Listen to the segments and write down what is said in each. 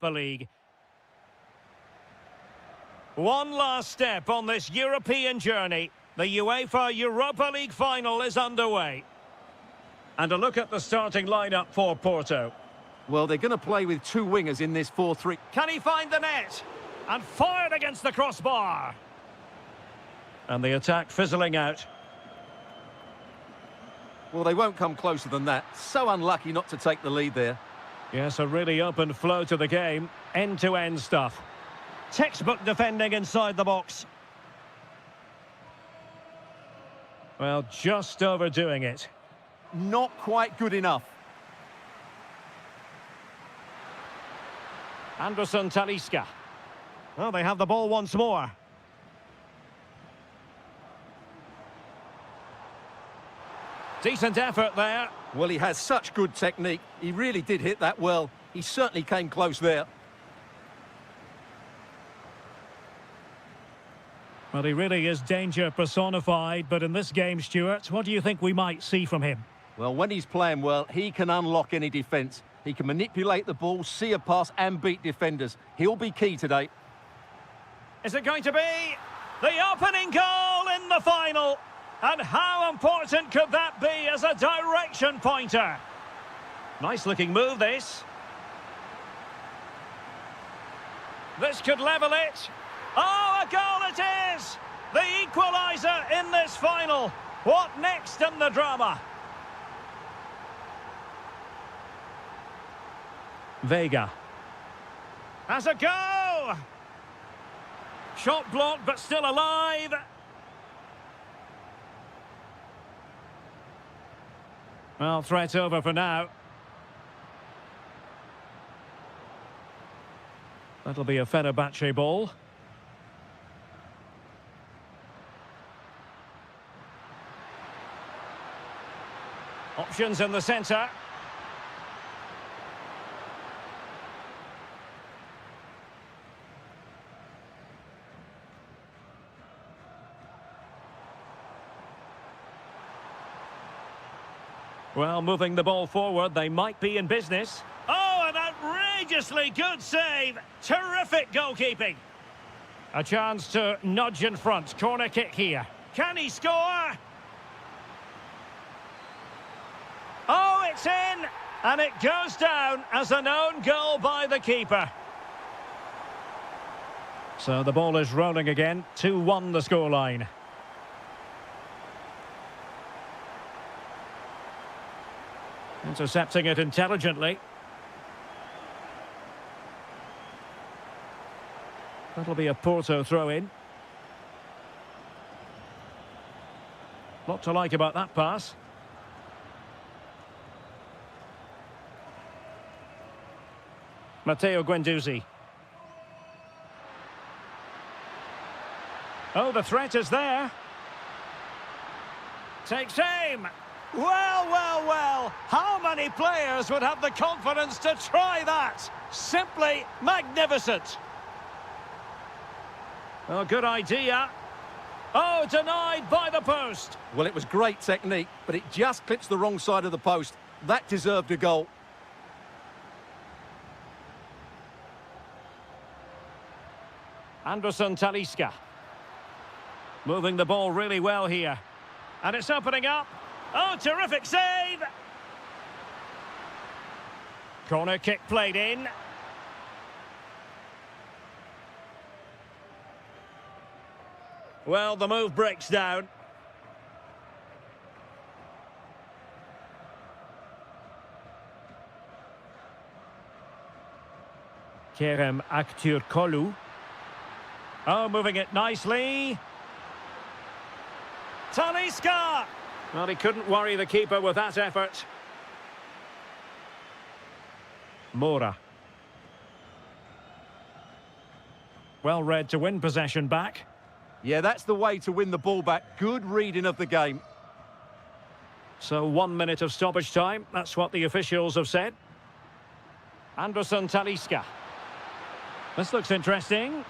League. One last step on this European journey. The UEFA Europa League final is underway. And a look at the starting lineup for Porto. Well, they're going to play with two wingers in this 4-3. Can he find the net? And fired against the crossbar. And the attack fizzling out. Well, they won't come closer than that. So unlucky not to take the lead there. Yes, a really open flow to the game. End-to-end stuff. Textbook defending inside the box. Well, just overdoing it. Not quite good enough. Anderson Talisca. Well, they have the ball once more. Decent effort there. Well, he has such good technique. He really did hit that well. He certainly came close there. Well, he really is danger personified, but in this game, Stuart, what do you think we might see from him? Well, when he's playing well, he can unlock any defence. He can manipulate the ball, see a pass and beat defenders. He'll be key today. Is it going to be the opening goal in the final? And how important could that be as a direction pointer? Nice looking move, this. This could level it. Oh, a goal it is! The equaliser in this final. What next in the drama? Vega. Has a go! Shot blocked, but still alive. Well, threat over for now. That'll be a Fenerbahce ball. Options in the centre. Well, moving the ball forward, they might be in business. Oh, an outrageously good save. Terrific goalkeeping. A chance to nudge in front. Corner kick here. Can he score? Oh, it's in. And it goes down as an own goal by the keeper. So the ball is rolling again. 2-1 the scoreline. Intercepting it intelligently. That'll be a Porto throw-in. Lot to like about that pass. Matteo Guendouzi. Oh, the threat is there. Takes aim. Well, well, well. How many players would have the confidence to try that? Simply magnificent. Oh, good idea. Oh, denied by the post. Well, it was great technique, but it just clips the wrong side of the post. That deserved a goal. Anderson Talisca. Moving the ball really well here. And it's opening up. Oh, terrific save! Corner kick played in. Well, the move breaks down. Kerem Aktürkoğlu. Oh, moving it nicely. Talisca! Well, he couldn't worry the keeper with that effort. Moura. Well read to win possession back. Yeah, that's the way to win the ball back. Good reading of the game. So 1 minute of stoppage time. That's what the officials have said. Anderson Talisca. This looks interesting.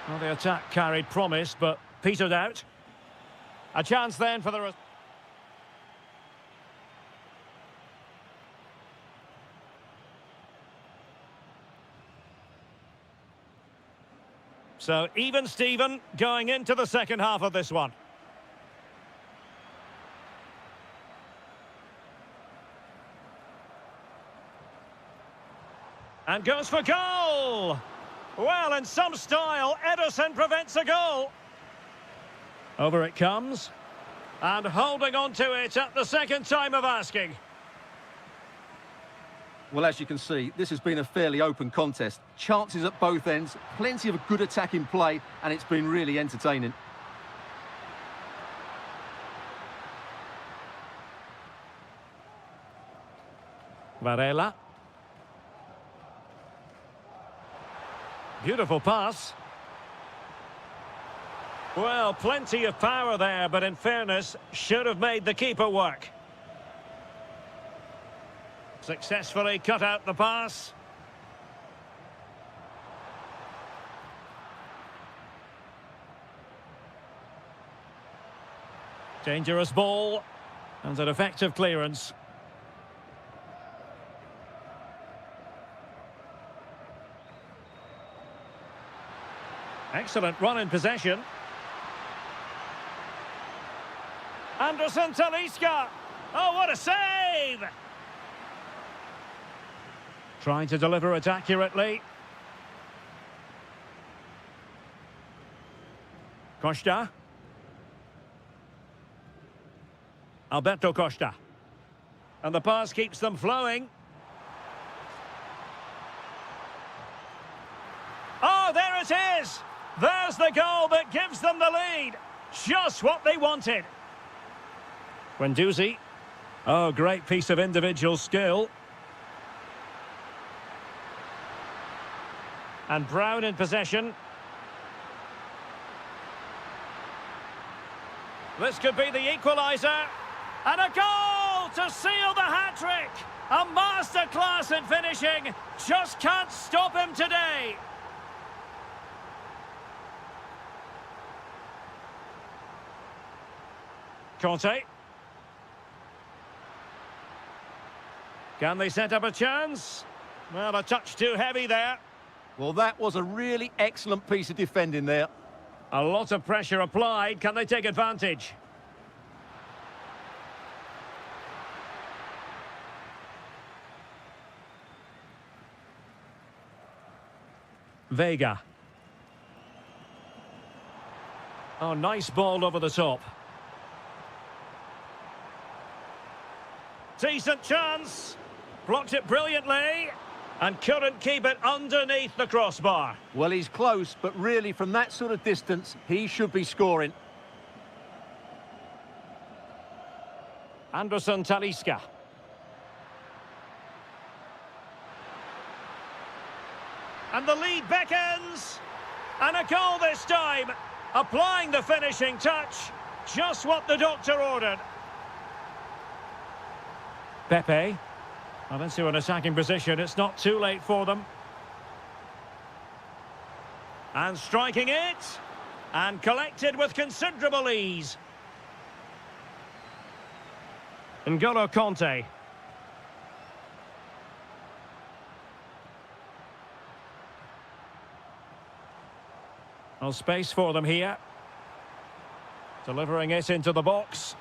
Well, the attack carried promise, but petered out. A chance then for the... So even Steven going into the second half of this one. And goes for goal! Well, in some style, Ederson prevents a goal. Over it comes. And holding on to it at the second time of asking. Well, as you can see, this has been a fairly open contest. Chances at both ends, plenty of good attacking play, and it's been really entertaining. Varela. Beautiful pass. Well, plenty of power there, but in fairness, should have made the keeper work. Successfully cut out the pass. Dangerous ball. And an effective clearance. Excellent run in possession. Anderson Talisca. Oh, what a save! Trying to deliver it accurately. Costa. Alberto Costa. And the pass keeps them flowing. Oh, there it is! There's the goal that gives them the lead. Just what they wanted. Guendouzi. Oh, great piece of individual skill. And Brown in possession. This could be the equaliser. And a goal to seal the hat-trick. A masterclass in finishing. Just can't stop him today. Conte. Can they set up a chance? Well, a touch too heavy there. Well, that was a really excellent piece of defending there. A lot of pressure applied. Can they take advantage? Vega. Oh, nice ball over the top. Decent chance. Blocked it brilliantly. And couldn't keep it underneath the crossbar. Well, he's close, but really from that sort of distance, he should be scoring. Anderson Talisca. And the lead beckons. And a goal this time. Applying the finishing touch. Just what the doctor ordered. Pepe. Well, into an attacking position. It's not too late for them. And striking it. And collected with considerable ease. N'Golo Conte. Well, space for them here. Delivering it into the box.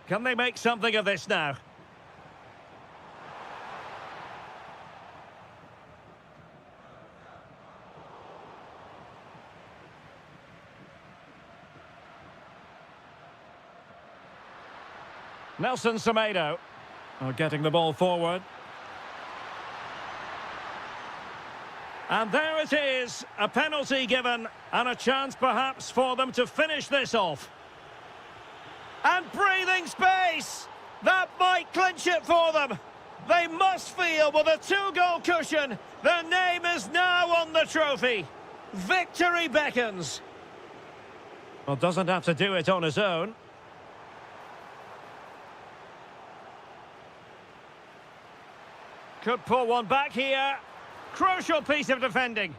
Can they make something of this now? Nelson Semedo. Oh, getting the ball forward. And there it is, a penalty given, and a chance perhaps for them to finish this off. And breathing space! That might clinch it for them. They must feel with a 2-goal cushion, their name is now on the trophy. Victory beckons. Well, doesn't have to do it on his own. Could pull one back here. Crucial piece of defending.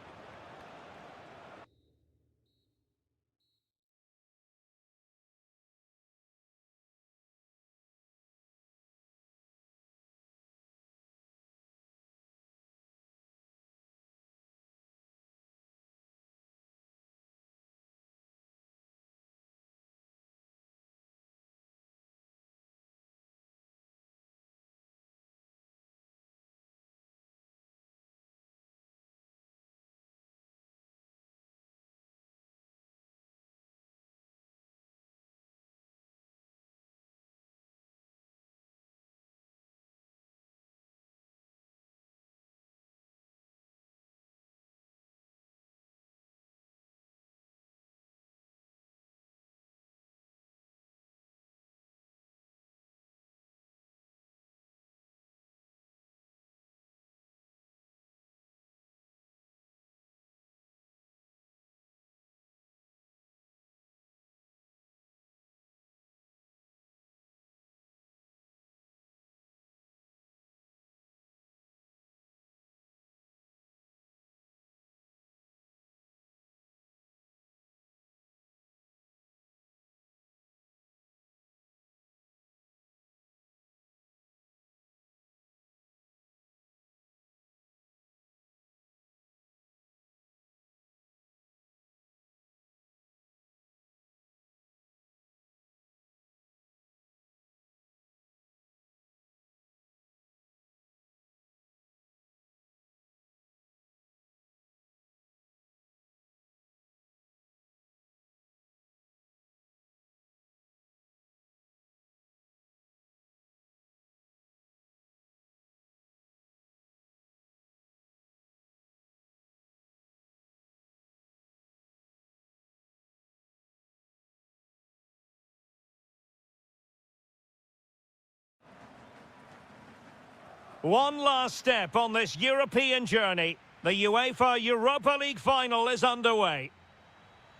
One last step on this European journey. The UEFA Europa League final is underway.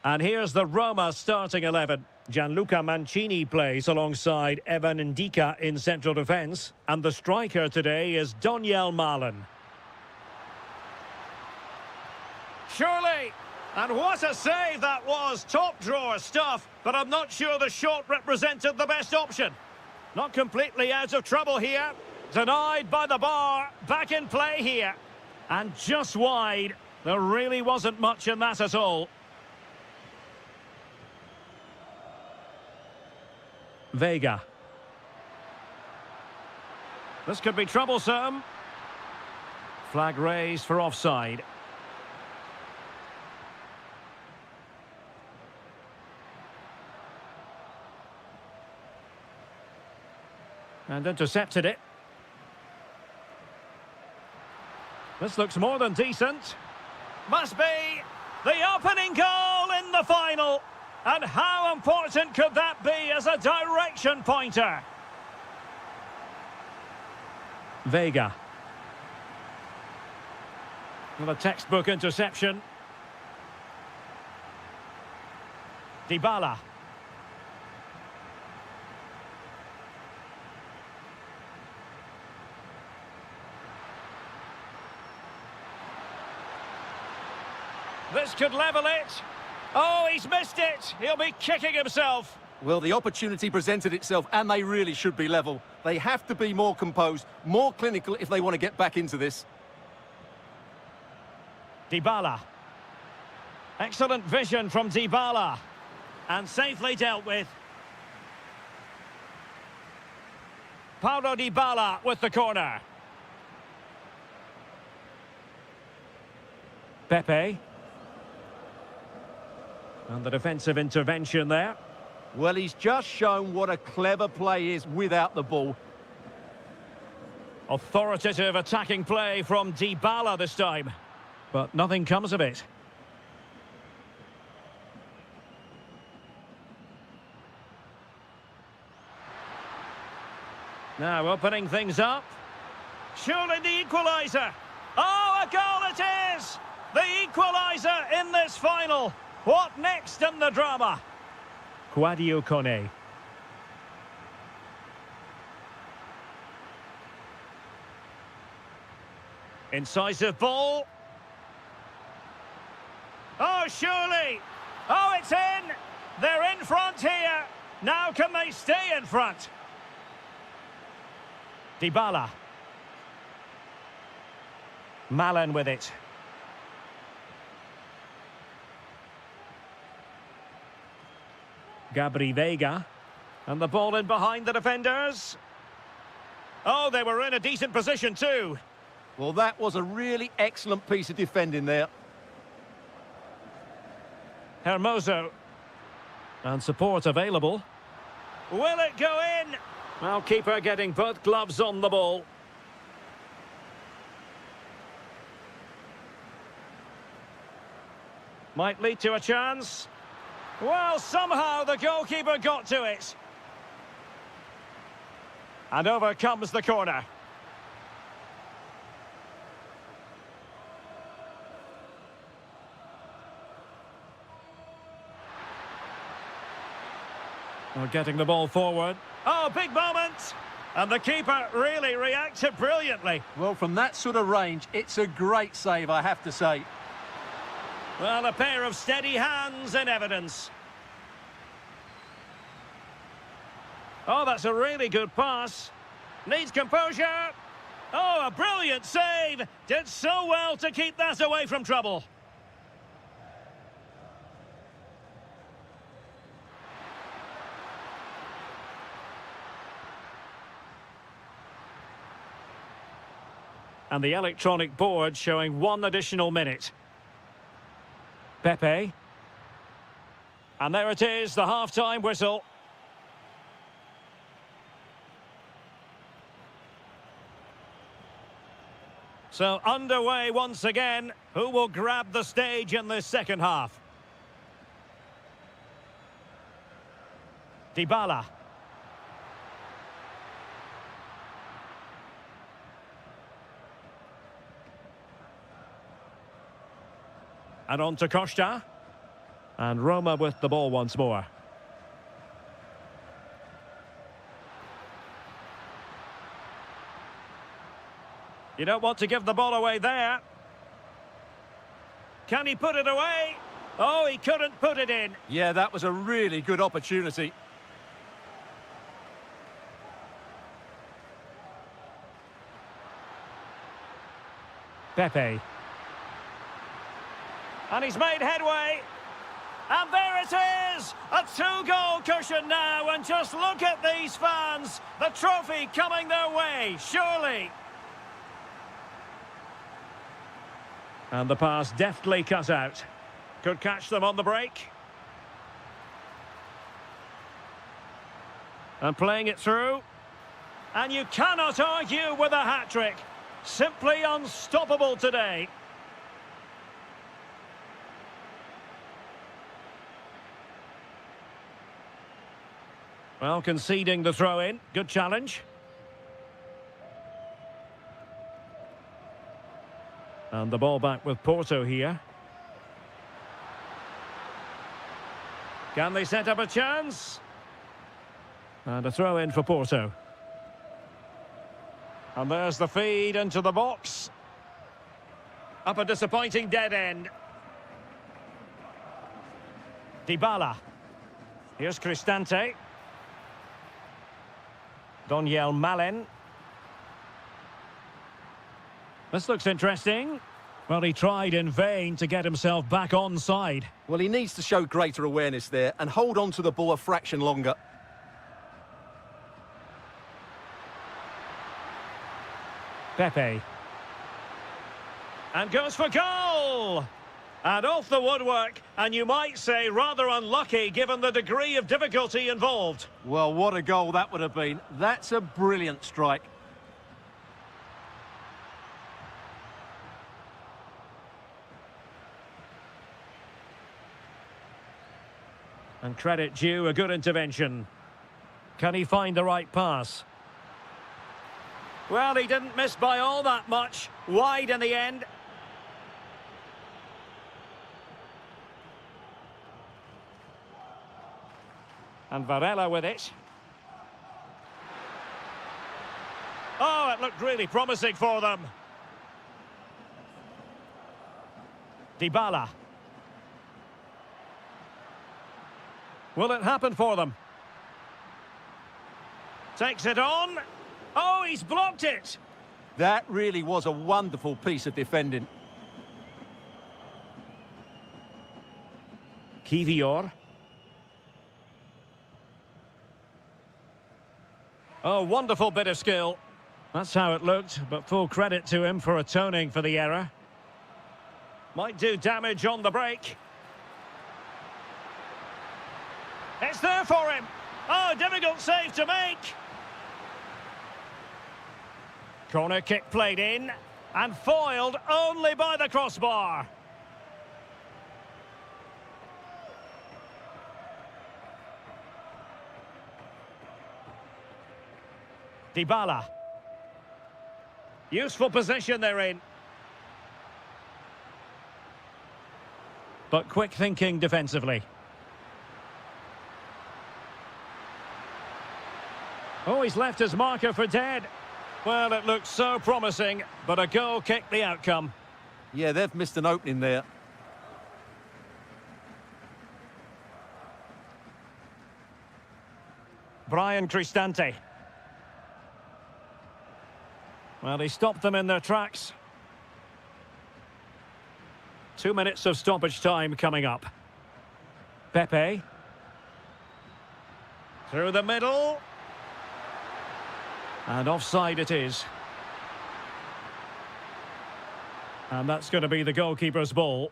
And here's the Roma starting 11. Gianluca Mancini plays alongside Evan Ndika in central defence. And the striker today is Daniel Malen. Surely! And what a save that was! Top drawer stuff, but I'm not sure the shot represented the best option. Not completely out of trouble here. Denied by the bar. Back in play here. And just wide. There really wasn't much in that at all. Vega. This could be troublesome. Flag raised for offside. And intercepted it. This looks more than decent. Must be the opening goal in the final. And how important could that be as a direction pointer? Vega. With a textbook interception. Dybala. This could level it. Oh, he's missed it. He'll be kicking himself. Well, the opportunity presented itself, and they really should be level. They have to be more composed, more clinical if they want to get back into this. Dybala. Excellent vision from Dybala. And safely dealt with. Paulo Dybala with the corner. Pepe. And the defensive intervention there. Well, he's just shown what a clever play is without the ball. Authoritative attacking play from Dybala this time. But nothing comes of it. Now opening things up. Surely the equaliser. Oh, a goal it is! The equaliser in this final. What next in the drama? Quadio Kone. Incisive ball. Oh, surely. Oh, it's in. They're in front here. Now can they stay in front? Dybala. Malen with it. Gabri Vega. And the ball in behind the defenders. Oh, they were in a decent position too. Well, that was a really excellent piece of defending there. Hermoso. And support available. Will it go in? Well, keeper getting both gloves on the ball. Might lead to a chance. Well, somehow the goalkeeper got to it. And over comes the corner. We're getting the ball forward. Oh, big moment! And the keeper really reacted brilliantly. Well, from that sort of range, it's a great save, I have to say. Well, a pair of steady hands in evidence. Oh, that's a really good pass. Needs composure. Oh, a brilliant save. Did so well to keep that away from trouble. And the electronic board showing one additional minute. Pepe. And there it is, the half-time whistle. So underway once again. Who will grab the stage in this second half? Dybala. And on to Costa. And Roma with the ball once more. You don't want to give the ball away there. Can he put it away? Oh, he couldn't put it in. Yeah, that was a really good opportunity. Pepe. And he's made headway. And there it is! A two-goal cushion now, and just look at these fans. The trophy coming their way, surely. And the pass deftly cut out. Could catch them on the break. And playing it through. And you cannot argue with a hat-trick. Simply unstoppable today. Well, conceding the throw-in. Good challenge. And the ball back with Porto here. Can they set up a chance? And a throw-in for Porto. And there's the feed into the box. Up a disappointing dead end. Dybala. Here's Cristante. Doniel Malen. This looks interesting. Well, he tried in vain to get himself back on side. Well, he needs to show greater awareness there and hold on to the ball a fraction longer. Pepe. And goes for goal! And off the woodwork, and you might say rather unlucky given the degree of difficulty involved. Well, what a goal that would have been. That's a brilliant strike. And credit due, a good intervention. Can he find the right pass? Well, he didn't miss by all that much. Wide in the end. And Varela with it. Oh, it looked really promising for them. Dybala. Will it happen for them? Takes it on. Oh, he's blocked it. That really was a wonderful piece of defending. Kivior. Oh, wonderful bit of skill. That's how it looked, but full credit to him for atoning for the error. Might do damage on the break. It's there for him. Oh, difficult save to make. Corner kick played in and foiled only by the crossbar. Dybala. Useful position they're in. But quick thinking defensively. Oh, he's left his marker for dead. Well, it looked so promising, but a goal kicked the outcome. Yeah, they've missed an opening there. Brian Cristante. Well, he stopped them in their tracks. 2 minutes of stoppage time coming up. Pepe. Through the middle. And offside it is. And that's going to be the goalkeeper's ball.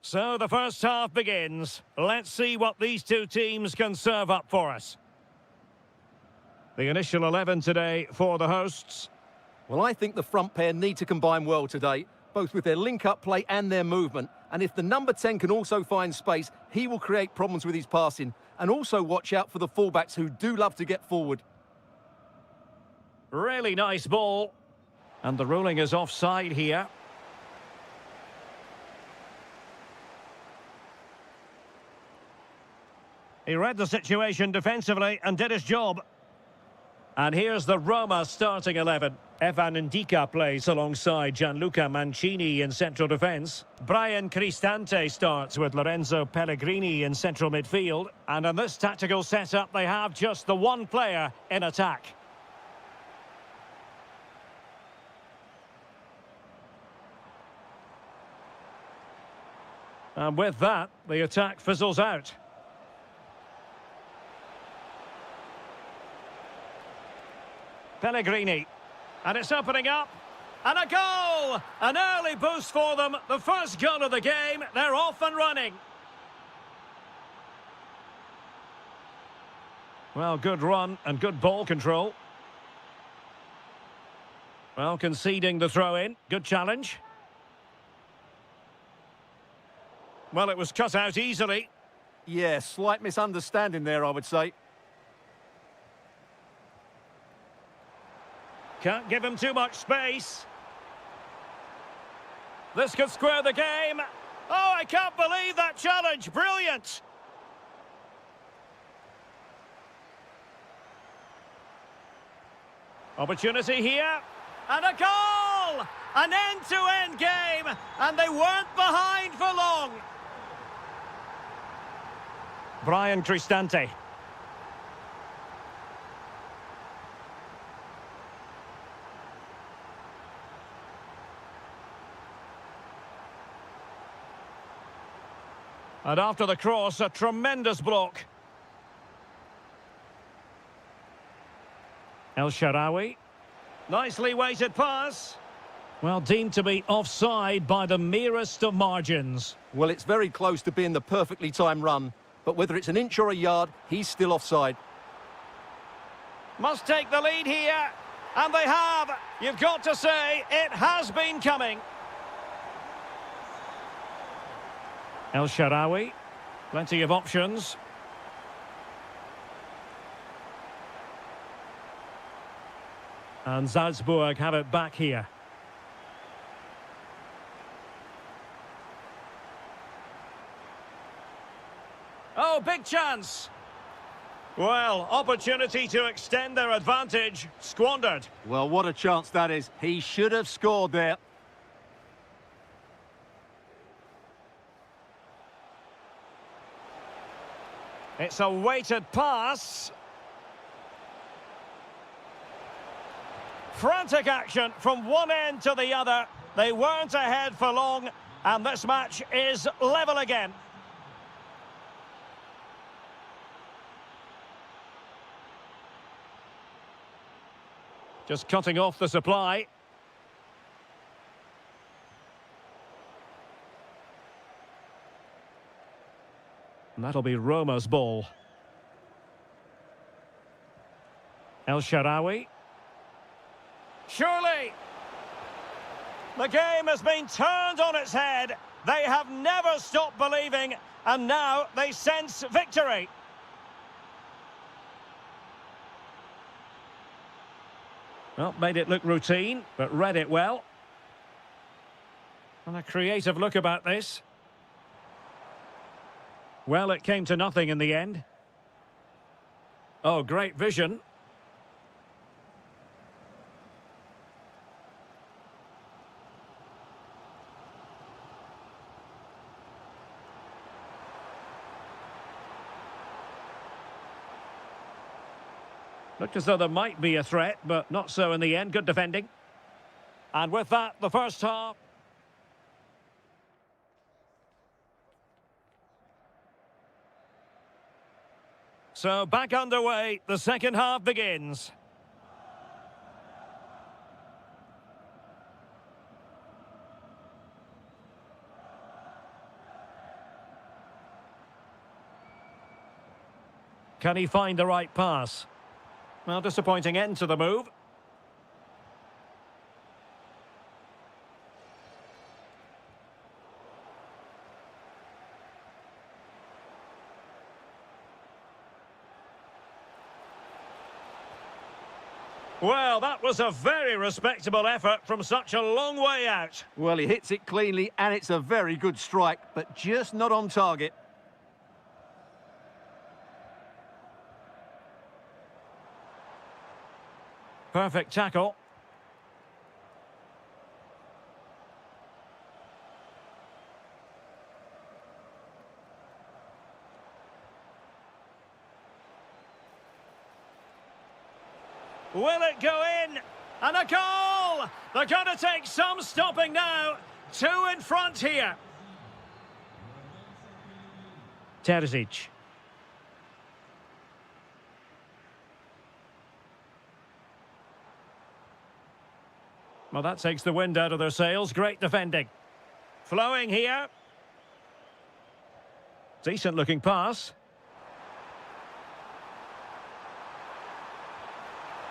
So the first half begins. Let's see what these two teams can serve up for us. The initial 11 today for the hosts. Well, I think the front pair need to combine well today, both with their link-up play and their movement. And if the number 10 can also find space, he will create problems with his passing. And also watch out for the fullbacks who do love to get forward. Really nice ball. And the ruling is offside here. He read the situation defensively and did his job. And here's the Roma starting 11. Evan Ndika plays alongside Gianluca Mancini in central defence. Brian Cristante starts with Lorenzo Pellegrini in central midfield. And in this tactical setup, they have just the one player in attack. And with that, the attack fizzles out. Pellegrini. And it's opening up. And a goal! An early boost for them. The first goal of the game. They're off and running. Well, good run and good ball control. Well, conceding the throw-in. Good challenge. Well, it was cut out easily. Yeah, slight misunderstanding there, I would say. Can't give him too much space. This could square the game. Oh, I can't believe that challenge. Brilliant. Opportunity here. And a goal! An end-to-end game. And they weren't behind for long. Brian Cristante. And after the cross, a tremendous block. El Shaarawy. Nicely weighted pass. Well, deemed to be offside by the merest of margins. Well, it's very close to being the perfectly timed run. But whether it's an inch or a yard, he's still offside. Must take the lead here. And they have. You've got to say, it has been coming. El Shaarawy. Plenty of options. And Salzburg have it back here. Oh, big chance. Well, opportunity to extend their advantage. Squandered. Well, what a chance that is. He should have scored there. It's a weighted pass. Frantic action from one end to the other. They weren't ahead for long, and this match is level again. Just cutting off the supply. And that'll be Roma's ball. El Shaarawy. Surely! The game has been turned on its head. They have never stopped believing, and now they sense victory. Well, made it look routine, but read it well. And a creative look about this. Well, it came to nothing in the end. Oh, great vision. Looked as though there might be a threat, but not so in the end. Good defending. And with that, the first half. So back underway, the second half begins. Can he find the right pass? Well, disappointing end to the move. Well, that was a very respectable effort from such a long way out. Well, he hits it cleanly, and it's a very good strike, but just not on target. Perfect tackle. Will it go in? And a goal! They're going to take some stopping now. 2 in front here. Terzic. Well, that takes the wind out of their sails. Great defending. Flowing here. Decent looking pass.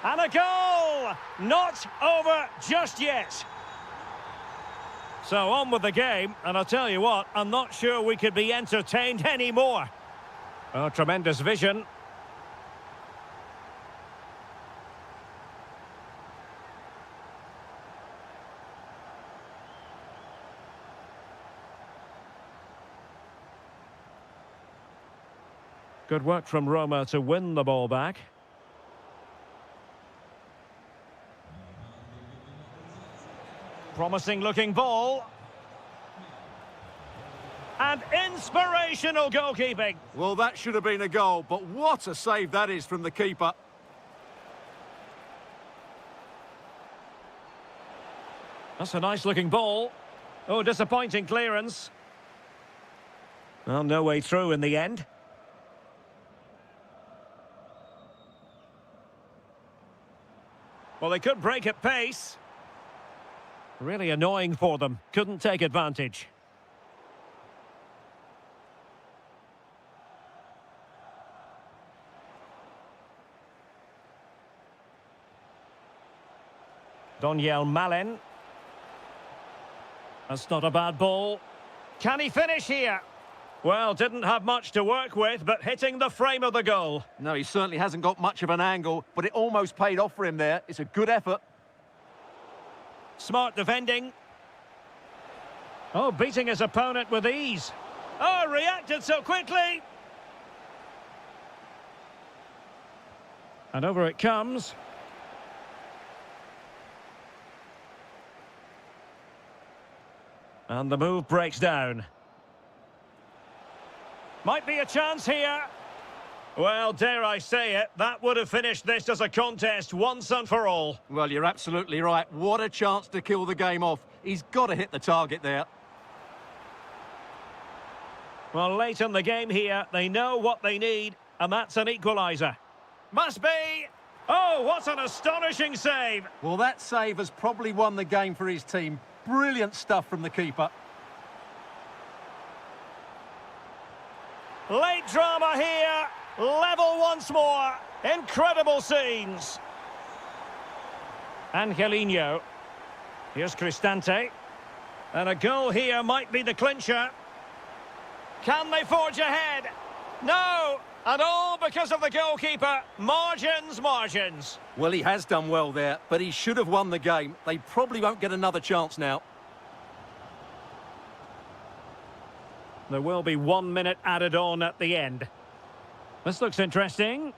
And a goal! Not over just yet. So on with the game, and I'll tell you what, I'm not sure we could be entertained anymore. Oh, tremendous vision. Good work from Roma to win the ball back. Promising looking ball. And inspirational goalkeeping. Well, that should have been a goal, but what a save that is from the keeper. That's a nice looking ball. Oh, disappointing clearance. Well, no way through in the end. Well, they could break at pace. Really annoying for them. Couldn't take advantage. Doniel Malen. That's not a bad ball. Can he finish here? Well, didn't have much to work with, but hitting the frame of the goal. No, he certainly hasn't got much of an angle, but it almost paid off for him there. It's a good effort. Smart defending. Oh, beating his opponent with ease. Oh, reacted so quickly. And over it comes. And the move breaks down. Might be a chance here. Well, dare I say it, that would have finished this as a contest once and for all. Well, you're absolutely right. What a chance to kill the game off. He's got to hit the target there. Well, late in the game here, they know what they need, and that's an equaliser. Must be! Oh, what an astonishing save! Well, that save has probably won the game for his team. Brilliant stuff from the keeper. Late drama here. Level once more. Incredible scenes. Angelino. Here's Cristante. And a goal here might be the clincher. Can they forge ahead? No! And all because of the goalkeeper. Margins, margins. Well, he has done well there, but he should have won the game. They probably won't get another chance now. There will be 1 minute added on at the end. This looks interesting.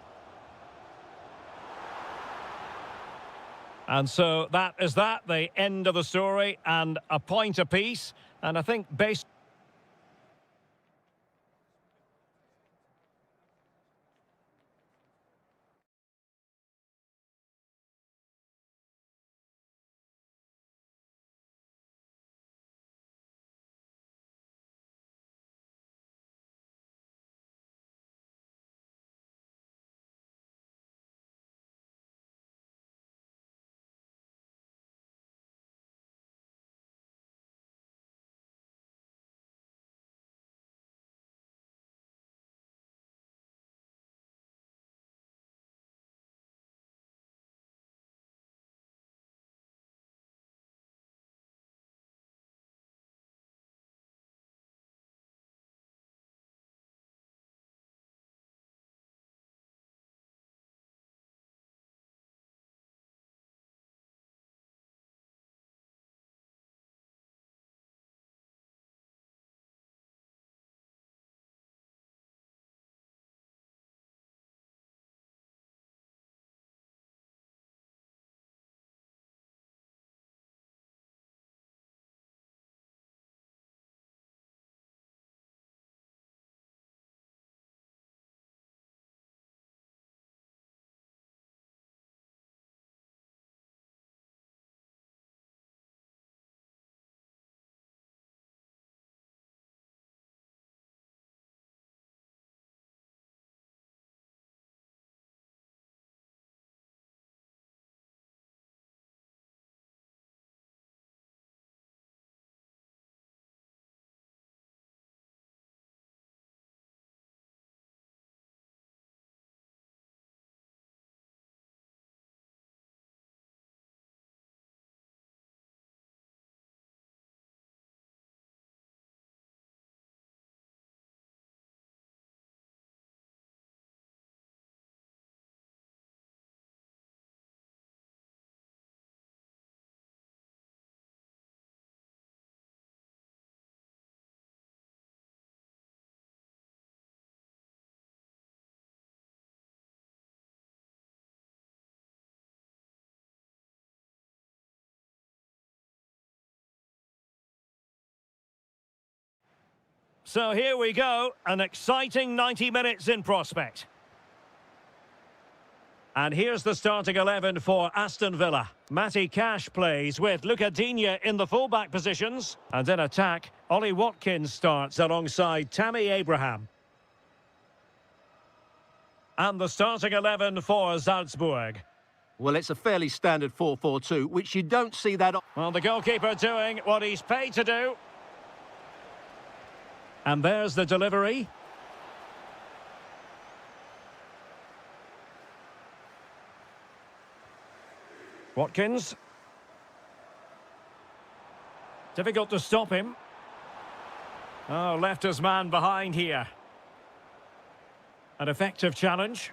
And so that is that, the end of the story, and a point apiece. And I think based So here we go, an exciting 90 minutes in prospect. And here's the starting 11 for Aston Villa. Matty Cash plays with Luca Digne in the fullback positions. And in attack, Ollie Watkins starts alongside Tammy Abraham. And the starting 11 for Salzburg. Well, it's a fairly standard 4-4-2, which you don't see that... Well, the goalkeeper doing what he's paid to do. And there's the delivery. Watkins. Difficult to stop him. Oh, left his man behind here. An effective challenge.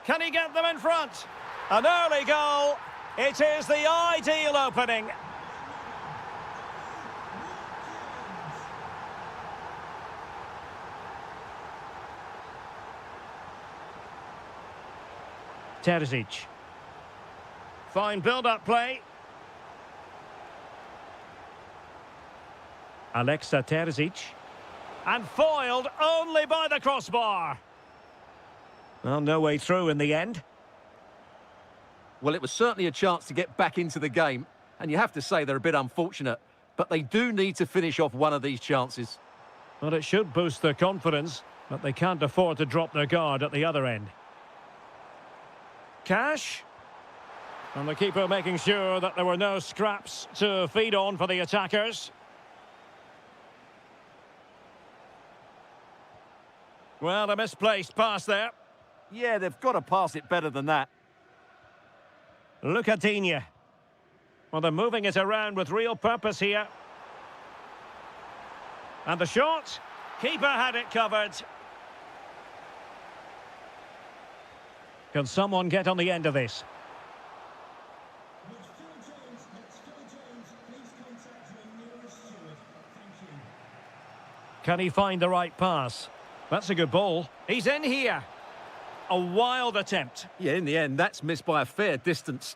Can he get them in front? An early goal. It is the ideal opening. Terzic. Fine build-up play. Alexa Terzic. And foiled only by the crossbar. Well, no way through in the end. Well, it was certainly a chance to get back into the game. And you have to say they're a bit unfortunate. But they do need to finish off one of these chances. Well, it should boost their confidence. But they can't afford to drop their guard at the other end. Cash. And the keeper making sure that there were no scraps to feed on for the attackers. Well, a misplaced pass there. Yeah, they've got to pass it better than that. Luca Digne. Well, they're moving it around with real purpose here. And the shot. Keeper had it covered. Can someone get on the end of this? Can he find the right pass? That's a good ball. He's in here. A wild attempt. Yeah, in the end, that's missed by a fair distance.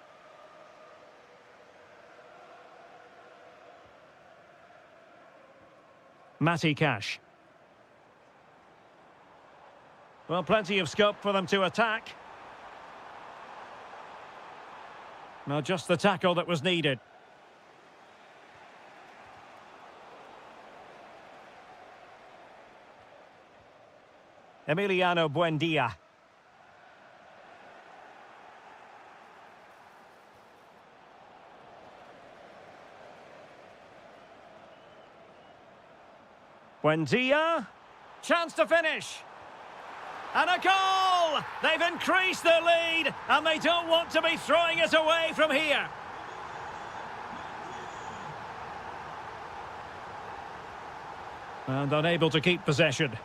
Matty Cash. Well, plenty of scope for them to attack. Now, just the tackle that was needed. Emiliano Buendia. Buendia. Chance to finish. And a goal! They've increased their lead, and they don't want to be throwing it away from here. And unable to keep possession.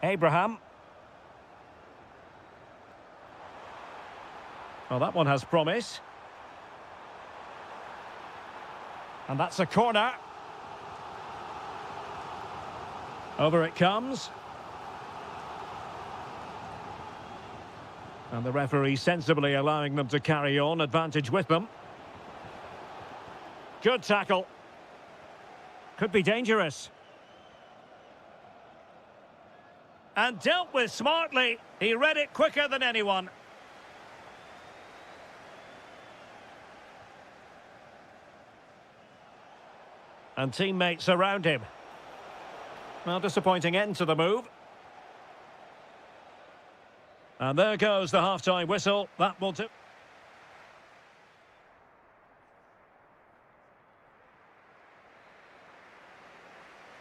Abraham. Well, that one has promise. And that's a corner. Over it comes. And the referee sensibly allowing them to carry on, advantage with them. Good tackle. Could be dangerous. And dealt with smartly. He read it quicker than anyone. And teammates around him. Well, disappointing end to the move. And there goes the half-time whistle. That will do.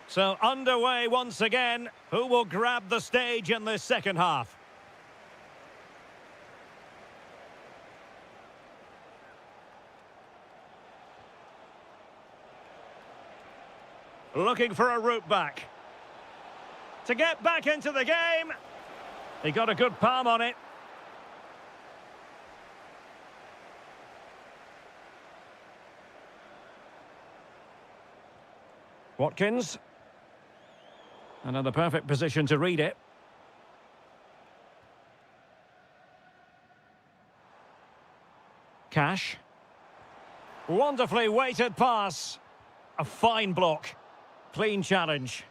So underway once again. Who will grab the stage in this second half? Looking for a route back. To get back into the game. He got a good palm on it. Watkins. And in the perfect position to read it. Cash. Wonderfully weighted pass. A fine block. Clean challenge.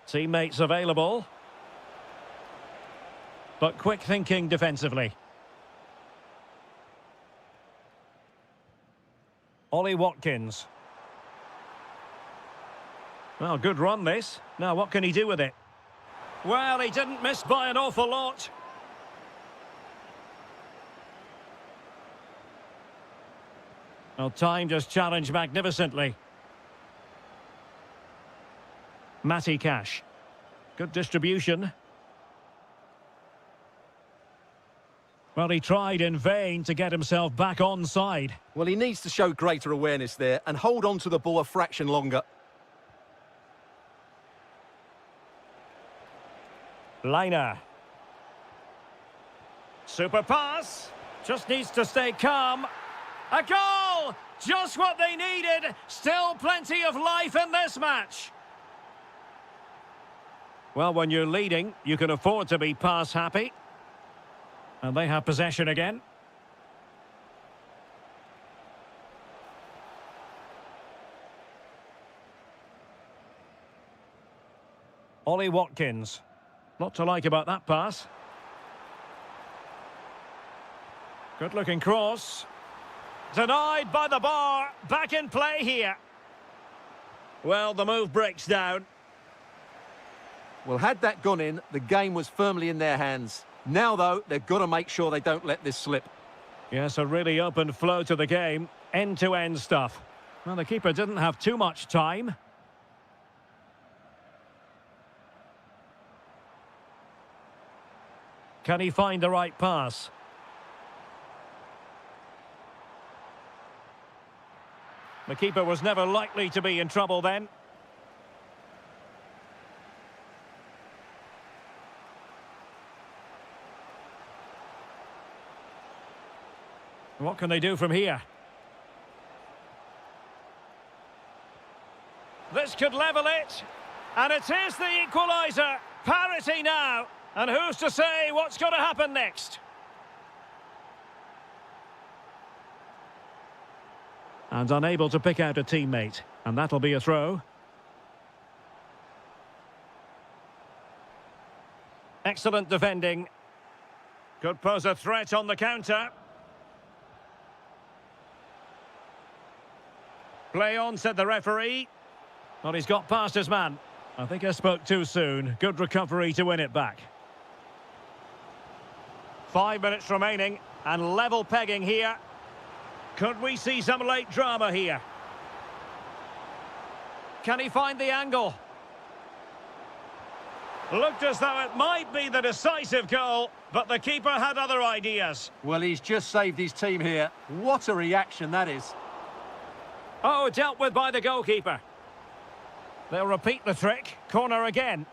Teammates available. But quick thinking defensively. Ollie Watkins. Well, good run this. Now what can he do with it? Well, he didn't miss by an awful lot. Well, timed his challenge magnificently. Matty Cash. Good distribution. Well, he tried in vain to get himself back onside. Well, he needs to show greater awareness there and hold on to the ball a fraction longer. Liner. Super pass. Just needs to stay calm. A goal! Just what they needed. Still plenty of life in this match. Well, when you're leading, you can afford to be pass happy. And they have possession again. Ollie Watkins. Lot to like about that pass. Good looking cross. Denied by the bar. Back in play here. Well, the move breaks down. Well, had that gone in, the game was firmly in their hands. Now, though, they've got to make sure they don't let this slip. Yes, a really open flow to the game. End-to-end stuff. Well, the keeper didn't have too much time. Can he find the right pass? The keeper was never likely to be in trouble then. What can they do from here? This could level it. And it is the equaliser. Parity now. And who's to say what's going to happen next? And unable to pick out a teammate. And that'll be a throw. Excellent defending. Could pose a threat on the counter. Play on, said the referee. Well, he's got past his man. I think I spoke too soon. Good recovery to win it back. 5 minutes remaining and level pegging here. Could we see some late drama here? Can he find the angle? Looked as though it might be the decisive goal, but the keeper had other ideas. Well, he's just saved his team here. What a reaction that is. Oh, dealt with by the goalkeeper. They'll repeat the trick. Corner again.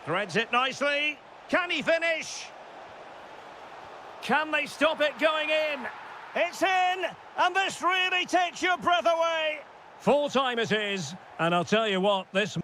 Threads it nicely. Can he finish? Can they stop it going in? It's in! And this really takes your breath away. Full time it is. And I'll tell you what, this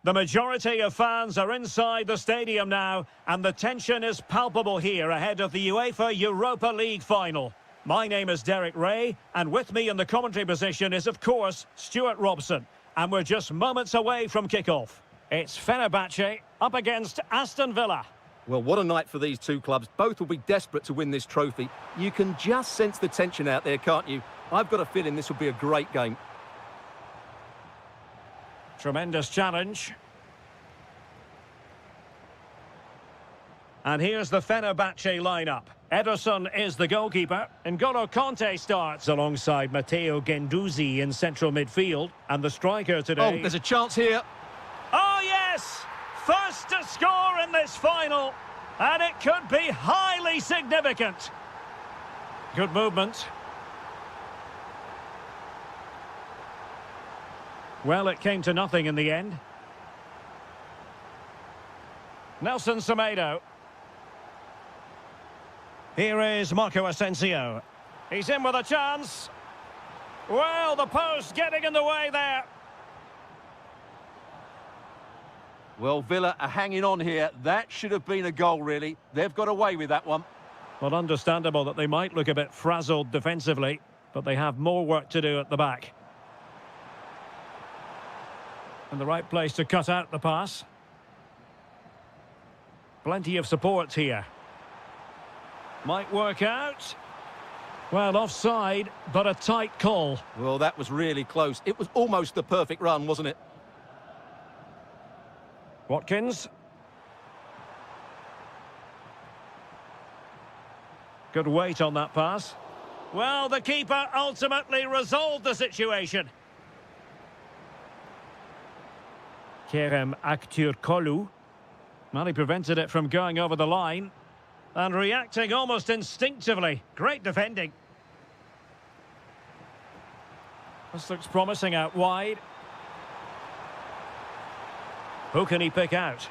The majority of fans are inside the stadium now, and the tension is palpable here ahead of the UEFA Europa League final. My name is Derek Ray, and with me in the commentary position is, of course, Stuart Robson. And we're just moments away from kick-off. It's Fenerbahce up against Aston Villa. Well, what a night for these two clubs. Both will be desperate to win this trophy. You can just sense the tension out there, can't you? I've got a feeling this will be a great game. Tremendous challenge. And here's the Fenerbahce lineup. Ederson is the goalkeeper. N'Golo Kanté starts alongside Matteo Guendouzi in central midfield. And the striker today... Oh, there's a chance here. Oh, yes! First to score in this final. And it could be highly significant. Good movement. Well, it came to nothing in the end. Nelson Semedo. Here is Marco Asensio. He's in with a chance. Well, the post getting in the way there. Well, Villa are hanging on here. That should have been a goal, really. They've got away with that one. Well, understandable that they might look a bit frazzled defensively, but they have more work to do at the back. And the right place to cut out the pass. Plenty of support here. Might work out. Well, offside, but a tight call. Well, that was really close. It was almost the perfect run, wasn't it? Watkins. Good weight on that pass. Well, the keeper ultimately resolved the situation. Kerem Aktürkoğlu. Well, he prevented it from going over the line. And reacting almost instinctively. Great defending. This looks promising out wide. Who can he pick out?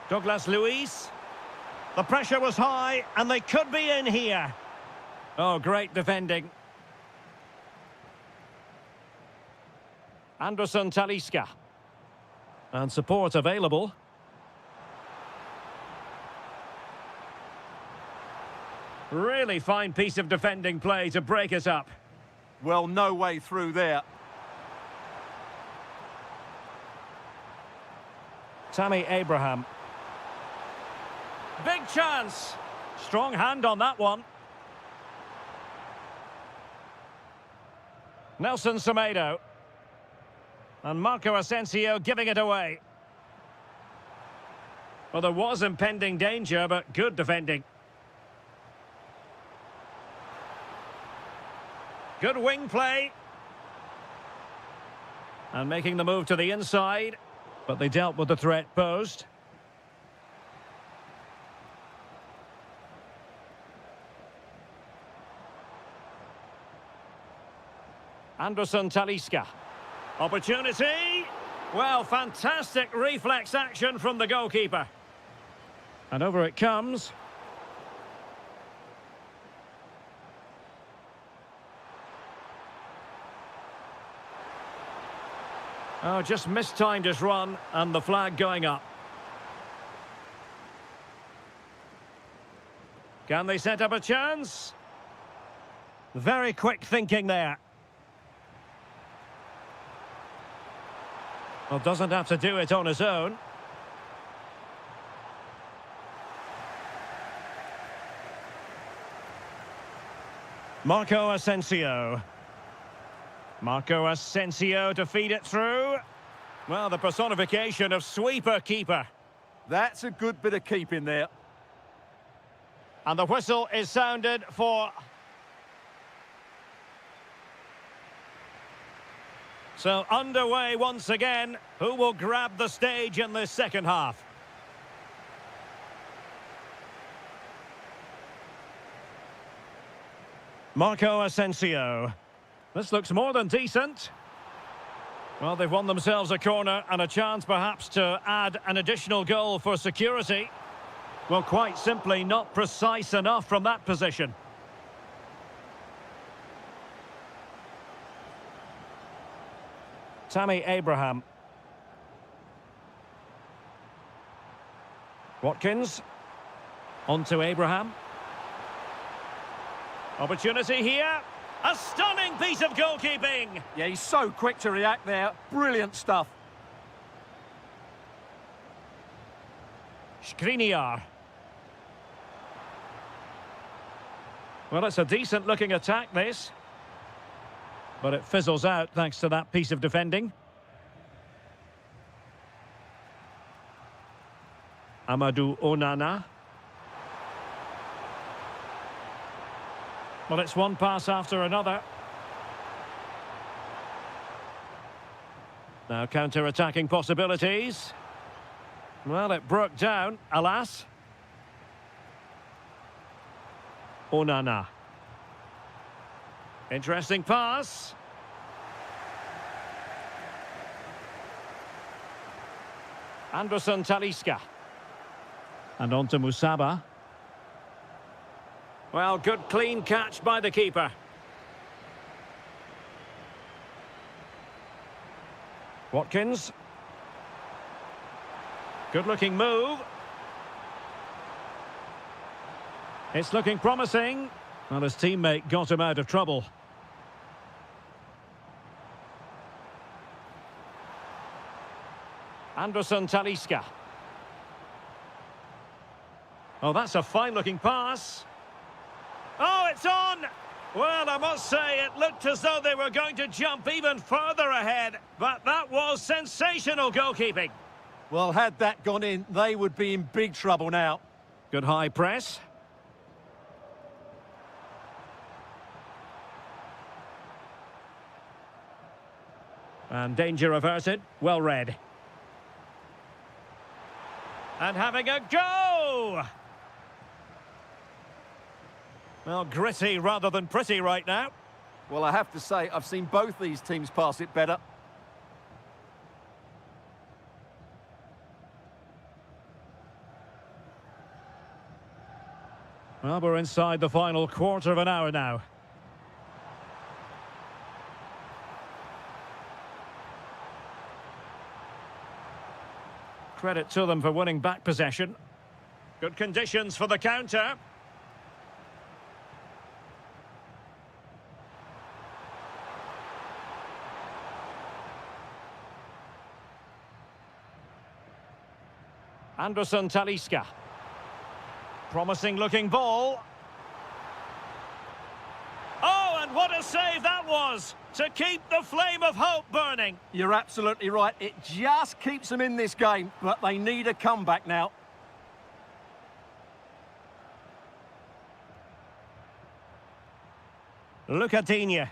Douglas Luiz. The pressure was high, and they could be in here. Oh, great defending. Anderson Talisca. And support available. Really fine piece of defending play to break it up. Well, no way through there. Tammy Abraham. Big chance. Strong hand on that one. Nelson Semedo. And Marco Asensio giving it away. Well, there was impending danger, but good defending. Good wing play. And making the move to the inside. But they dealt with the threat posed. Anderson Talisca. Opportunity. Well, fantastic reflex action from the goalkeeper. And over it comes. Oh, just mistimed his run, and the flag going up. Can they set up a chance? Very quick thinking there. Well, doesn't have to do it on his own. Marco Asensio. Marco Asensio to feed it through. Well, the personification of sweeper keeper. That's a good bit of keeping there. And the whistle is sounded for... So underway once again. Who will grab the stage in this second half? Marco Asensio. This looks more than decent. Well, they've won themselves a corner and a chance perhaps to add an additional goal for security. Well, quite simply not precise enough from that position. Tammy Abraham. Watkins. On to Abraham. Opportunity here. A stunning piece of goalkeeping. Yeah, he's so quick to react there. Brilliant stuff. Skriniar. Well, it's a decent-looking attack, this. But it fizzles out thanks to that piece of defending. Amadou Onana. Well, it's one pass after another. Now counter-attacking possibilities. Well, it broke down, alas. Onana. Interesting pass. Anderson Talisca. And on to Musaba. Well, good clean catch by the keeper. Watkins. Good-looking move. It's looking promising. Well, his teammate got him out of trouble. Anderson Talisca. Oh, that's a fine-looking pass. Oh, it's on! Well, I must say, it looked as though they were going to jump even further ahead. But that was sensational goalkeeping. Well, had that gone in, they would be in big trouble now. Good high press. And danger averted. Well read. And having a go! Well, gritty rather than pretty right now. Well, I have to say, I've seen both these teams pass it better. Well, we're inside the final quarter of an hour now. Credit to them for winning back possession. Good conditions for the counter. Anderson Talisca. Promising looking ball. Oh, and what a save that was to keep the flame of hope burning. You're absolutely right. It just keeps them in this game, but they need a comeback now. Lucadinha.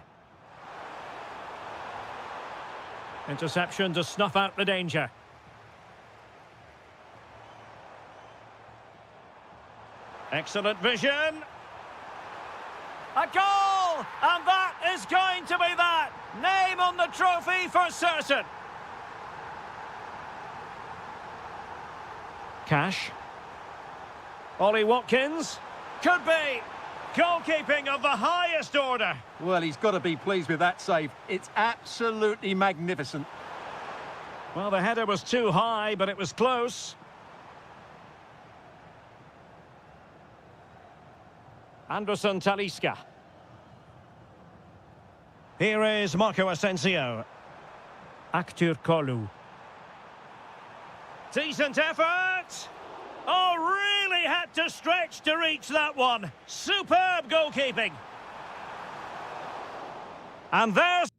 Interception to snuff out the danger. Excellent vision. A goal! And that is going to be that. Name on the trophy for certain. Cash. Ollie Watkins. Could be. Goalkeeping of the highest order. Well, he's got to be pleased with that save. It's absolutely magnificent. Well, the header was too high, but it was close. Anderson Talisca. Here is Marco Asensio. Aktur Kolu. Decent effort. Oh, really had to stretch to reach that one. Superb goalkeeping. And there's...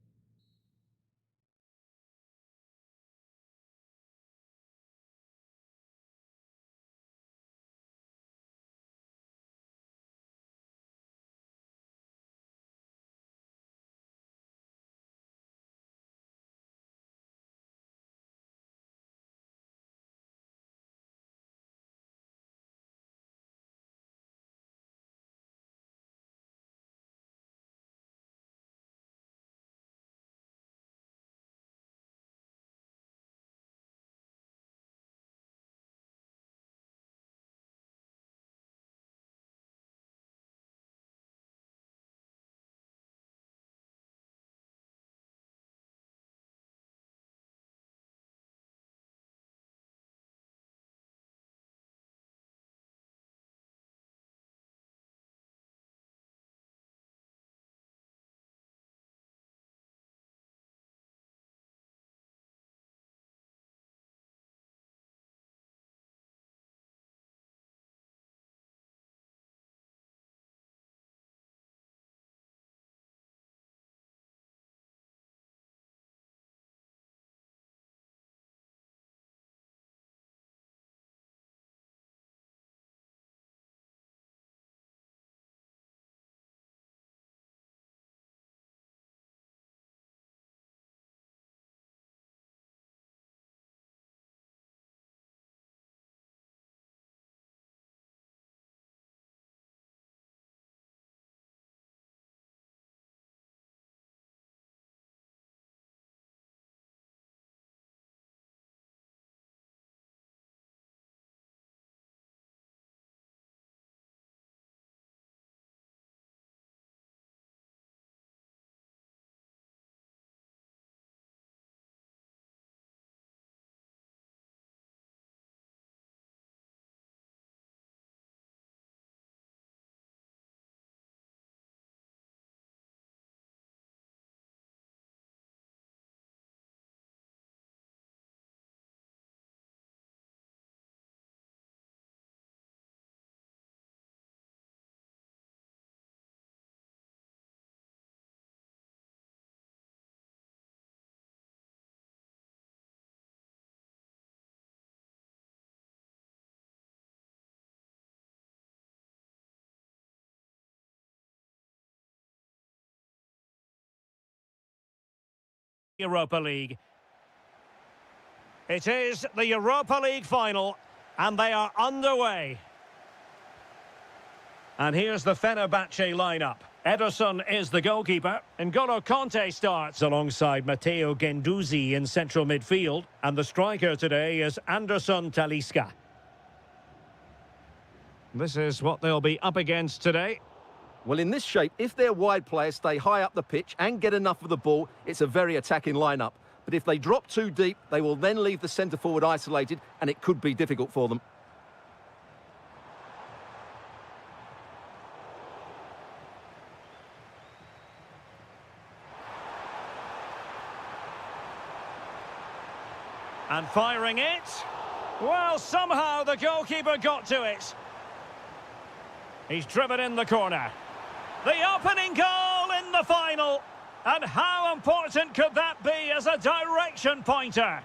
Europa League. It is the Europa League final, and they are underway. And here's the Fenerbahce lineup. Ederson is the goalkeeper. N'Golo Kanté starts alongside Matteo Guendouzi in central midfield. And the striker today is Anderson Talisca. This is what they'll be up against today. Well, in this shape, if their wide players stay high up the pitch and get enough of the ball, it's a very attacking lineup. But if they drop too deep, they will then leave the centre-forward isolated, and it could be difficult for them. And firing it. Well, somehow the goalkeeper got to it. He's driven in the corner. The opening goal in the final. And how important could that be as a direction pointer?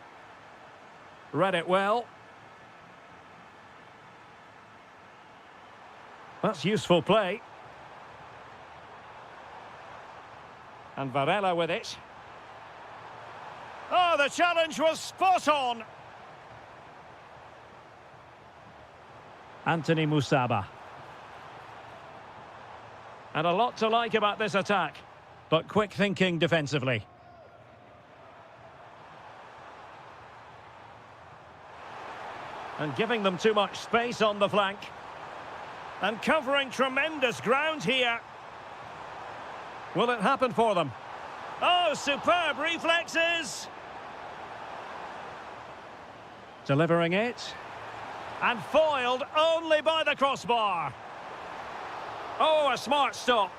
Read it well. That's useful play. And Varela with it. Oh, the challenge was spot on. Anthony Musaba. And a lot to like about this attack, but quick thinking defensively. And giving them too much space on the flank. And covering tremendous ground here. Will it happen for them? Oh, superb reflexes. Delivering it. And foiled only by the crossbar. Oh, a smart stop.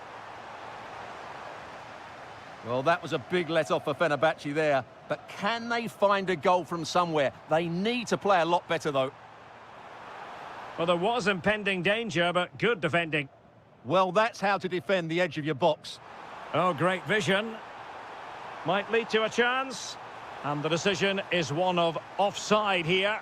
Well, that was a big let-off for Fenerbahce there. But can they find a goal from somewhere? They need to play a lot better, though. Well, there was impending danger, but good defending. Well, that's how to defend the edge of your box. Oh, great vision. Might lead to a chance. And the decision is one of offside here.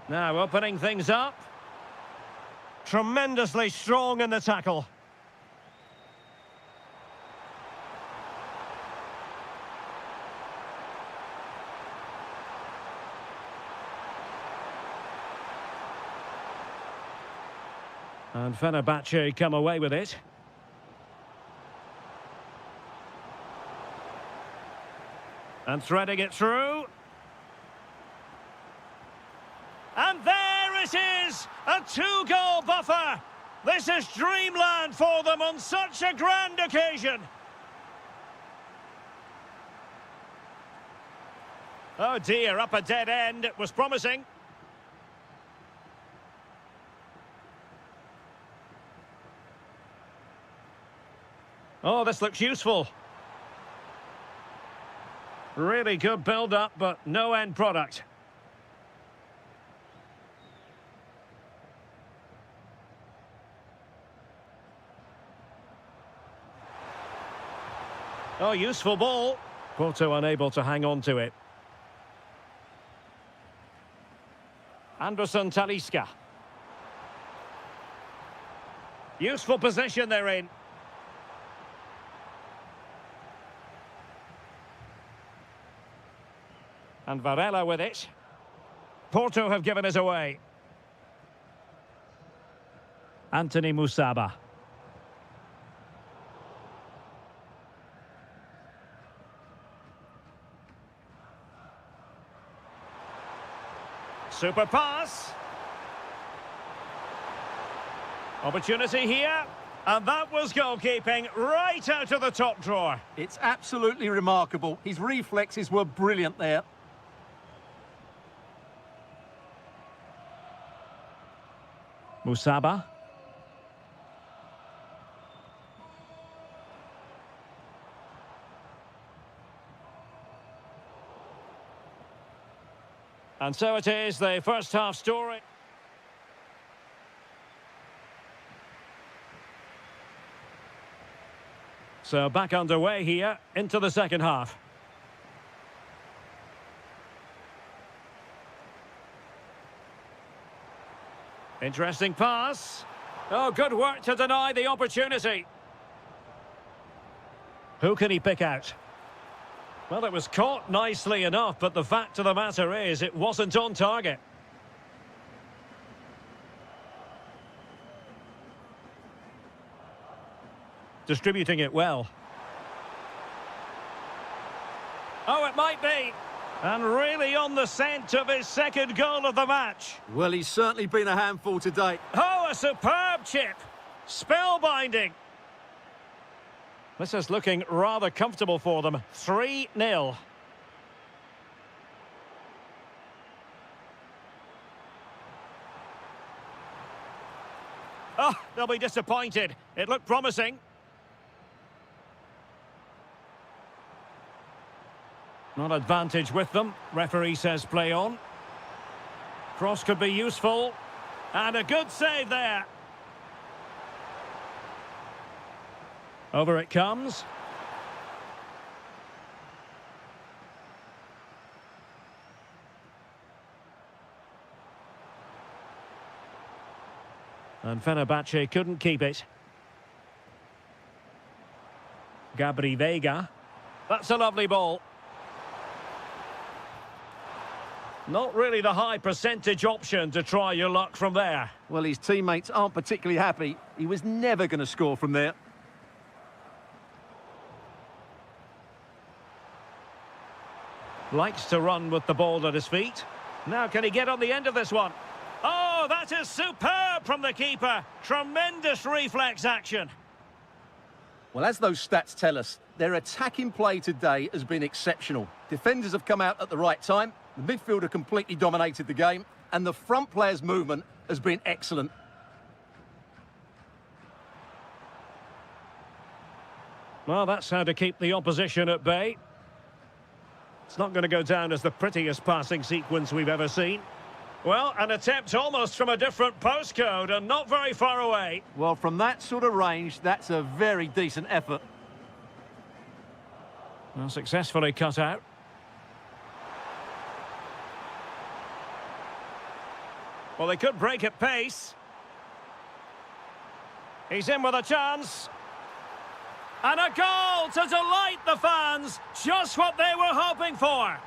Now opening things up. Tremendously strong in the tackle. And Fenerbahce come away with it. And threading it through. And there it is! A two-goal buffer! This is dreamland for them on such a grand occasion! Oh dear, up a dead end. It was promising. Oh, this looks useful. Really good build-up, but no end product. Oh, useful ball. Porto unable to hang on to it. Anderson Talisca. Useful position they're in. And Varela with it. Porto have given it away. Anthony Musaba. Super pass. Opportunity here. And that was goalkeeping right out of the top drawer. It's absolutely remarkable. His reflexes were brilliant there. Musaba. And so it is, the first half story. So back underway here into the second half. Interesting pass. Oh, good work to deny the opportunity. Who can he pick out? Well, it was caught nicely enough, but the fact of the matter is it wasn't on target. Distributing it well. Oh, it might be. And really on the scent of his second goal of the match. Well, he's certainly been a handful today. Oh, a superb chip. Spellbinding. This is looking rather comfortable for them. 3-0. Oh, they'll be disappointed. It looked promising. Not advantage with them. Referee says play on. Cross could be useful. And a good save there. Over it comes. And Fenerbahce couldn't keep it. Gabri Veiga. That's a lovely ball. Not really the high percentage option to try your luck from there. Well, his teammates aren't particularly happy. He was never going to score from there. Likes to run with the ball at his feet. Now can he get on the end of this one? Oh, that is superb from the keeper. Tremendous reflex action. Well, as those stats tell us, their attacking play today has been exceptional. Defenders have come out at the right time, the midfielder completely dominated the game, and the front player's movement has been excellent. Well, that's how to keep the opposition at bay. It's not going to go down as the prettiest passing sequence we've ever seen. Well, an attempt almost from a different postcode and not very far away. Well, from that sort of range, that's a very decent effort. Well, successfully cut out. Well, they could break at pace. He's in with a chance. And a goal to delight the fans. Just what they were hoping for.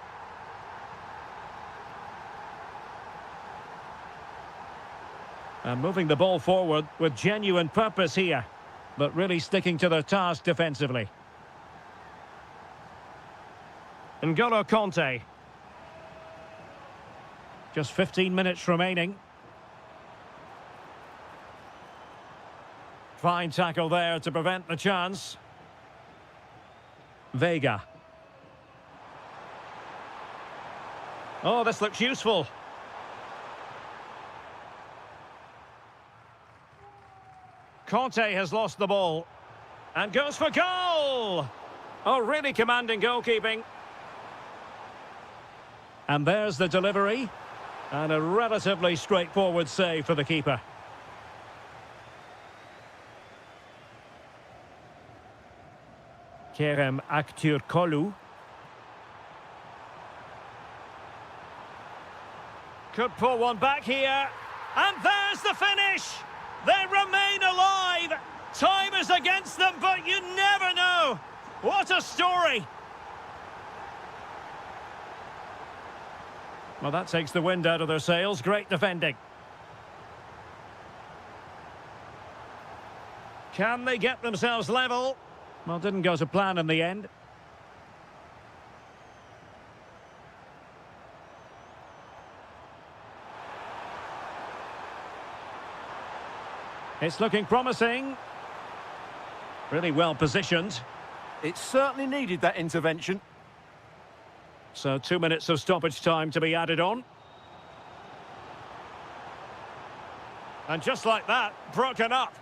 And moving the ball forward with genuine purpose here. But really sticking to their task defensively. N'Golo Kanté. Just 15 minutes remaining. Fine tackle there to prevent the chance. Veiga. Oh, this looks useful. Kanté has lost the ball. And goes for goal! Oh, really commanding goalkeeping. And there's the delivery. And a relatively straightforward save for the keeper. Kerem Aktürkoğlu. Could pull one back here. And there's the finish! They remain alive! Time is against them, but you never know! What a story! Well, that takes the wind out of their sails. Great defending. Can they get themselves level? Well, didn't go to plan in the end. It's looking promising. Really well positioned. It certainly needed that intervention. So 2 minutes of stoppage time to be added on. And just like that, broken up.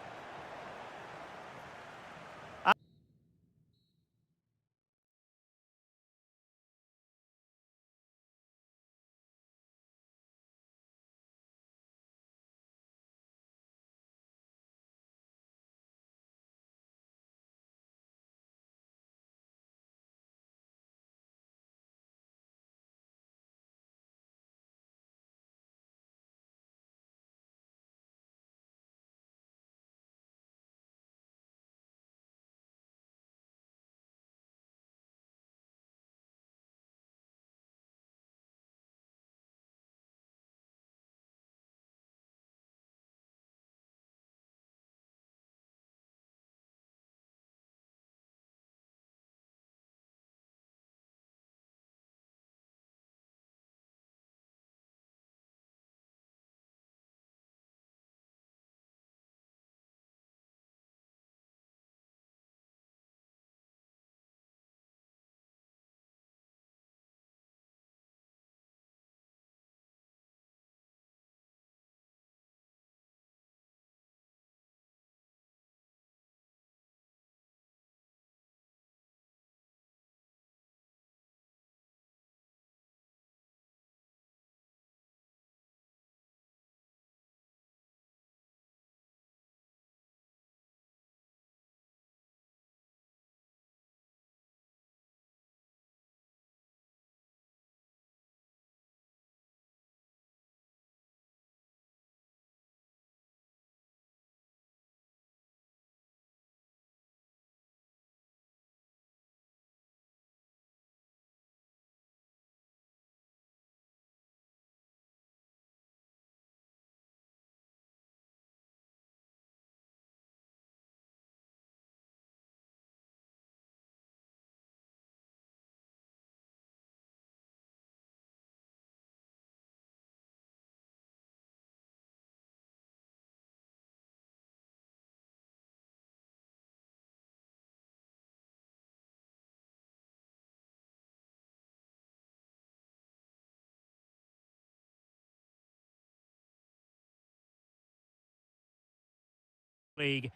League.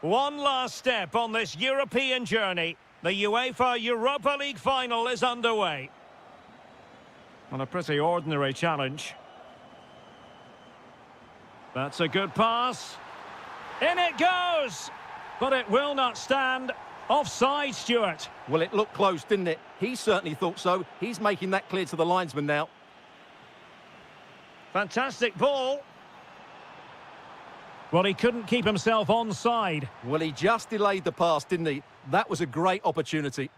One last step on this European journey. The UEFA Europa League final is underway. On a pretty ordinary challenge. That's a good pass. In it goes! But it will not stand. Offside, Stuart. Well, it looked close, didn't it? He certainly thought so. He's making that clear to the linesman now. Fantastic ball. Well, he couldn't keep himself onside. Well, he just delayed the pass, didn't he? That was a great opportunity.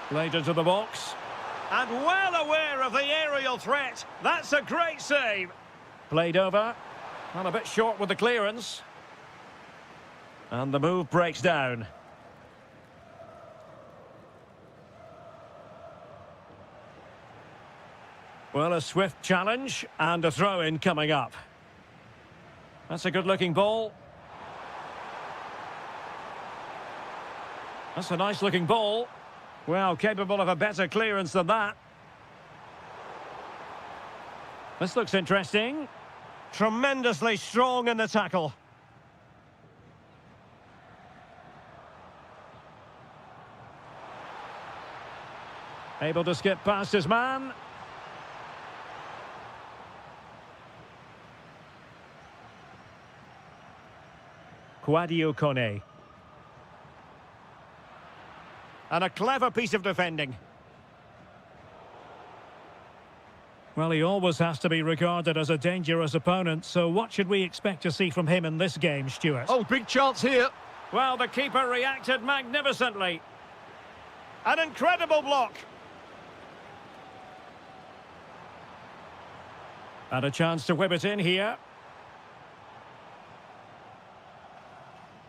Played into the box. And well aware of the aerial threat. That's a great save. Played over. And a bit short with the clearance. And the move breaks down. Well, a swift challenge and a throw-in coming up. That's a good-looking ball. That's a nice-looking ball. Well, capable of a better clearance than that. This looks interesting. Tremendously strong in the tackle. Able to skip past his man. Quadio Kone. And a clever piece of defending. Well, he always has to be regarded as a dangerous opponent, so what should we expect to see from him in this game, Stuart? Oh, big chance here. Well, the keeper reacted magnificently. An incredible block. And a chance to whip it in here.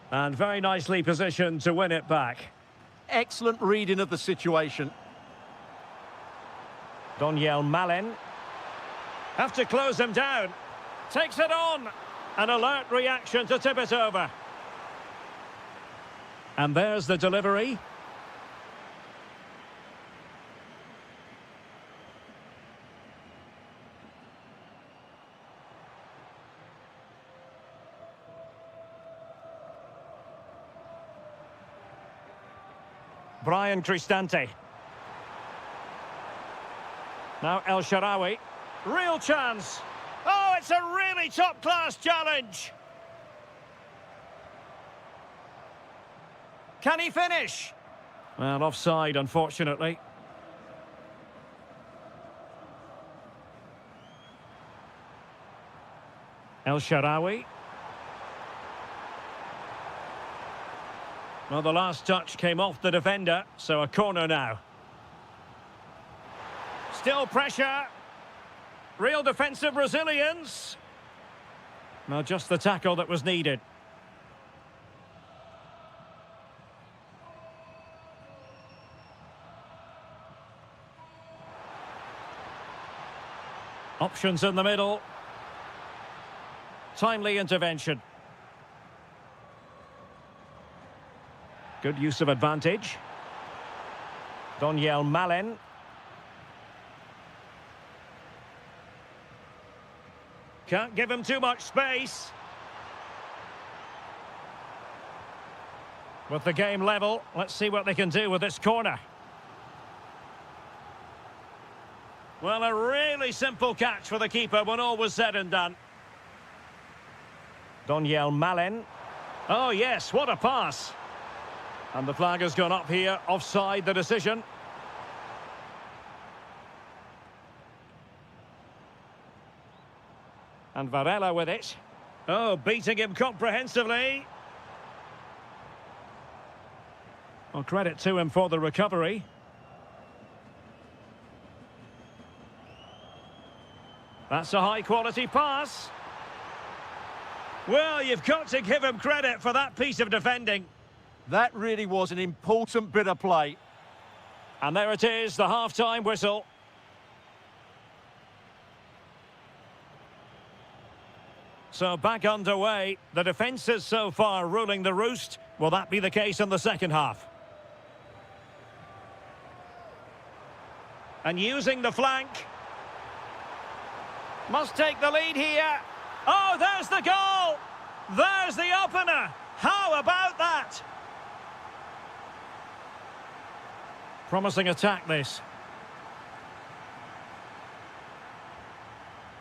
And very nicely positioned to win it back. Excellent reading of the situation. Doniel Malen. Have to close him down. Takes it on. An alert reaction to tip it over. And there's the delivery. Brian Cristante. Now El Shaarawy. Real chance. Oh, it's a really top-class challenge. Can he finish? Well, offside, unfortunately. El Shaarawy. Well, the last touch came off the defender, so a corner now. Still pressure. Real defensive resilience. Well, just the tackle that was needed. Options in the middle. Timely intervention. Good use of advantage. Doniel Malen. Can't give him too much space. With the game level, let's see what they can do with this corner. Well, a really simple catch for the keeper when all was said and done. Doniel Malen. Oh, yes, what a pass. And the flag has gone up here, offside the decision. And Varela with it. Oh, beating him comprehensively. Well, credit to him for the recovery. That's a high-quality pass. Well, you've got to give him credit for that piece of defending. That really was an important bit of play. And there it is, the half-time whistle. So back underway. The defence is so far ruling the roost. Will that be the case in the second half? And using the flank. Must take the lead here. Oh, there's the goal! There's the opener! How about that? Promising attack, this.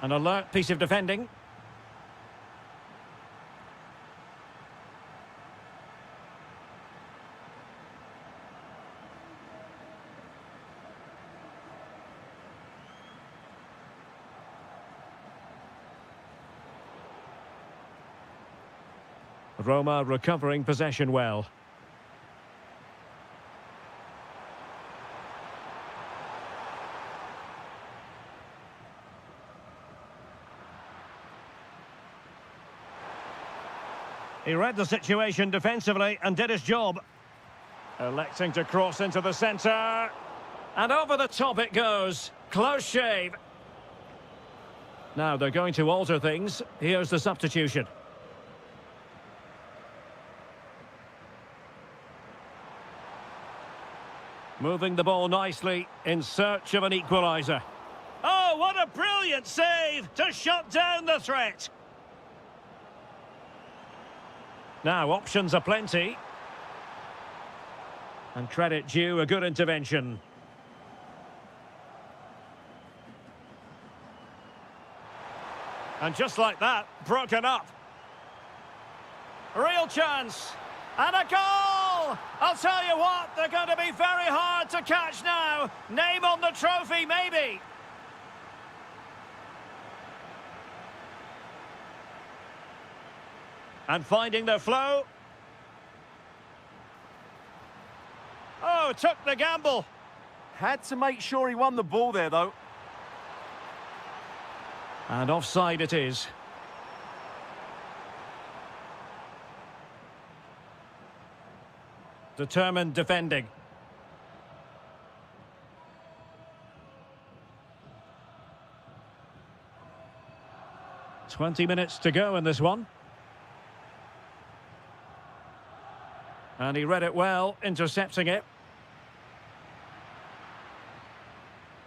An alert piece of defending. Roma recovering possession well. He read the situation defensively and did his job. Electing to cross into the centre. And over the top it goes. Close shave. Now they're going to alter things. Here's the substitution. Moving the ball nicely in search of an equaliser. Oh, what a brilliant save to shut down the threat. Now, options are plenty. And credit due, a good intervention. And just like that, broken up. Real chance. And a goal! I'll tell you what, they're going to be very hard to catch now. Name on the trophy, maybe. And finding their flow. Oh, took the gamble. Had to make sure he won the ball there, though. And offside it is. Determined defending. "20 minutes to go in this one. And he read it well, intercepting it.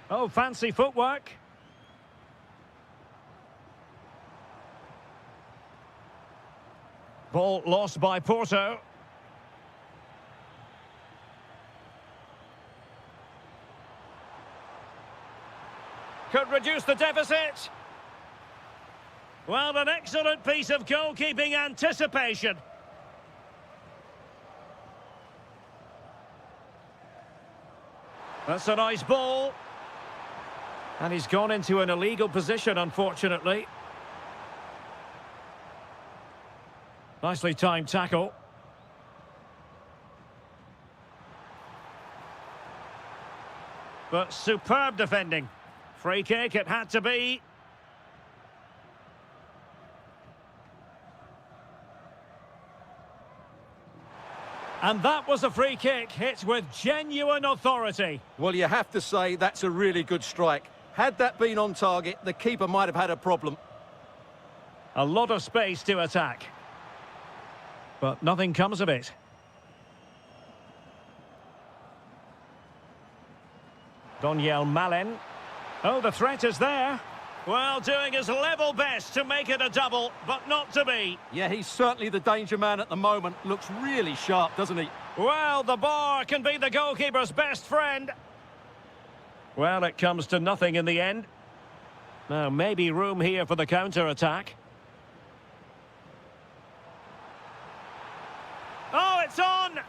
Oh, fancy footwork. Ball lost by Porto. Could reduce the deficit. Well, an excellent piece of goalkeeping anticipation. That's a nice ball. And he's gone into an illegal position, unfortunately. Nicely timed tackle. But superb defending. Free kick, it had to be. And that was a free kick hit with genuine authority. Well, you have to say that's a really good strike. Had that been on target, the keeper might have had a problem. A lot of space to attack. But nothing comes of it. Doniel Malen. Oh, the threat is there. Well, doing his level best to make it a double, but not to be. Yeah, he's certainly the danger man at the moment. Looks really sharp, doesn't he? Well, the bar can be the goalkeeper's best friend. Well, it comes to nothing in the end. Now, maybe room here for the counter-attack. Oh, it's on!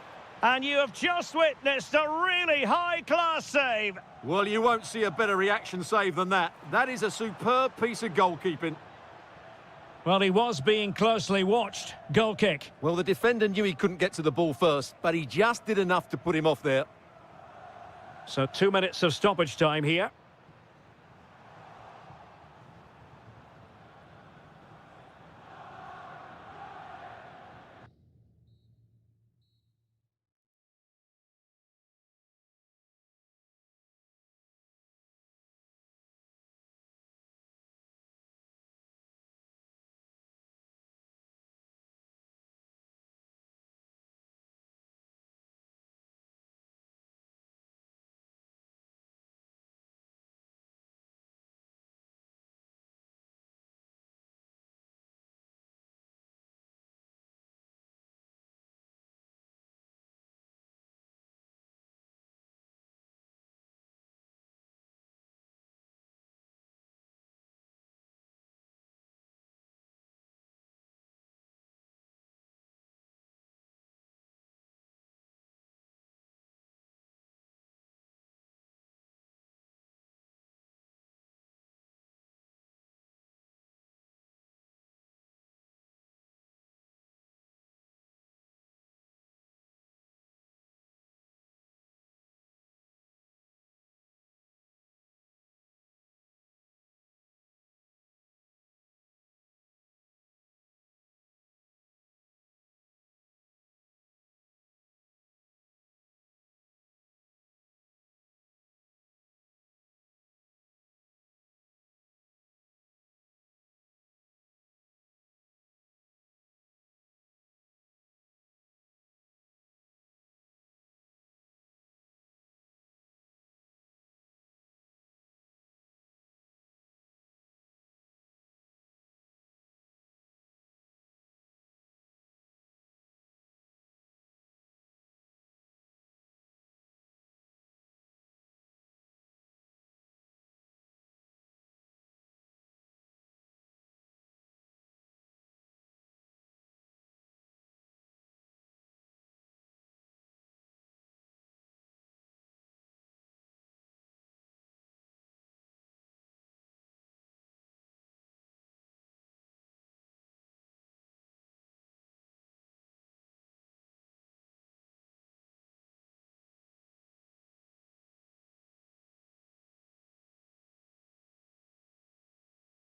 And you have just witnessed a really high-class save. Well, you won't see a better reaction save than that. That is a superb piece of goalkeeping. Well, he was being closely watched. Goal kick. Well, the defender knew he couldn't get to the ball first, but he just did enough to put him off there. So 2 minutes of stoppage time here.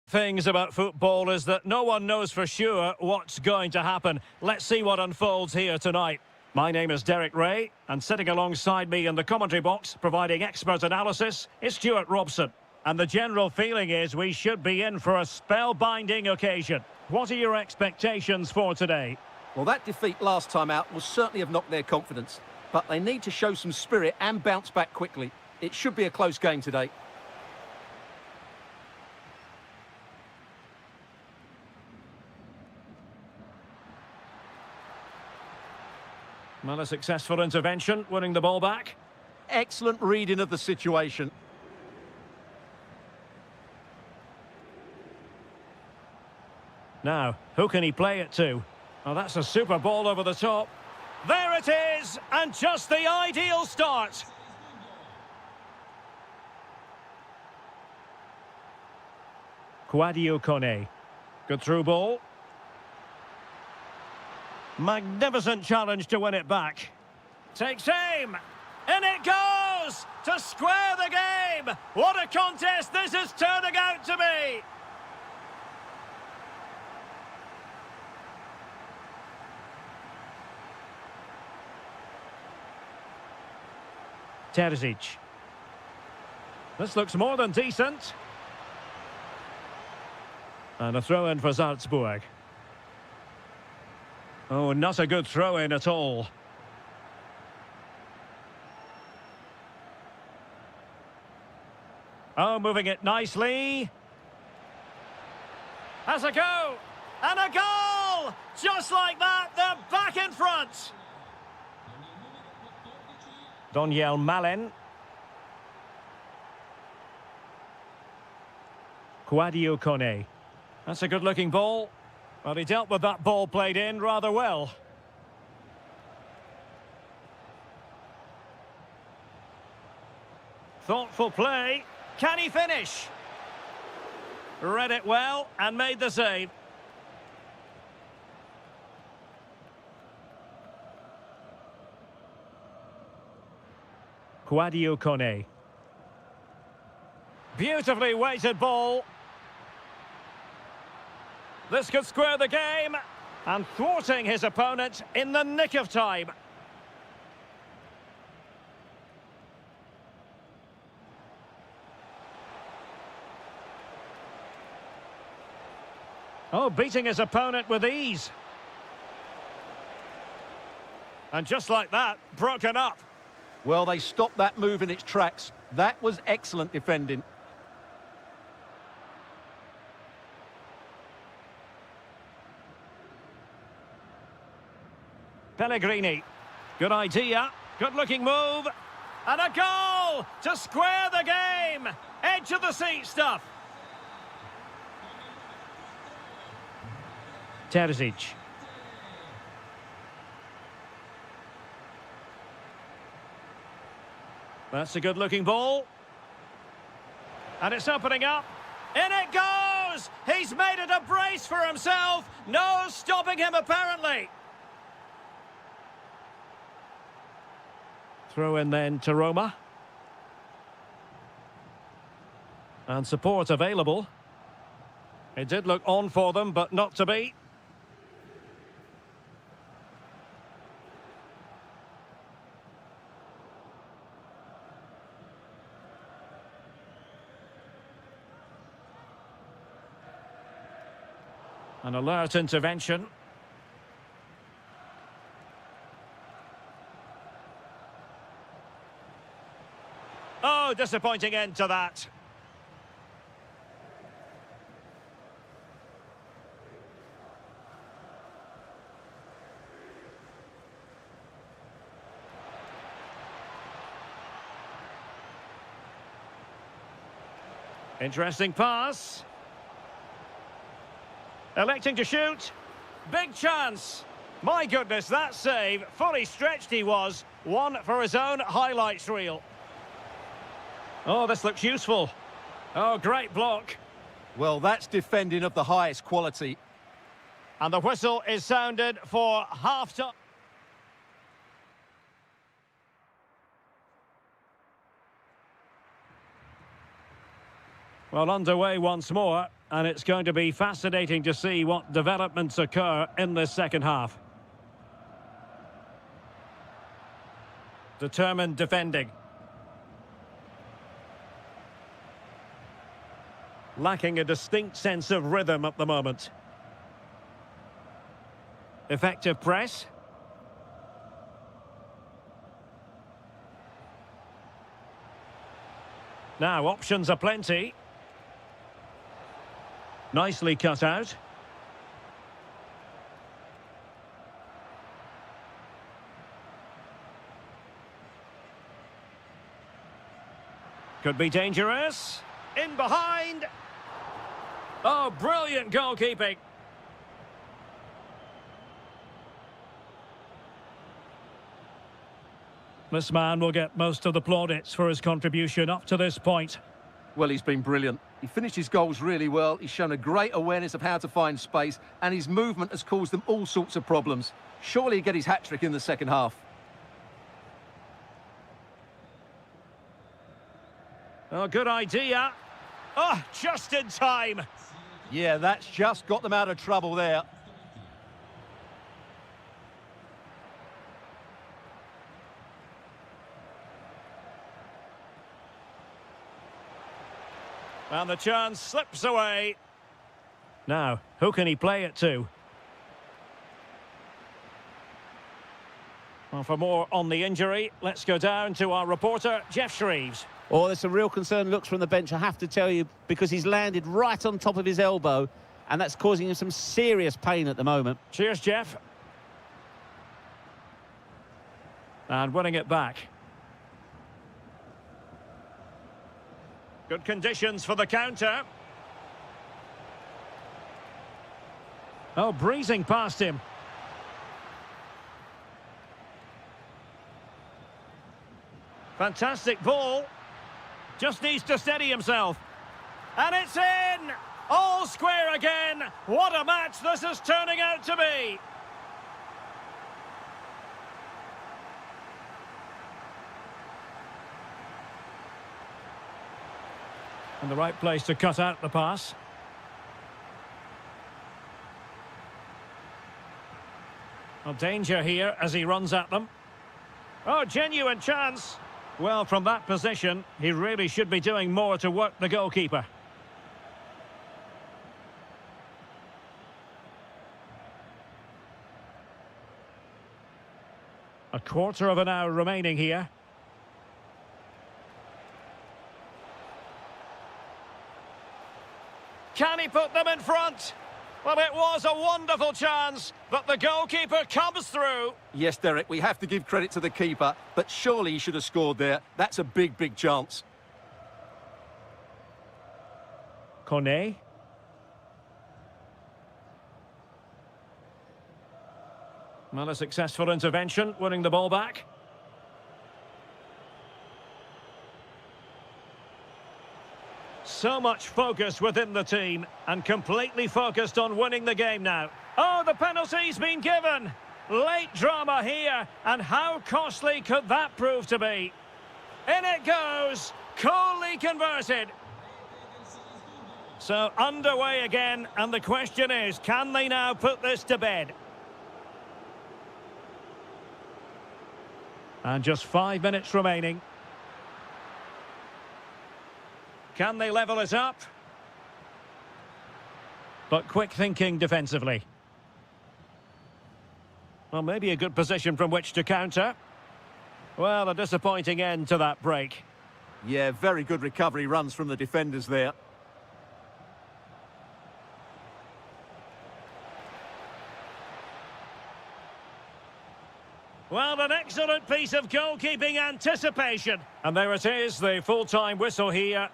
Things about football is that no one knows for sure what's going to happen. Let's see what unfolds here tonight. My name is Derek Ray, and sitting alongside me in the commentary box, providing expert analysis, is Stuart Robson. And the general feeling is we should be in for a spellbinding occasion. What are your expectations for today? Well, that defeat last time out will certainly have knocked their confidence, but they need to show some spirit and bounce back quickly. It should be a close game today. Well, a successful intervention, winning the ball back. Excellent reading of the situation. Now, who can he play it to? Oh, that's a super ball over the top. There it is, and just the ideal start. Quadio Kone. Good through ball. Magnificent challenge to win it back. Takes aim. In it goes! To square the game! What a contest this is turning out to be! Terzic. This looks more than decent. And a throw-in for Salzburg. Oh, not a good throw-in at all. Oh, moving it nicely. Has a go. And a goal! Just like that, they're back in front. Doniel Malen. Quadio Kone. That's a good-looking ball. Well, he dealt with that ball played in rather well. Thoughtful play. Can he finish? Read it well and made the save. Quadio Kone. Beautifully weighted ball. This could square the game, and thwarting his opponent in the nick of time. Oh, beating his opponent with ease. And just like that, broken up. Well, they stopped that move in its tracks. That was excellent defending. Pellegrini. Good idea. Good-looking move. And a goal to square the game. Edge of the seat stuff. Terzic. That's a good-looking ball. And it's opening up. In it goes! He's made it a brace for himself. No stopping him, apparently. Throw in then to Roma. And support available. It did look on for them, but not to be. An alert intervention. Oh, disappointing end to that. Interesting pass. Electing to shoot. Big chance. My goodness, that save. Fully stretched he was. One for his own highlights reel. Oh, this looks useful. Oh, great block. Well, that's defending of the highest quality. And the whistle is sounded for half-time. Well, underway once more. and it's going to be fascinating to see what developments occur in this second half. Determined defending. Lacking a distinct sense of rhythm at the moment. Effective press. Now, options are plenty. Nicely cut out. Could be dangerous. In behind. Oh, brilliant goalkeeping. This man will get most of the plaudits for his contribution up to this point. Well, he's been brilliant. He finished his goals really well. He's shown a great awareness of how to find space, and his movement has caused them all sorts of problems. Surely he'll get his hat-trick in the second half. Oh, good idea. Oh, just in time. Yeah, that's just got them out of trouble there. And the chance slips away. Now, who can he play it to? Well, for more on the injury, let's go down to our reporter, Jeff Shreves. Oh, there's some real concern looks from the bench, I have to tell you, because he's landed right on top of his elbow, and that's causing him some serious pain at the moment. Cheers, Jeff. And winning it back. Good conditions for the counter. Oh, breezing past him. Fantastic ball. Just needs to steady himself. And it's in! All square again. What a match this is turning out to be. And the right place to cut out the pass. Well, danger here as he runs at them. Oh, genuine chance. Well, from that position, he really should be doing more to work the goalkeeper. A quarter of an hour remaining here. Can he put them in front? Well, it was a wonderful chance, but the goalkeeper comes through. Yes, Derek, we have to give credit to the keeper, but surely he should have scored there. That's a big, big chance. Kone. Well, a successful intervention, winning the ball back. So much focus within the team and completely focused on winning the game now. Oh, the penalty's been given. Late drama here, and how costly could that prove to be? In it goes, coolly converted. So underway again, and the question is, can they now put this to bed? And just 5 minutes remaining. Can they level it up? But quick thinking defensively. Well, maybe a good position from which to counter. Well, a disappointing end to that break. Yeah, very good recovery runs from the defenders there. Well, an excellent piece of goalkeeping anticipation. And there it is, the full-time whistle here.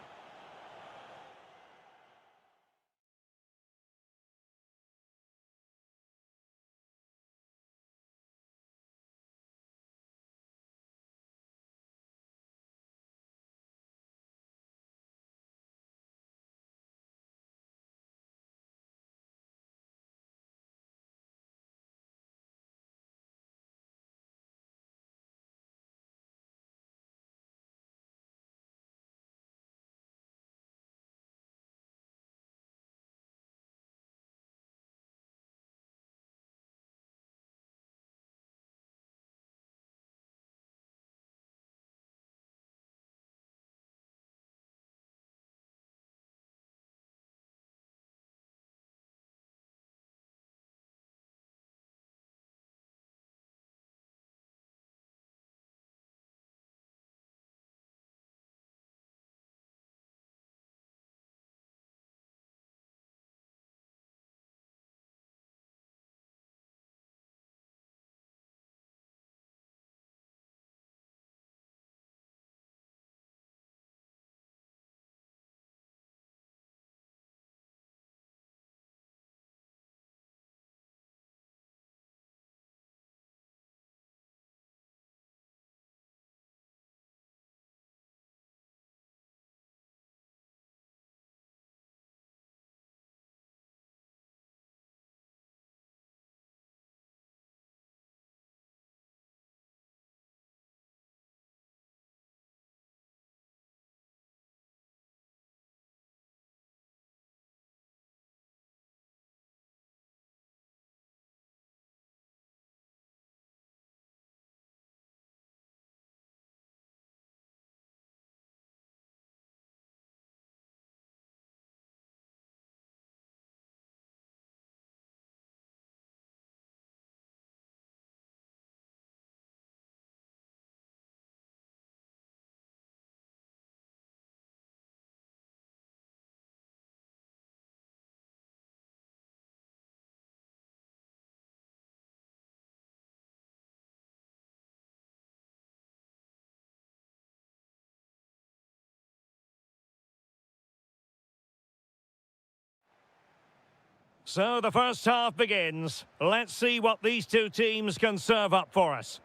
So the first half begins. Let's see what these two teams can serve up for us.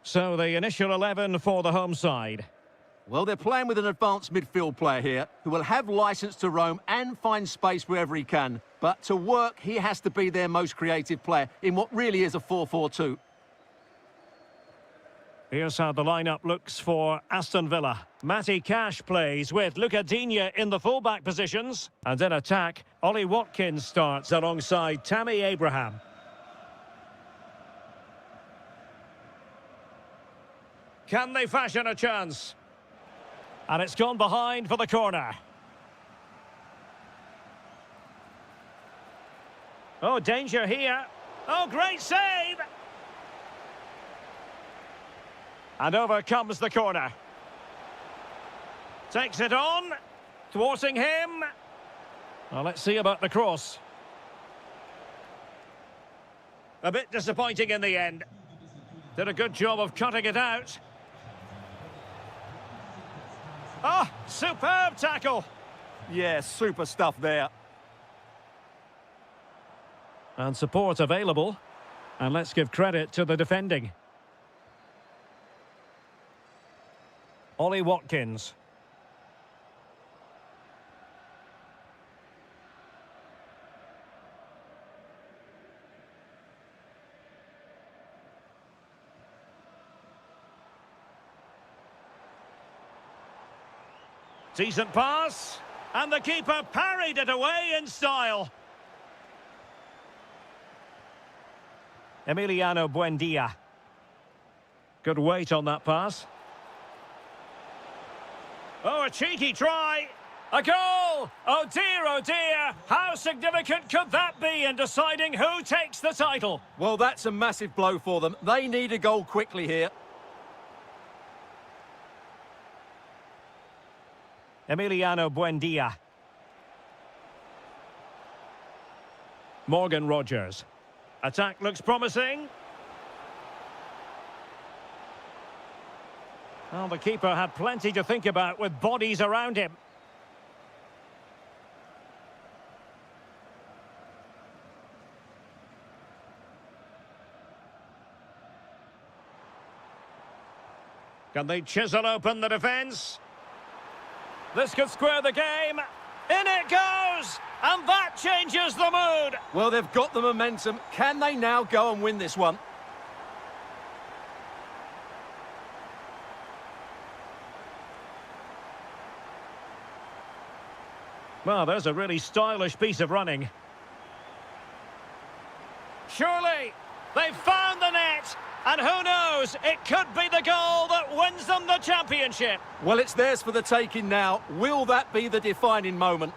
So the initial 11 for the home side. Well, they're playing with an advanced midfield player here who will have licence to roam and find space wherever he can. But to work, he has to be their most creative player in what really is a 4-4-2. Here's how the lineup looks for Aston Villa. Matty Cash plays with Luca Digne in the fullback positions. And in attack, Ollie Watkins starts alongside Tammy Abraham. Can they fashion a chance? And it's gone behind for the corner. Oh, danger here. Oh, great save! And over comes the corner. Takes it on, thwarting him. Well, let's see about the cross. A bit disappointing in the end. Did a good job of cutting it out. Oh, superb tackle. Yeah, super stuff there. And support available. And let's give credit to the defending. Ollie Watkins. Decent pass. And the keeper parried it away in style. Emiliano Buendia. Good weight on that pass. Oh, a cheeky try. A goal! Oh dear, how significant could that be in deciding who takes the title? Well, that's a massive blow for them. They need a goal quickly here. Emiliano Buendia. Morgan Rogers. Attack looks promising. Well, the keeper had plenty to think about with bodies around him. Can they chisel open the defence? This could square the game. In it goes! And that changes the mood! Well, they've got the momentum. Can they now go and win this one? Well, there's a really stylish piece of running. Surely, they've found the net. And who knows, it could be the goal that wins them the championship. Well, it's theirs for the taking now. Will that be the defining moment?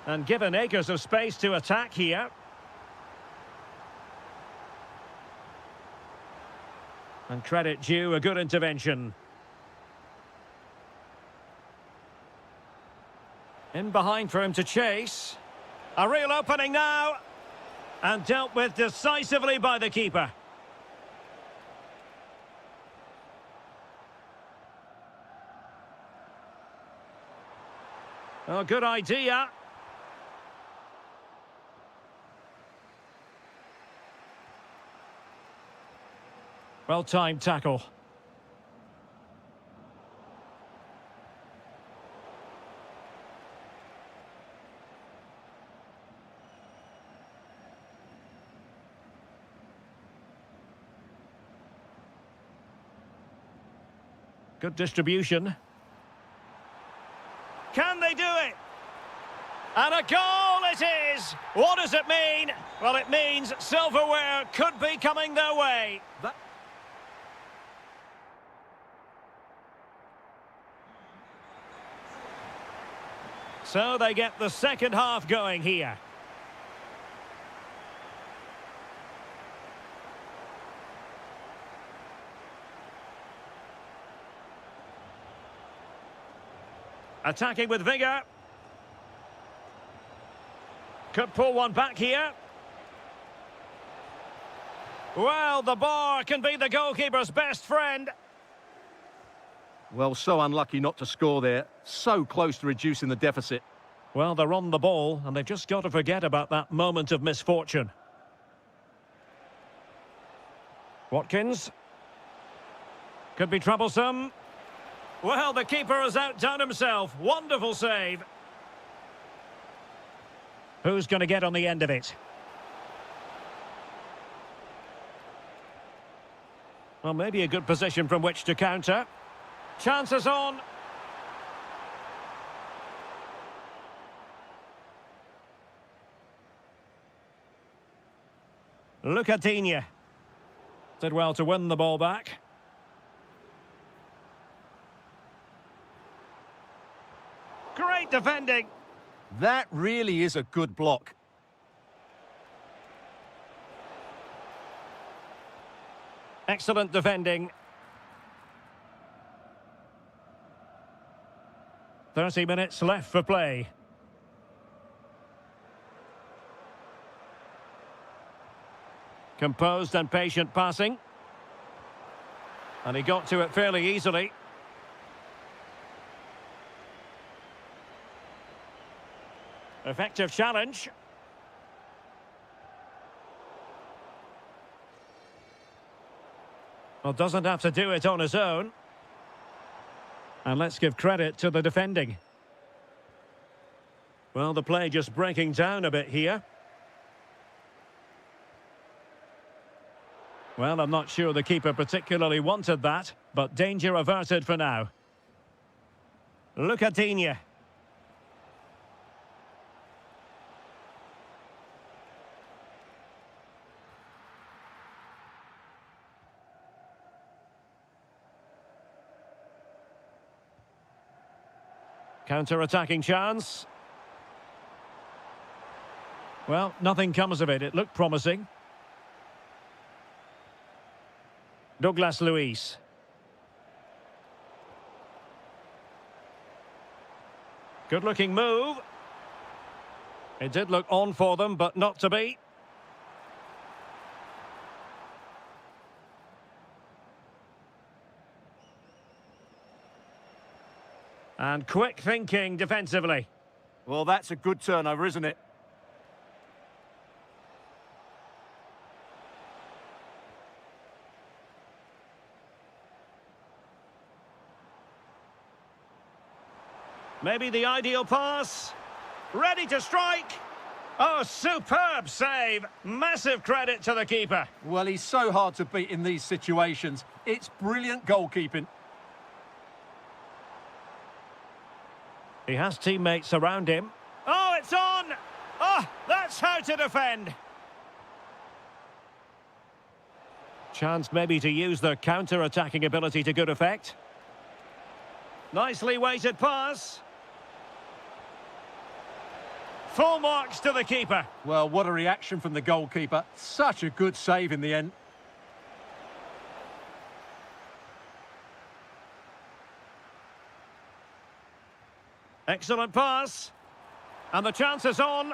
And given acres of space to attack here. And credit due, a good intervention. In behind for him to chase. A real opening now. And dealt with decisively by the keeper. Oh, good idea. Well-timed tackle. Good distribution. Can they do it? And a goal it is! What does it mean? Well, it means silverware could be coming their way. So they get the second half going here. Attacking with vigour. Could pull one back here. Well, the bar can be the goalkeeper's best friend. Well, so unlucky not to score there. So close to reducing the deficit. Well, they're on the ball, and they've just got to forget about that moment of misfortune. Watkins. Could be troublesome. Well, the keeper has outdone himself. Wonderful save. Who's going to get on the end of it? Well, maybe a good position from which to counter. Chances on. Lucadinha. Did well to win the ball back. Great defending. That really is a good block. Excellent defending. 30 minutes left for play. Composed and patient passing. And he got to it fairly easily. Effective challenge. Well, doesn't have to do it on his own. And let's give credit to the defending. Well, the play just breaking down a bit here. Well, I'm not sure the keeper particularly wanted that, but danger averted for now. Lucadinha. Counter-attacking chance. Well, nothing comes of it. It looked promising. Douglas Luiz. Good-looking move. It did look on for them, but not to be. And quick thinking defensively. Well, that's a good turnover, isn't it? Maybe the ideal pass. Ready to strike. Oh, superb save. Massive credit to the keeper. Well, he's so hard to beat in these situations. It's brilliant goalkeeping. He has teammates around him. Oh, it's on! Oh, that's how to defend. Chance maybe to use their counter-attacking ability to good effect. Nicely weighted pass. Full marks to the keeper. Well, what a reaction from the goalkeeper. Such a good save in the end. Excellent pass. And the chance is on.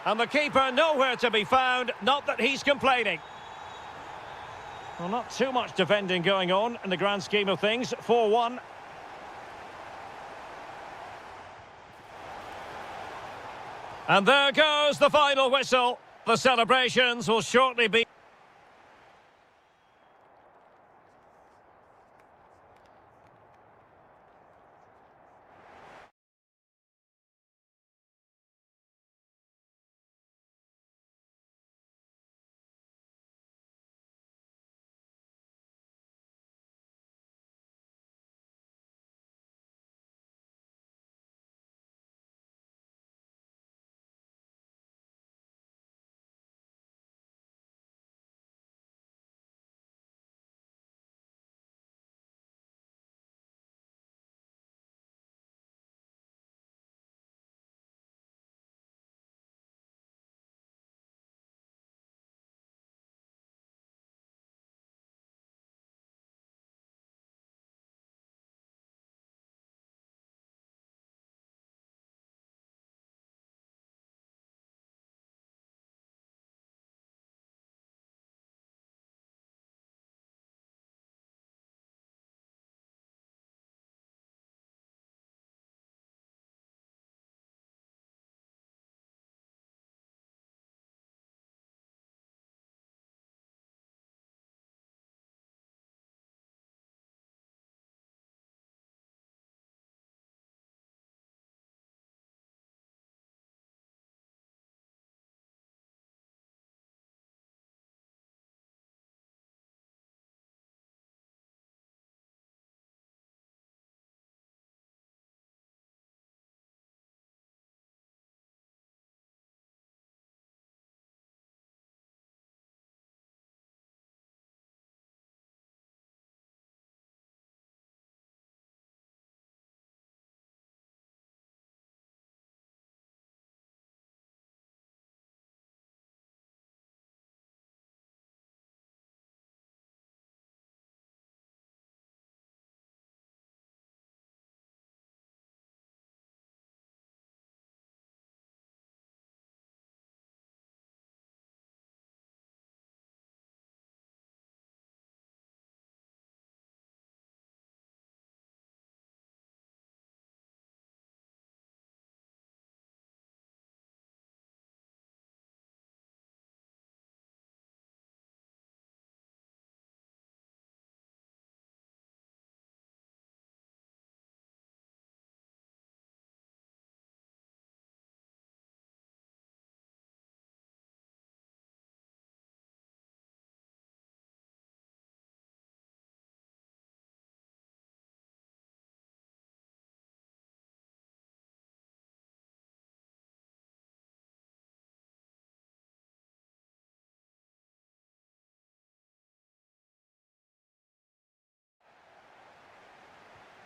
And the keeper nowhere to be found. Not that he's complaining. Well, not too much defending going on in the grand scheme of things. 4-1. And there goes the final whistle. The celebrations will shortly be...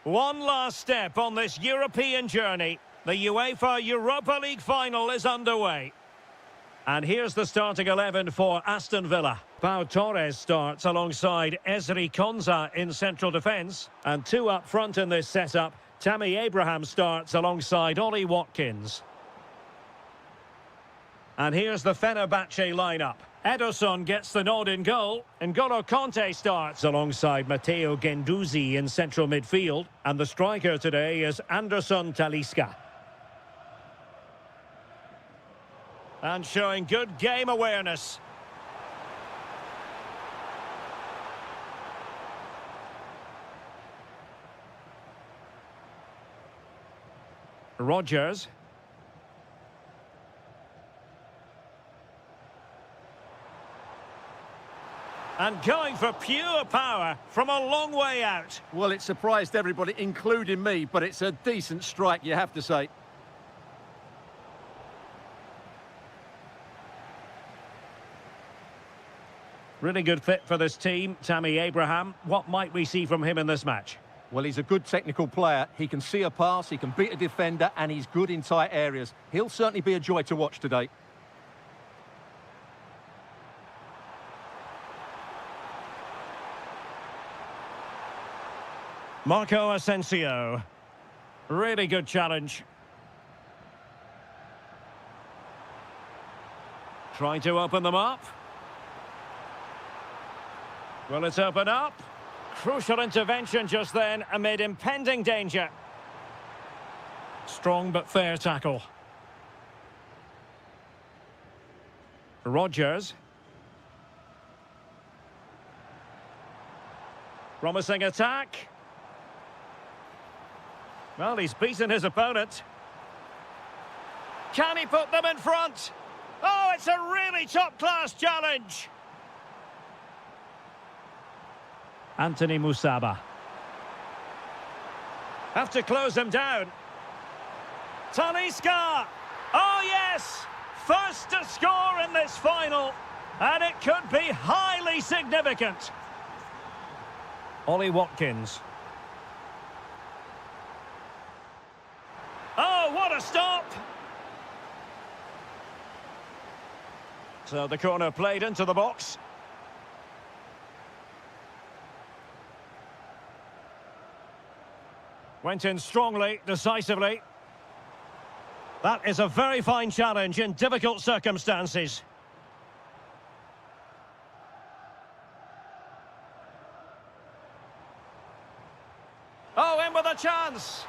One last step on this European journey. The UEFA Europa League final is underway. And here's the starting 11 for Aston Villa. Pau Torres starts alongside Ezri Konsa in central defence. And two up front in this setup. Tammy Abraham starts alongside Ollie Watkins. And here's the Fenerbahce lineup. Ederson gets the nod in goal. N'Golo Kanté starts alongside Matteo Guendouzi in central midfield. And the striker today is Anderson Talisca. And showing good game awareness. Rodgers. And going for pure power from a long way out. Well, it surprised everybody, including me, but it's a decent strike, you have to say. Really good fit for this team, Tammy Abraham. What might we see from him in this match? Well, he's a good technical player. He can see a pass, he can beat a defender, and he's good in tight areas. He'll certainly be a joy to watch today. Marco Asensio. Really good challenge. Trying to open them up. Will it open up? Crucial intervention just then amid impending danger. Strong but fair tackle. Rodgers. Promising attack. Well, he's beaten his opponent. Can he put them in front? Oh, it's a really top-class challenge. Anthony Musaba. Have to close him down. Talisca. Oh, yes. First to score in this final. And it could be highly significant. Ollie Watkins. Oh, what a stop! So the corner played into the box. Went in strongly, decisively. That is a very fine challenge in difficult circumstances. Oh, in with a chance!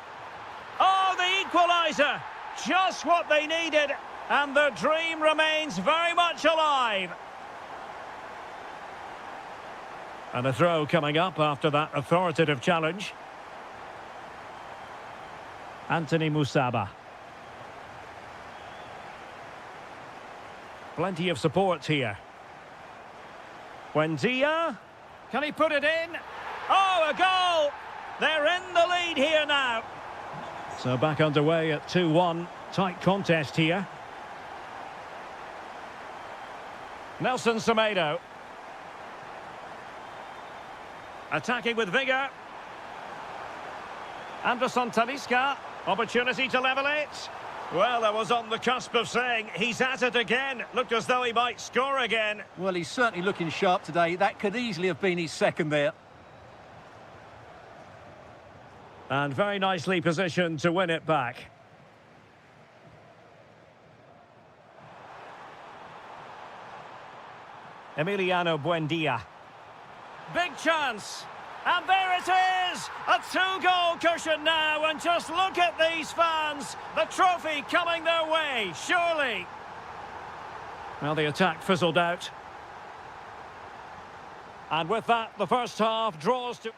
Oh, the equaliser! Just what they needed, and the dream remains very much alive. And a throw coming up after that authoritative challenge. Anthony Musaba. Plenty of support here. Buendia. Can he put it in? Oh, a goal! They're in the lead here now. So back underway at 2-1. Tight contest here. Nelson Semedo. Attacking with vigour. Anderson Talisca. Opportunity to level it. Well, I was on the cusp of saying he's at it again. Looked as though he might score again. Well, he's certainly looking sharp today. That could easily have been his second there. And very nicely positioned to win it back. Emiliano Buendia. Big chance. And there it is! A two-goal cushion now, and just look at these fans. The trophy coming their way, surely. Well, the attack fizzled out. And with that, the first half draws to...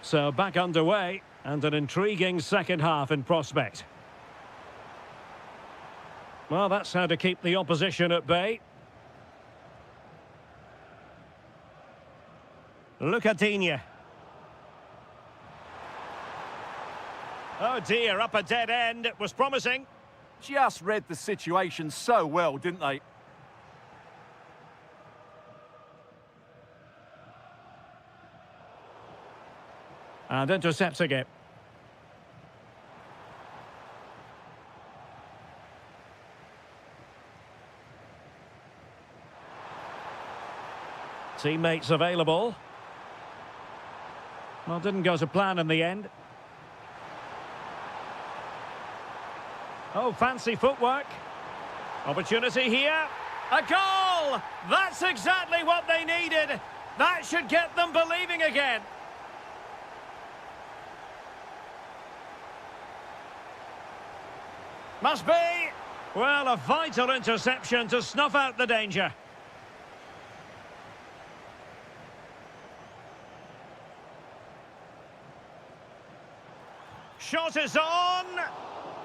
So back underway, and an intriguing second half in prospect. Well, that's how to keep the opposition at bay. Lucadinha. Oh dear, up a dead end. It was promising. just read the situation so well, didn't they? And intercepting it. Teammates available. Well, didn't go to plan in the end. Oh, fancy footwork. Opportunity here. A goal! That's exactly what they needed. That should get them believing again. Must be. Well, a vital interception to snuff out the danger. Shot is on.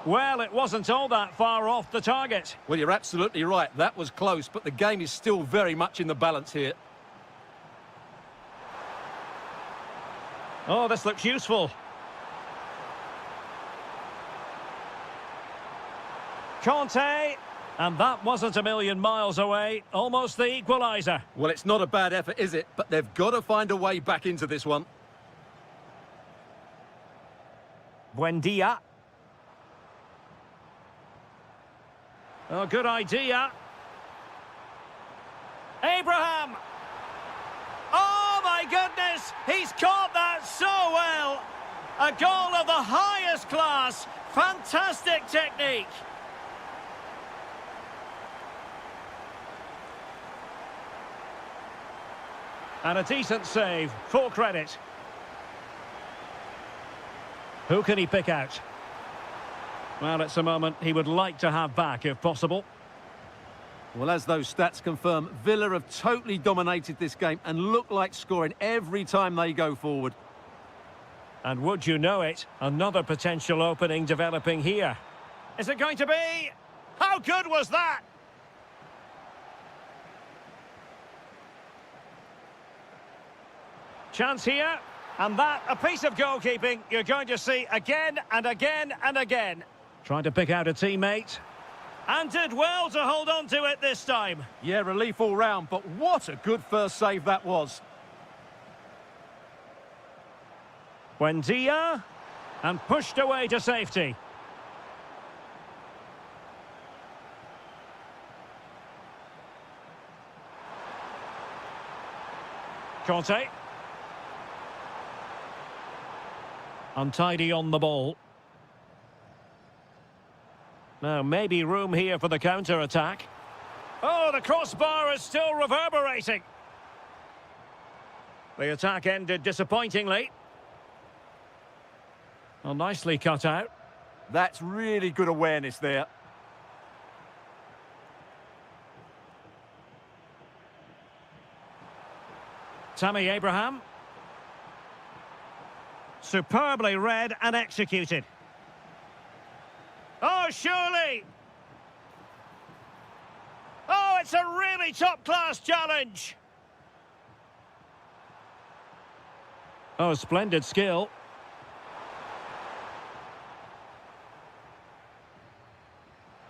Well, it wasn't all that far off the target. Well, you're absolutely right. That was close, but the game is still very much in the balance here. Oh, this looks useful. Conte, and that wasn't a million miles away. Almost the equaliser. Well, it's not a bad effort, is it? But they've got to find a way back into this one. Buendia. Oh, good idea. Abraham. Oh, my goodness. He's caught that so well. A goal of the highest class. Fantastic technique. And a decent save. Full credit. Who can he pick out? Well, it's a moment he would like to have back, if possible. Well, as those stats confirm, Villa have totally dominated this game and look like scoring every time they go forward. And would you know it, another potential opening developing here. Is it going to be? How good was that? Chance here, and that, a piece of goalkeeping you're going to see again and again and again. Trying to pick out a teammate. And did well to hold on to it this time. Yeah, relief all round, but what a good first save that was. Buendia, and pushed away to safety. Conte. Untidy on the ball. Now, maybe room here for the counter-attack. Oh, the crossbar is still reverberating. The attack ended disappointingly. Well, nicely cut out. That's really good awareness there. Tammy Abraham. Superbly read and executed. Oh, surely! Oh, it's a really top-class challenge! Oh, splendid skill.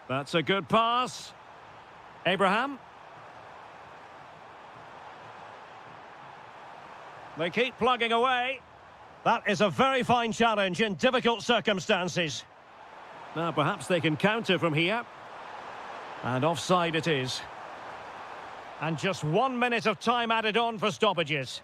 That's a good pass. Abraham. They keep plugging away. That is a very fine challenge in difficult circumstances. Now, perhaps they can counter from here. And offside it is. And just 1 minute of time added on for stoppages.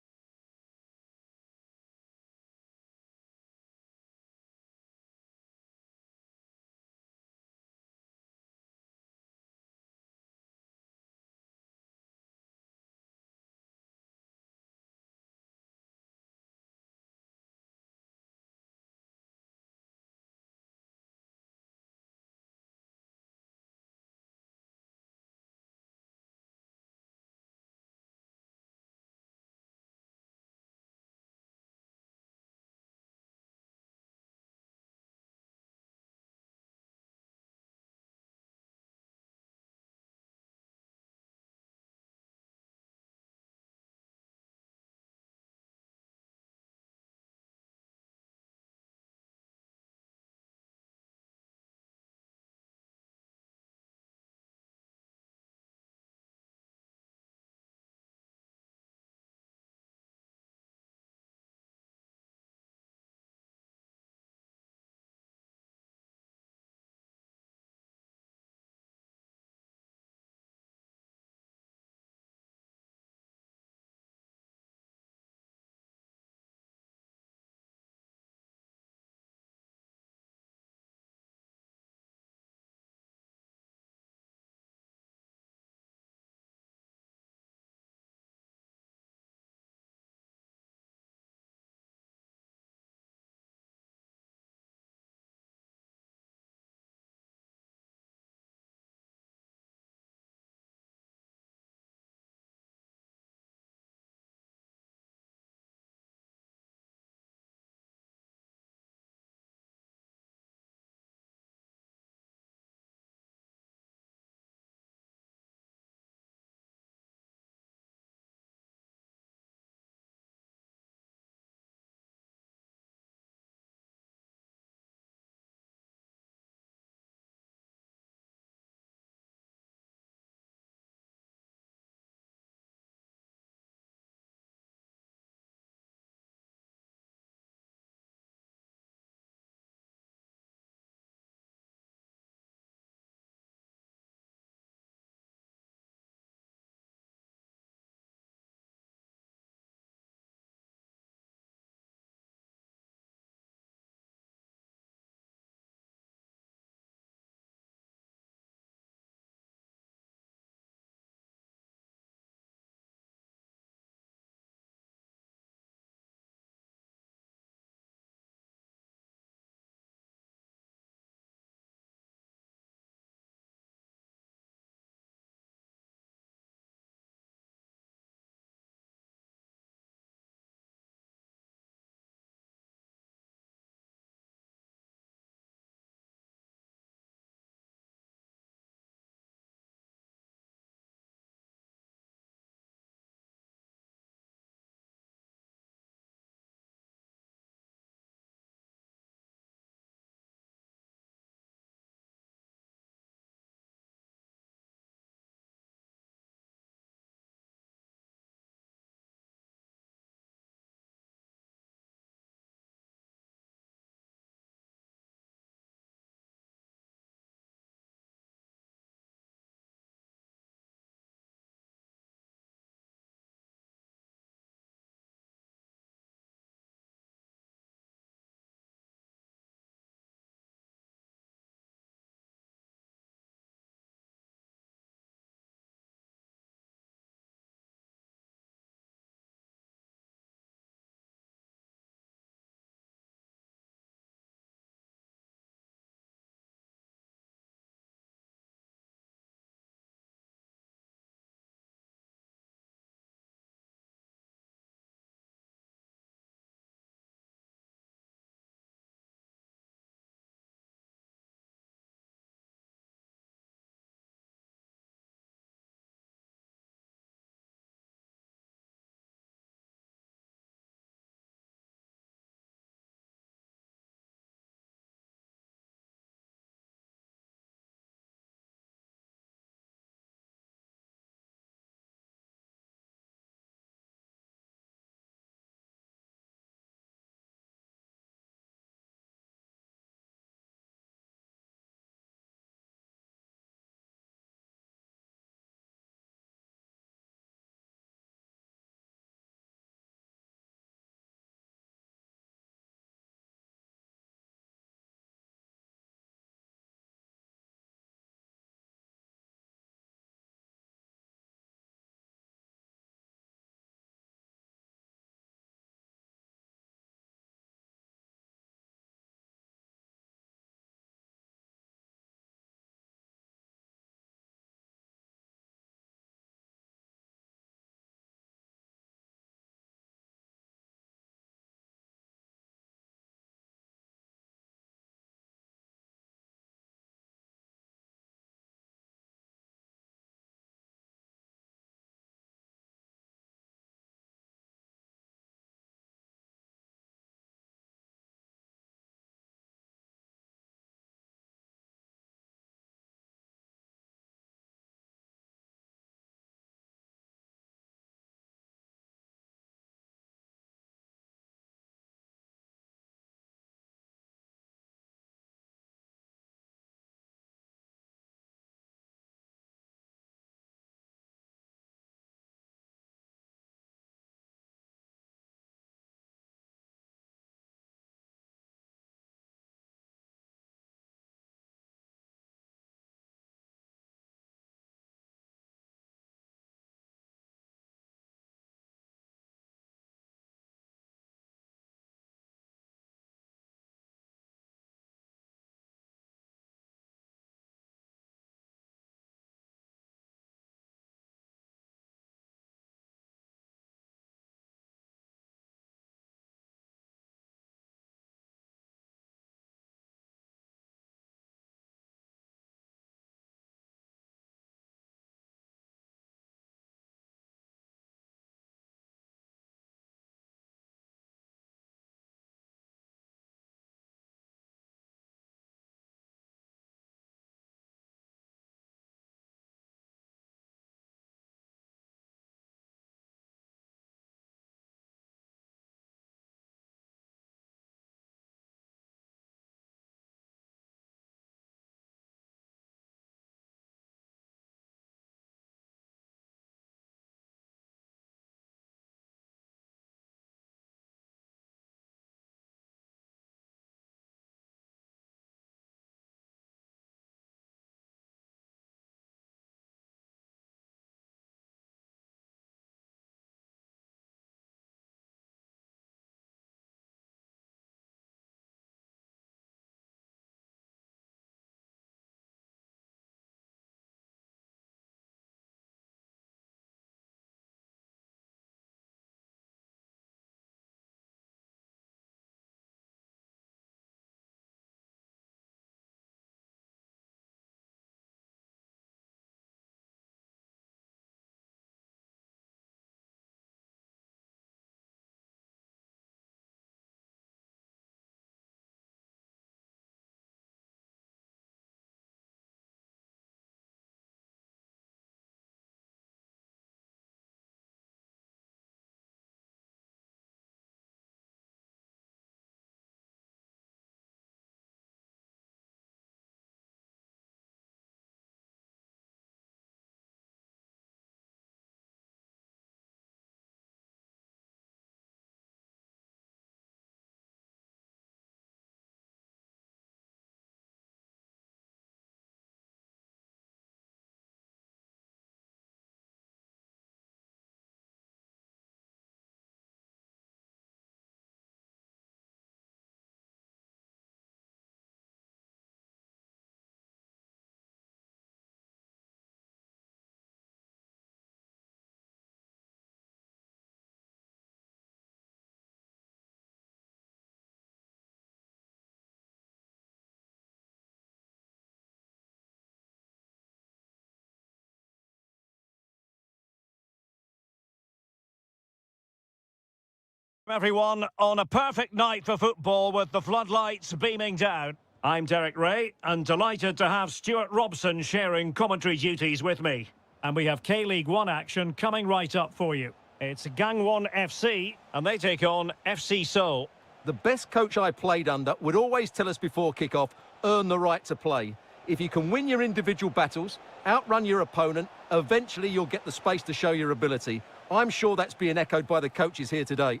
Everyone, on a perfect night for football with the floodlights beaming down. I'm Derek Ray and delighted to have Stuart Robson sharing commentary duties with me. And we have K-League 1 action coming right up for you. It's Gangwon FC and they take on FC Seoul. The best coach I played under would always tell us before kick-off, earn the right to play. If you can win your individual battles, outrun your opponent, eventually you'll get the space to show your ability. I'm sure that's being echoed by the coaches here today.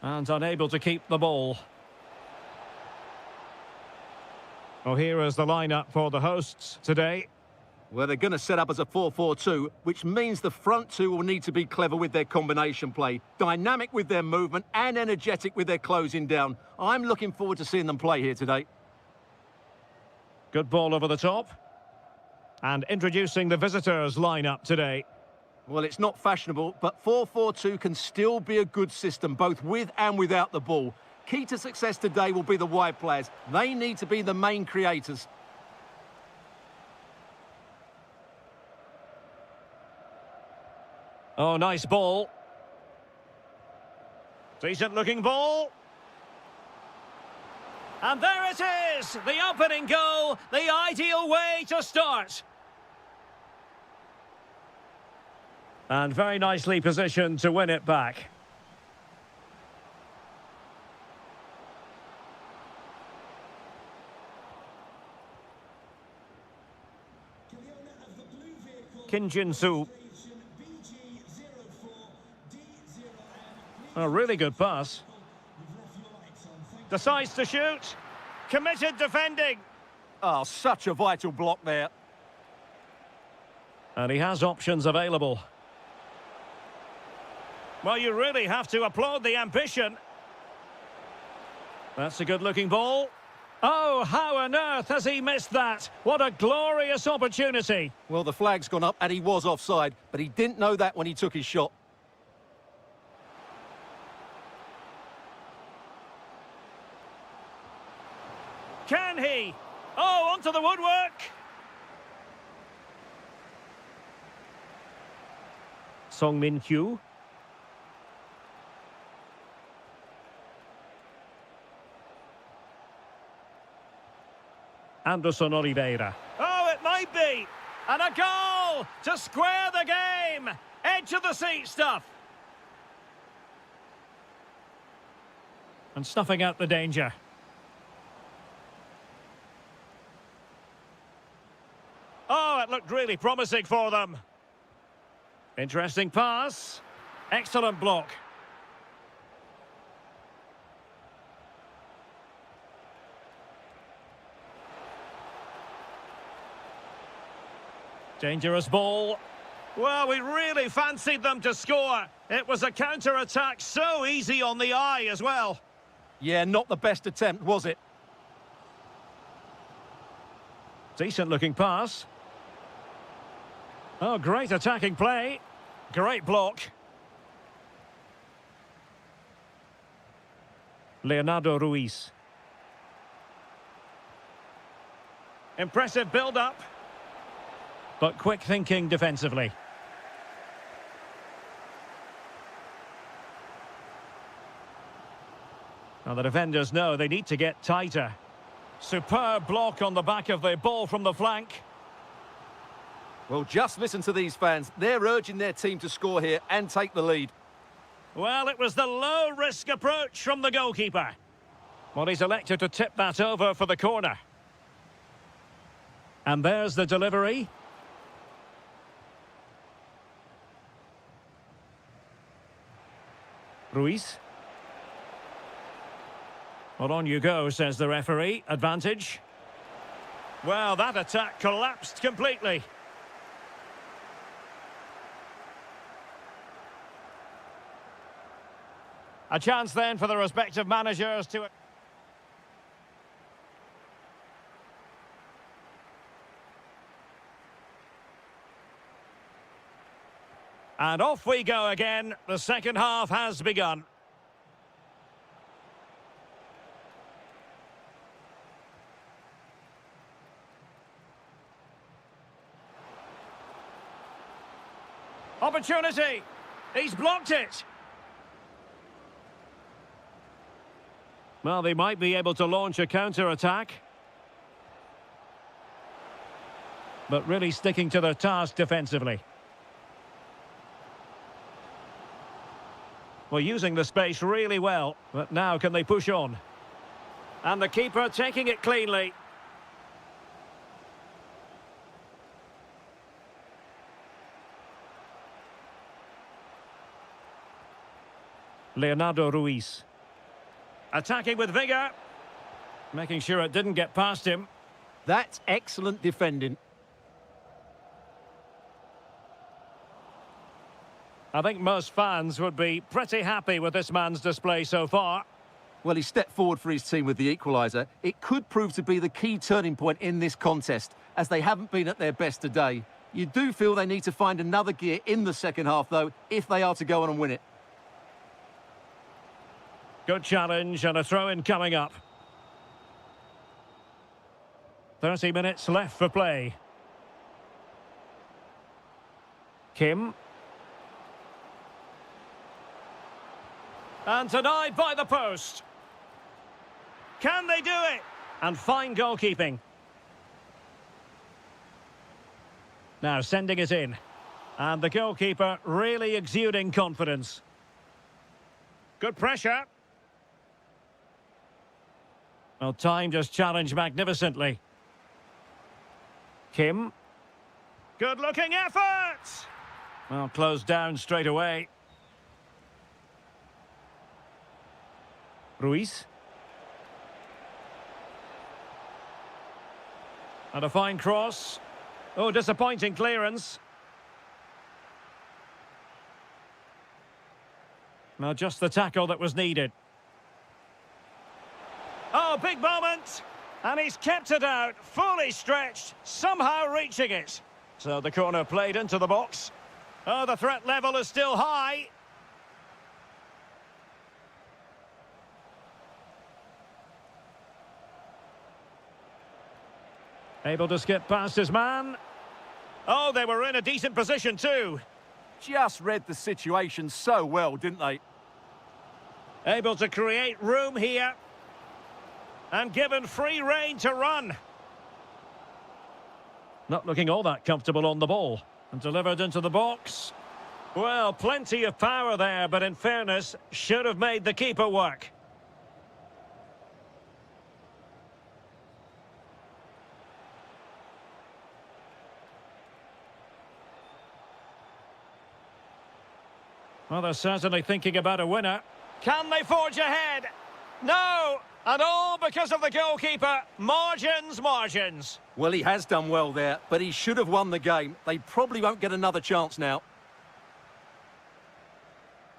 And unable to keep the ball. Well, here is the lineup for the hosts today. Well, they're going to set up as a 4-4-2, which means the front two will need to be clever with their combination play, dynamic with their movement and energetic with their closing down. I'm looking forward to seeing them play here today. Good ball over the top. And introducing the visitors lineup today. Well, it's not fashionable, but 4-4-2 can still be a good system, both with and without the ball. Key to success today will be the wide players. They need to be the main creators. Oh, nice ball. Decent looking ball. And there it is, the opening goal, the ideal way to start. And very nicely positioned to win it back. Kim Jin-soo. A really good pass. Decides to shoot. Committed defending. Oh, such a vital block there. And he has options available. Well, you really have to applaud the ambition. That's a good-looking ball. Oh, how on earth has he missed that? What a glorious opportunity. Well, the flag's gone up and he was offside, but he didn't know that when he took his shot. Can he? Oh, onto the woodwork. Song Min-kyu. Anderson Oliveira. Oh, it might be. And a goal to square the game. Edge of the seat stuff. And snuffing out the danger. Oh, it looked really promising for them. Interesting pass. Excellent block. Dangerous ball. Well, we really fancied them to score. It was a counter-attack so easy on the eye as well. Yeah, not the best attempt, was it? Decent-looking pass. Oh, great attacking play. Great block. Leonardo Ruiz. Impressive build-up. But quick thinking defensively. Now the defenders know they need to get tighter. Superb block on the back of the ball from the flank. Well, just listen to these fans. They're urging their team to score here and take the lead. Well, it was the low-risk approach from the goalkeeper. Well, he's elected to tip that over for the corner. And there's the delivery. Ruiz. Well, on you go, says the referee. Advantage. Well, that attack collapsed completely. A chance then for the respective managers to... And off we go again. The second half has begun. Opportunity. He's blocked it. Well, they might be able to launch a counter-attack. But really sticking to their task defensively. Well, using the space really well. But now can they push on? And the keeper taking it cleanly. Leonardo Ruiz. Attacking with vigour. Making sure it didn't get past him. That's excellent defending. I think most fans would be pretty happy with this man's display so far. Well, he stepped forward for his team with the equaliser. It could prove to be the key turning point in this contest, as they haven't been at their best today. You do feel they need to find another gear in the second half, though, if they are to go on and win it. Good challenge and a throw-in coming up. 30 minutes left for play. Kim. And denied by the post. Can they do it? And fine goalkeeping. Now sending it in. And the goalkeeper really exuding confidence. Good pressure. Well, timed his challenge magnificently. Kim. Good-looking effort! Well, closed down straight away. Ruiz. And a fine cross. Oh, disappointing clearance. Now just the tackle that was needed. Oh, big moment. And he's kept it out, fully stretched, somehow reaching it. So the corner played into the box. Oh, the threat level is still high. Able to skip past his man. Oh, they were in a decent position too. Just read the situation so well, didn't they? Able to create room here. And given free rein to run. Not looking all that comfortable on the ball. And delivered into the box. Well, plenty of power there, but in fairness, should have made the keeper work. Well, they're certainly thinking about a winner. Can they forge ahead? No! And all because of the goalkeeper. Margins, margins. Well, he has done well there, but he should have won the game. They probably won't get another chance now.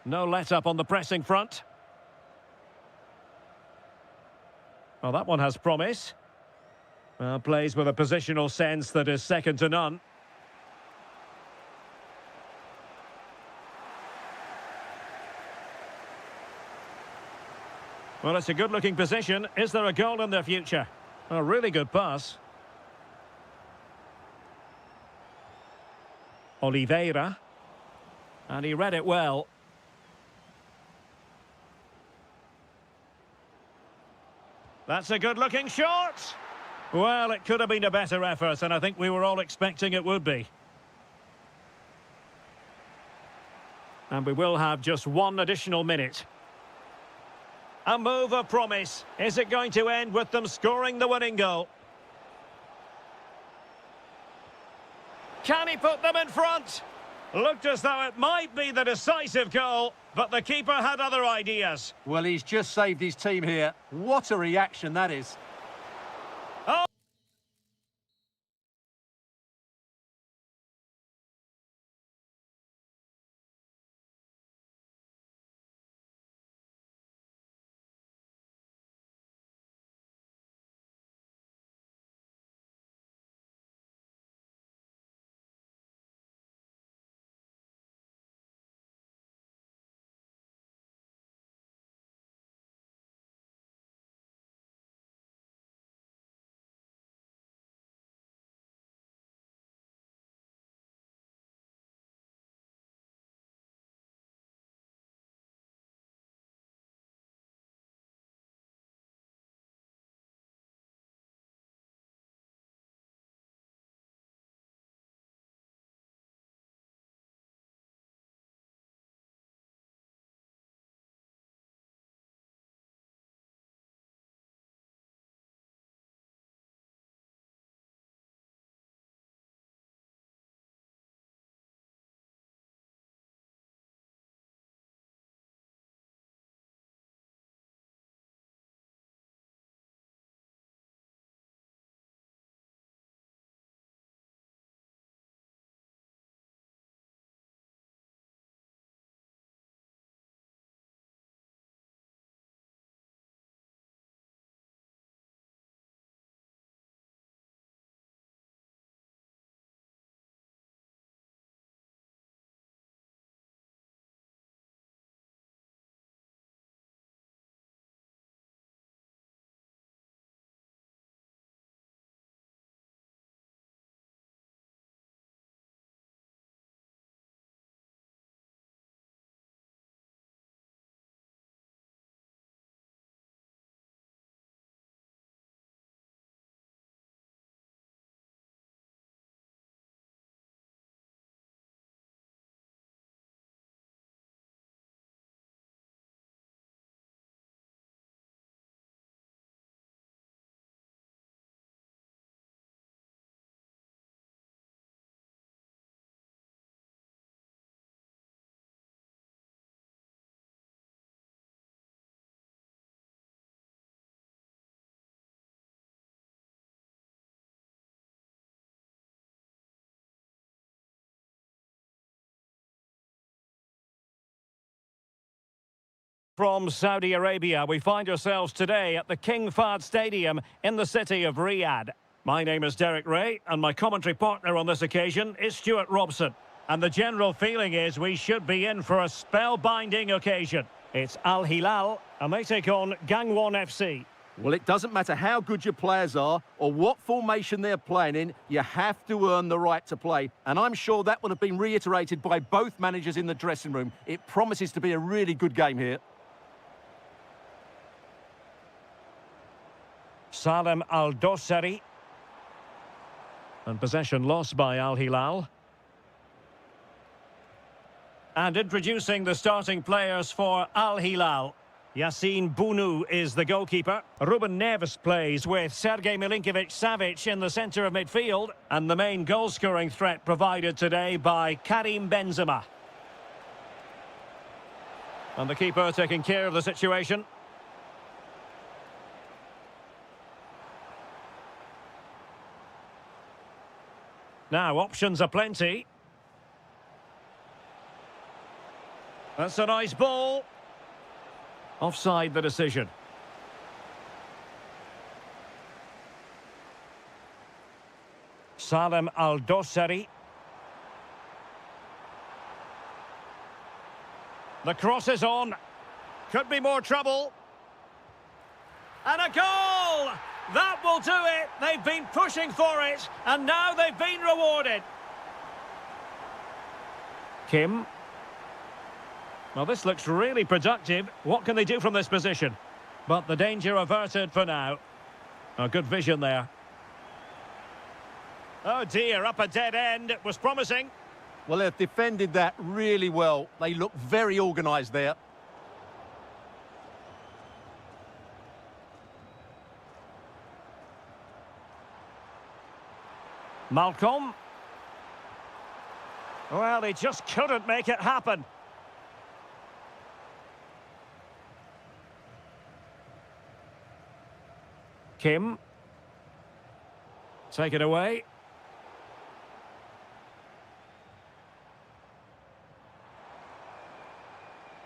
No let-up on the pressing front. Well, that one has promise. Well, plays with a positional sense that is second to none. Well, it's a good-looking position. Is there a goal in their future? A really good pass. Oliveira. And he read it well. That's a good-looking shot. Well, it could have been a better effort, and I think we were all expecting it would be. And we will have just one additional minute. A move of promise. Is it going to end with them scoring the winning goal? Can he put them in front? Looked as though it might be the decisive goal, but the keeper had other ideas. Well, he's just saved his team here. What a reaction that is. from Saudi Arabia. We find ourselves today at the King Fahd Stadium in the city of Riyadh. My name is Derek Ray, and my commentary partner on this occasion is Stuart Robson. And the general feeling is we should be in for a spellbinding occasion. It's Al Hilal, and they take on Gangwon FC. Well, it doesn't matter how good your players are or what formation they're playing in, you have to earn the right to play. And I'm sure that would have been reiterated by both managers in the dressing room. It promises to be a really good game here. Salem Al-Dossari. And possession lost by Al Hilal. And introducing the starting players for Al Hilal. Yassine Bounou is the goalkeeper. Ruben Neves plays with Sergej Milinkovic-Savic in the centre of midfield. And the main goal-scoring threat provided today by Karim Benzema. And the keeper taking care of the situation. Now, options are plenty. That's a nice ball. Offside the decision. Salem Al-Dossari. The cross is on. Could be more trouble. And a goal! That will do it. They've been pushing for it, and now they've been rewarded. Kim. Well, this looks really productive. What can they do from this position? But the danger averted for now. A good vision there. Oh dear, up a dead end. It was promising. Well, they've defended that really well. They look very organised there. Malcolm. Well, he just couldn't make it happen. Kim. Take it away.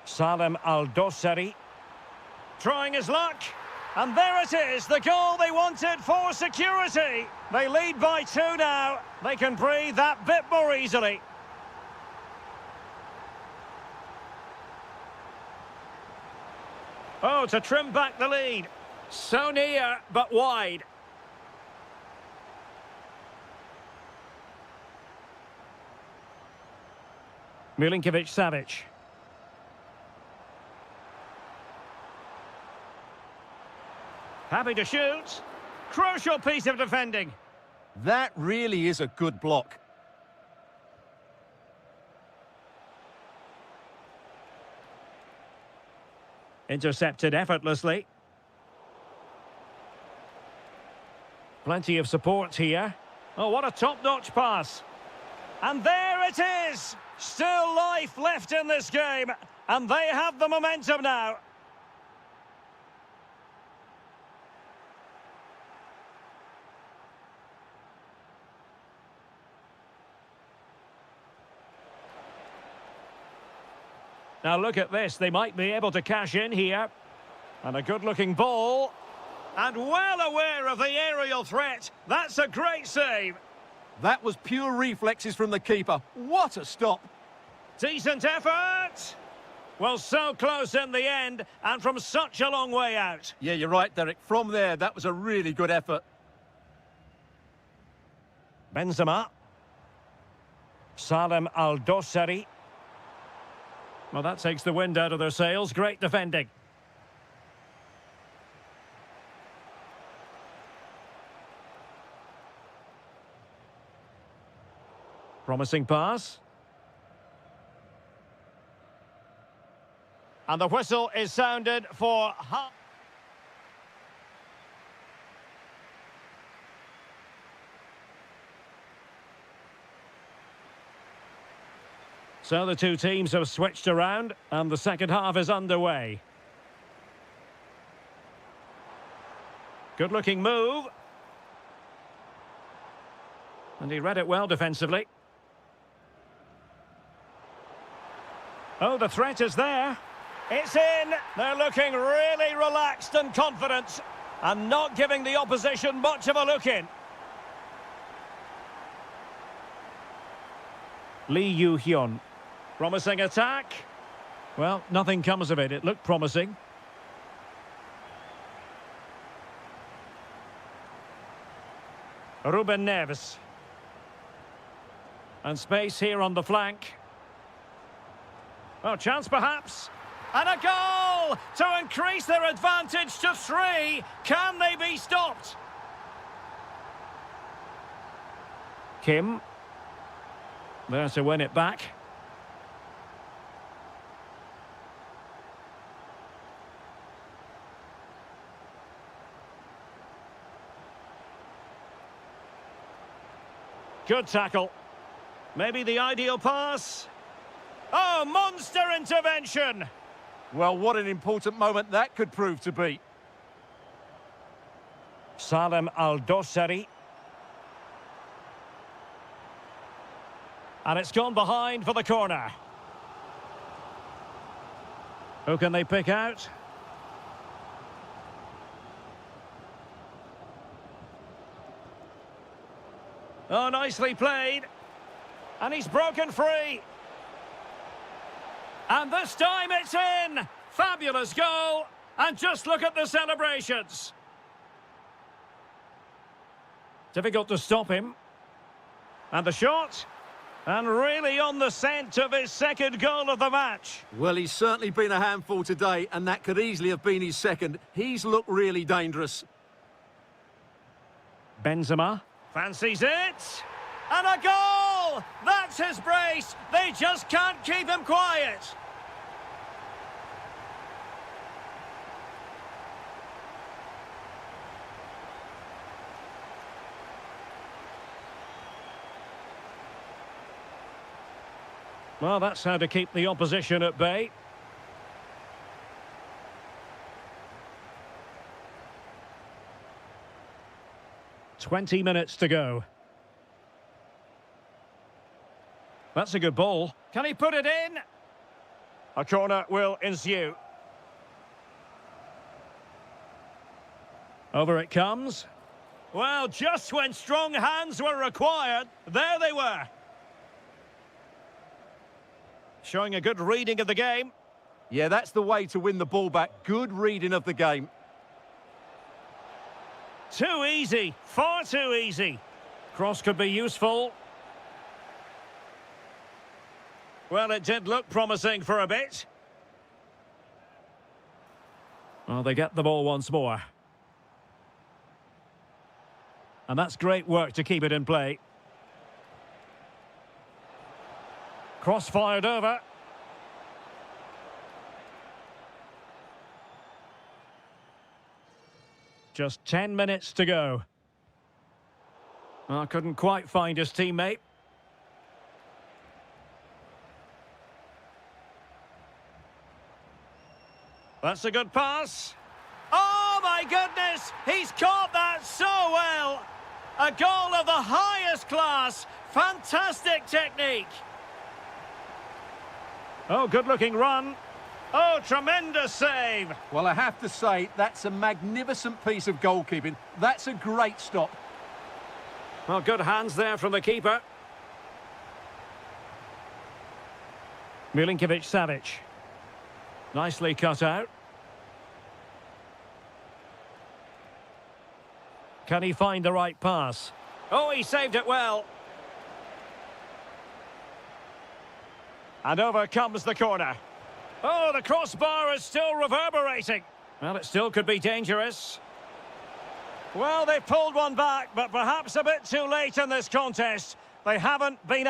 Salem Al-Dossari. Trying his luck. And there it is, the goal they wanted for security. They lead by 2 now. They can breathe that bit more easily. Oh, to trim back the lead. So near, but wide. Milinkovic-Savic. Happy to shoot. Crucial piece of defending. That really is a good block. Intercepted effortlessly. Plenty of support here. Oh, what a top-notch pass. And there it is! Still life left in this game. And they have the momentum now. Now look at this, they might be able to cash in here. And a good-looking ball. And well aware of the aerial threat. That's a great save. That was pure reflexes from the keeper. What a stop. Decent effort. Well, so close in the end, and from such a long way out. Yeah, you're right, Derek. From there, that was a really good effort. Benzema. Salem Al-Dossari. Well, that takes the wind out of their sails. Great defending. Promising pass. And the whistle is sounded for half. So the two teams have switched around and the second half is underway. Good looking move. And he read it well defensively. Oh, the threat is there. It's in. They're looking really relaxed and confident and not giving the opposition much of a look in. Lee Yu-hyun. Promising attack. Well, nothing comes of it. It looked promising. Ruben Neves. And space here on the flank. Oh, chance perhaps. And a goal to increase their advantage to 3. Can they be stopped? Kim. There to win it back. Good tackle. Maybe the ideal pass. Oh, monster intervention! Well, what an important moment that could prove to be. Salem Al-Dosari. And it's gone behind for the corner. Who can they pick out? Oh, nicely played. And he's broken free. And this time it's in. Fabulous goal. And just look at the celebrations. Difficult to stop him. And the shot. And really on the scent of his second goal of the match. Well, he's certainly been a handful today, and that could easily have been his second. He's looked really dangerous. Benzema fancies it. And a goal! That's his brace. They just can't keep him quiet. Well, that's how to keep the opposition at bay. "20 minutes to go. That's a good ball. Can he put it in? A corner will ensue. Over it comes. Well, just when strong hands were required, there they were. Showing a good reading of the game. Yeah, that's the way to win the ball back. Good reading of the game. Too easy. Far too easy. Cross could be useful. Well, it did look promising for a bit. Well, they get the ball once more. And that's great work to keep it in play. Cross fired over. Just 10 minutes to go. Oh, couldn't quite find his teammate. That's a good pass. Oh, my goodness! He's caught that so well! A goal of the highest class. Fantastic technique. Oh, good-looking run. Oh, tremendous save. Well, I have to say, that's a magnificent piece of goalkeeping. That's a great stop. Well, good hands there from the keeper. Milinkovic-Savic. Nicely cut out. Can he find the right pass? Oh, he saved it well. And over comes the corner. Oh, the crossbar is still reverberating. Well, it still could be dangerous. Well, they pulled one back, but perhaps a bit too late in this contest. They haven't been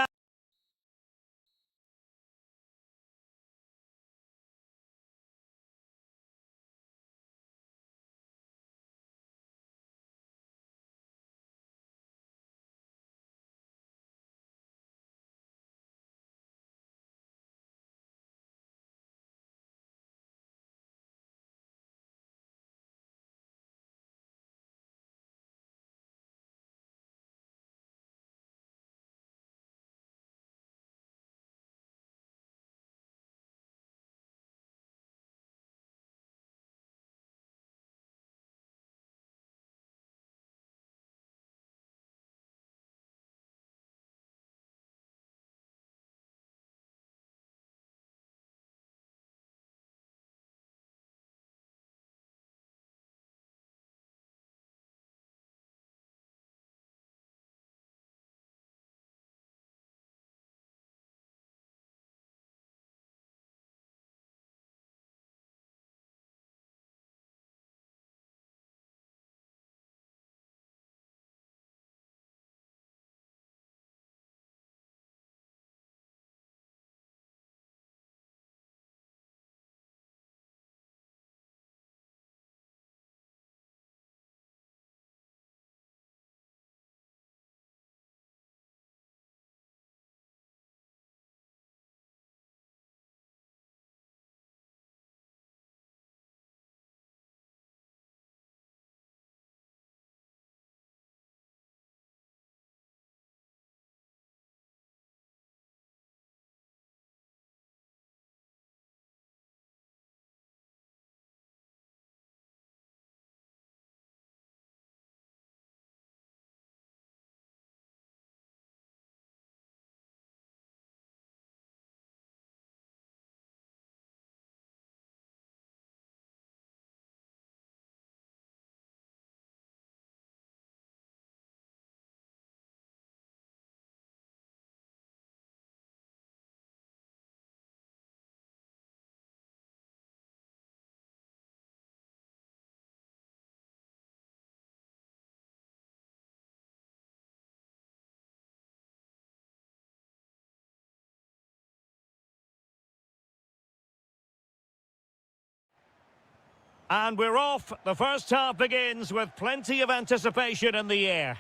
And we're off. The first half begins with plenty of anticipation in the air.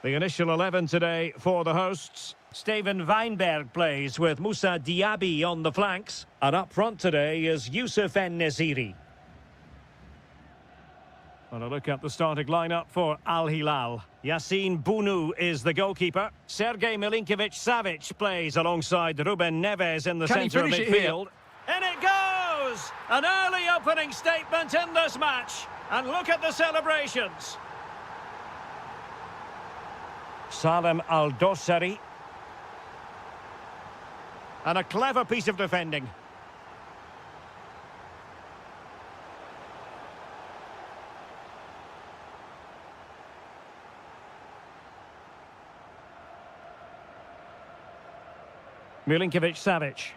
The initial 11 today for the hosts. Steven Weinberg plays with Moussa Diaby on the flanks. And up front today is Youssef En-Nesyri. And a look at the starting lineup for Al Hilal. Yassine Bounou is the goalkeeper. Sergej Milinkovic-Savic plays alongside Ruben Neves in the centre of midfield. In it goes! An early opening statement in this match. And look at the celebrations. Salem Al-Dossari. And a clever piece of defending. Milinkovic-Savic.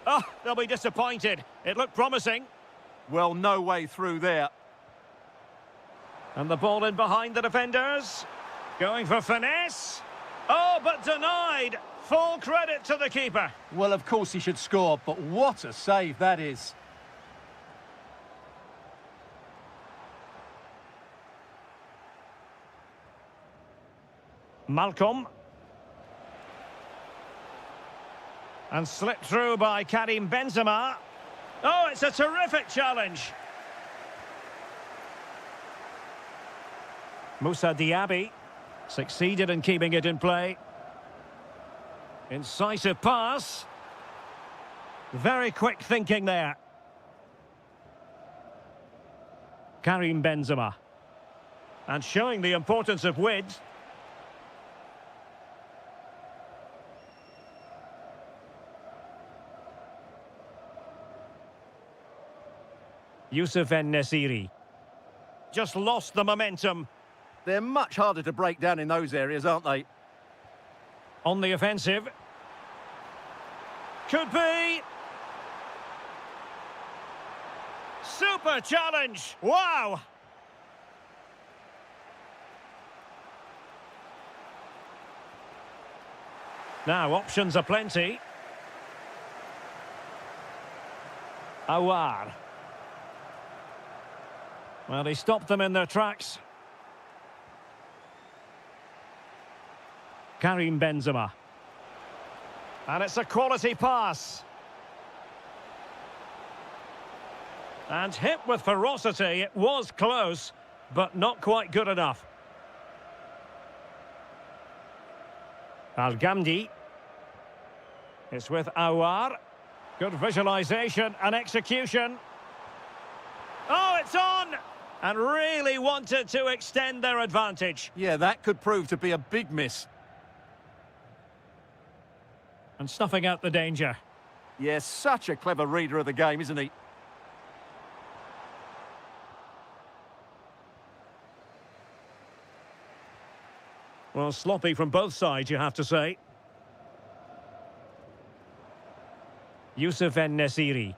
Oh, they'll be disappointed. It looked promising. Well, no way through there. And the ball in behind the defenders. Going for finesse. Oh, but denied. Full credit to the keeper. Well, of course he should score, but what a save that is. Malcolm. And slipped through by Karim Benzema. Oh, it's a terrific challenge. Moussa Diaby succeeded in keeping it in play. Incisive pass. Very quick thinking there. Karim Benzema. And showing the importance of width. Youssef En-Nesyri. Just lost the momentum. They're much harder to break down in those areas, aren't they? On the offensive. Could be. Super challenge. Wow. Now, options are plenty. Awar. Well, he stopped them in their tracks. Karim Benzema. And it's a quality pass. And hit with ferocity. It was close, but not quite good enough. Al-Ghamdi. It's with Awar. Good visualization and execution. Oh, it's on! And really wanted to extend their advantage. Yeah, that could prove to be a big miss. And snuffing out the danger. Yeah, such a clever reader of the game, isn't he? Well, sloppy from both sides, you have to say. Youssef En-Nesyri.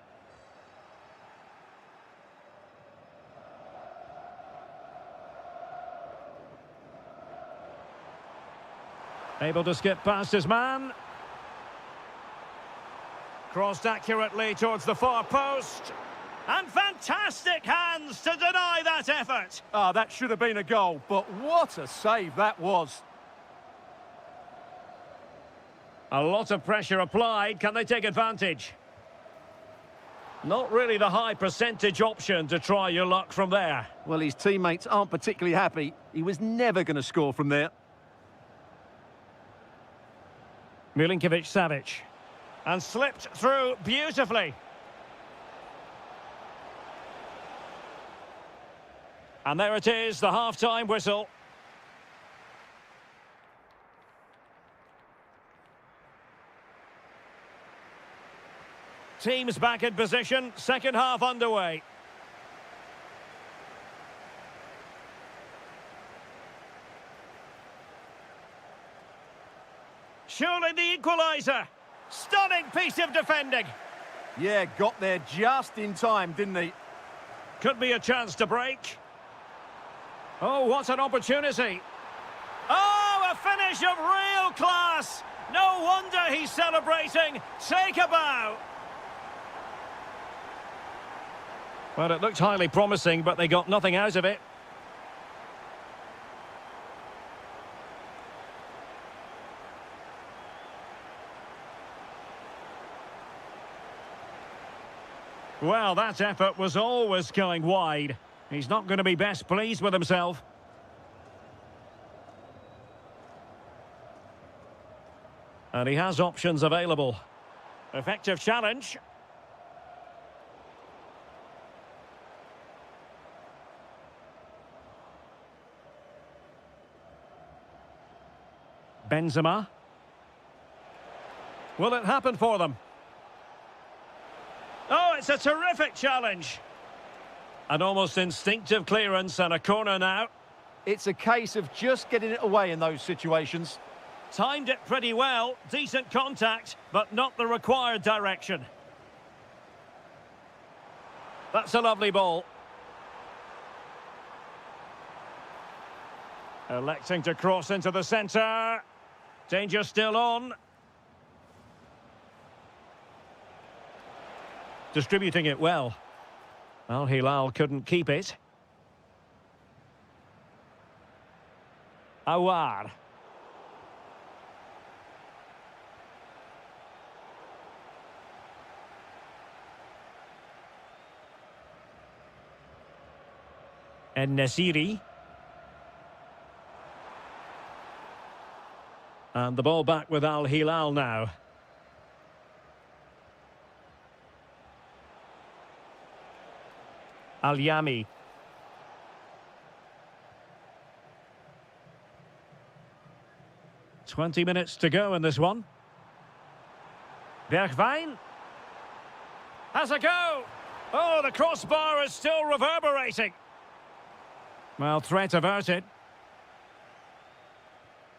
Able to skip past his man. Crossed accurately towards the far post. And fantastic hands to deny that effort. Ah, that should have been a goal, but what a save that was. A lot of pressure applied. Can they take advantage? Not really the high percentage option to try your luck from there. Well, his teammates aren't particularly happy. He was never going to score from there. Milinkovic-Savic. And slipped through beautifully. And there it is, the half-time whistle. Teams back in position, second half underway. Surely the equaliser. Stunning piece of defending. Yeah, got there just in time, didn't he? Could be a chance to break. Oh, what an opportunity. Oh, a finish! finish of real class. No wonder he's celebrating. Take a bow. Well, it looked highly promising, but they got nothing out of it. Well, that effort was always going wide. He's not going to be best pleased with himself. And he has options available. Effective challenge. Benzema. Will it happen for them? Oh, it's a terrific challenge. An almost instinctive clearance and a corner now. It's a case of just getting it away in those situations. Timed it pretty well. Decent contact, but not the required direction. That's a lovely ball. Electing to cross into the centre. Danger still on. Distributing it well. Well, Hilal couldn't keep it. Awar. And Nasiri. And the ball back with Al Hilal now. Al Yami. "20 minutes to go in this one. Bergwijn. Has a go. Oh, the crossbar is still reverberating. Well, threat averted.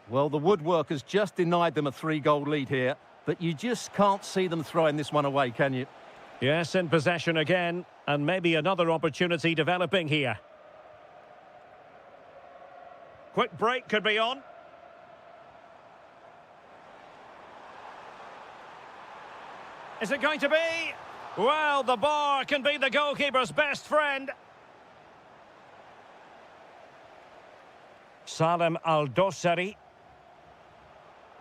Well, the woodwork has just denied them a 3-goal lead here, but you just can't see them throwing this one away, can you? Yes, in possession again, and maybe another opportunity developing here. Quick break could be on. Is it going to be? Well, the bar can be the goalkeeper's best friend. Salem Al-Dossari.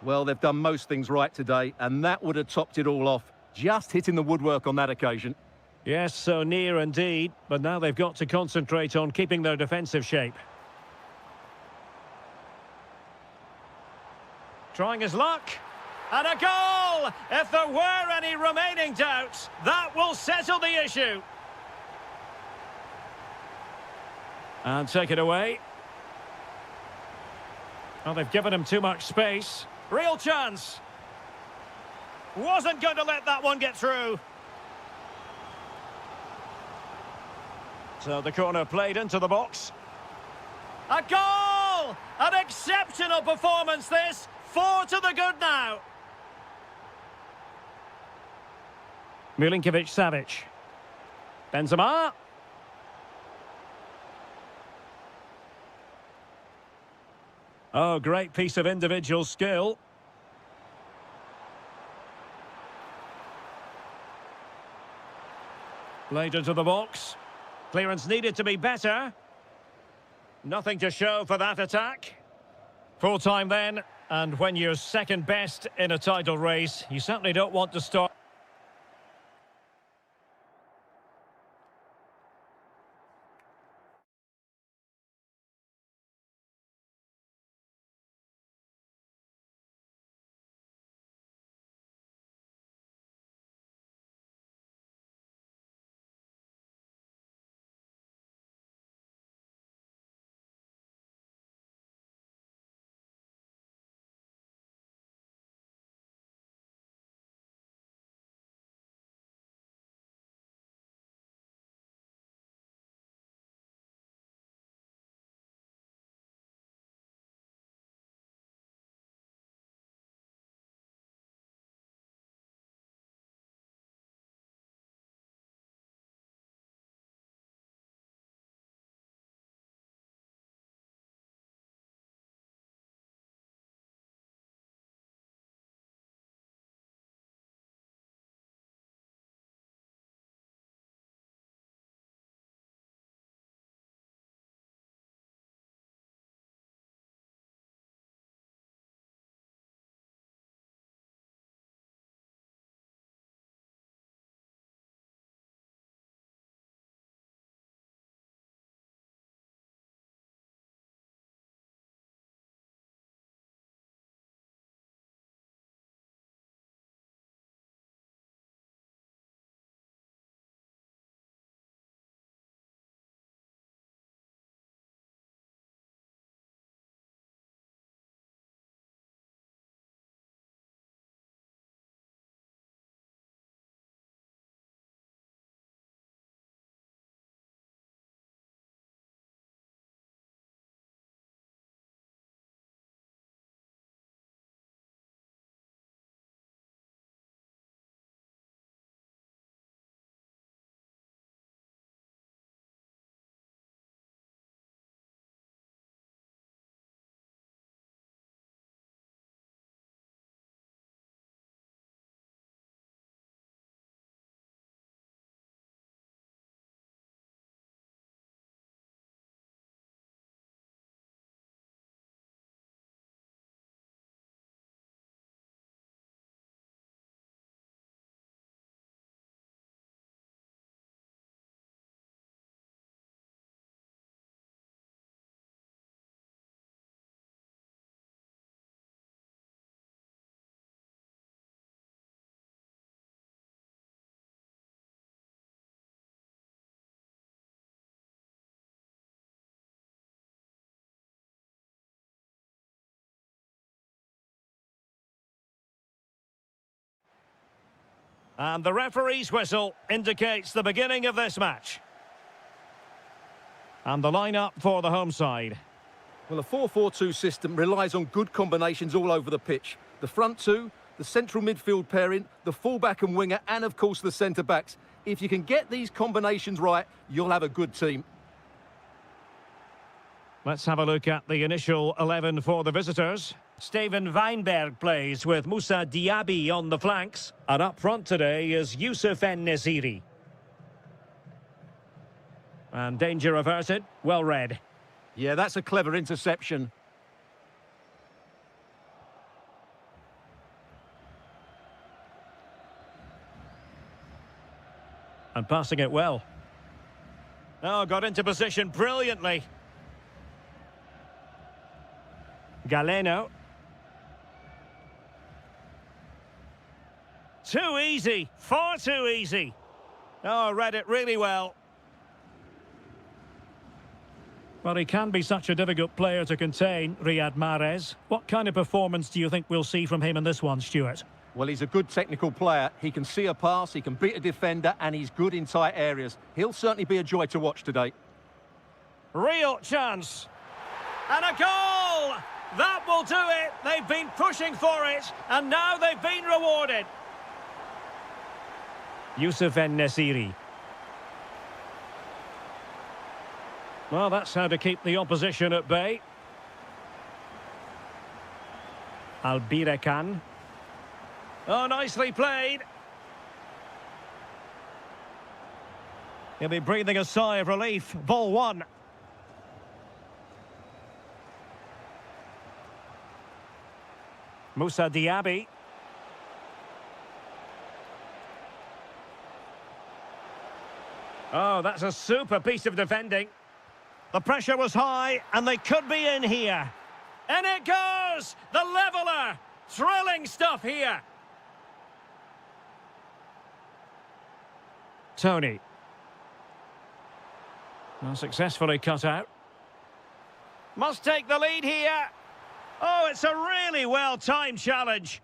Well, they've done most things right today, and that would have topped it all off. Just hitting the woodwork on that occasion. Yes, so near indeed, but now they've got to concentrate on keeping their defensive shape. Trying his luck. And a goal! If there were any remaining doubts, that will settle the issue. And take it away. Well, they've given him too much space. Real chance. Wasn't going to let that one get through. So the corner played into the box. A goal! An exceptional performance this. 4 to the good now. Milinkovic-Savic. Benzema. Oh, great piece of individual skill. Played into the box. Clearance needed to be better. Nothing to show for that attack. Full time then, and when you're second best in a title race, you certainly don't want to start And the referee's whistle indicates the beginning of this match. And the lineup for the home side. Well, a 4-4-2 system relies on good combinations all over the pitch. The front two, the central midfield pairing, the fullback and winger, and of course the centre-backs. If you can get these combinations right, you'll have a good team. Let's have a look at the initial 11 for the visitors. Steven Weinberg plays with Moussa Diaby on the flanks. And up front today is Youssef En-Nesyri. And danger averted, well read. Yeah, that's a clever interception. And passing it well. Oh, got into position brilliantly. Galeno. Too easy, far too easy. Oh, read it really well. Well, he can be such a difficult player to contain, Riyad Mahrez. What kind of performance do you think we'll see from him in this one, Stuart? Well, he's a good technical player. He can see a pass, he can beat a defender, and he's good in tight areas. He'll certainly be a joy to watch today. Real chance. And a goal! That will do it. They've been pushing for it, and now they've been rewarded. Youssef En-Nesyri. Well, that's how to keep the opposition at bay. Albirekan. Oh, nicely played. He'll be breathing a sigh of relief. Ball one. Moussa Diaby. Oh, that's a super piece of defending. The pressure was high, and they could be in here. And it goes! The leveller! Thrilling stuff here. Tony. Well, successfully cut out. Must take the lead here. Oh, it's a really well-timed challenge.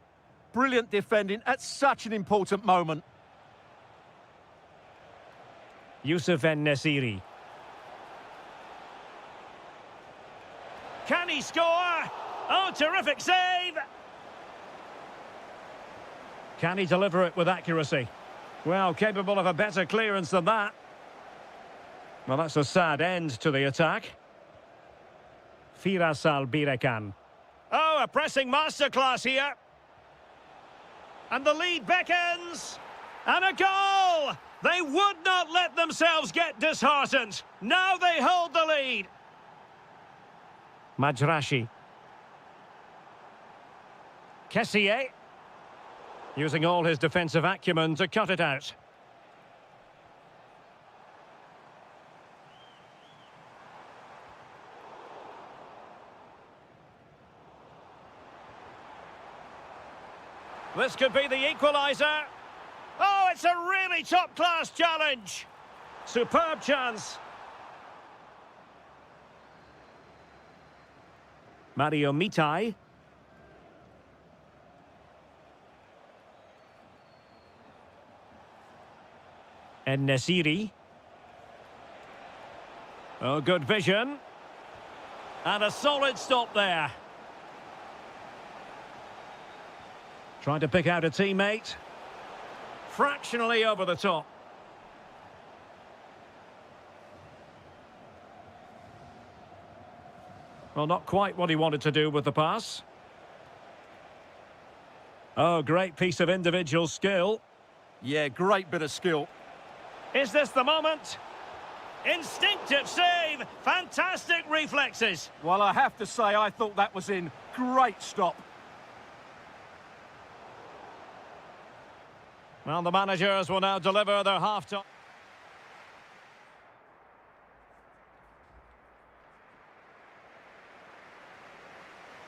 Brilliant defending at such an important moment. Youssef En-Nesyri. Can he score? Oh, terrific save! Can he deliver it with accuracy? Well, capable of a better clearance than that. Well, that's a sad end to the attack. Firas Albirekan. Oh, a pressing masterclass here. And the lead beckons. And a goal! They would not let themselves get disheartened. Now they hold the lead. Majrashi. Kessié. Using all his defensive acumen to cut it out. This could be the equaliser. Oh, it's a really top-class challenge. Superb chance. Mario Mitai. En-Nesyri. Oh, good vision. And a solid stop there. Trying to pick out a teammate. Fractionally over the top. Well, not quite what he wanted to do with the pass. Oh, great piece of individual skill. Yeah, great bit of skill. Is this the moment? Instinctive save. Fantastic reflexes. Well, I have to say, I thought that was in. Great stop. Well, the managers will now deliver their half-time.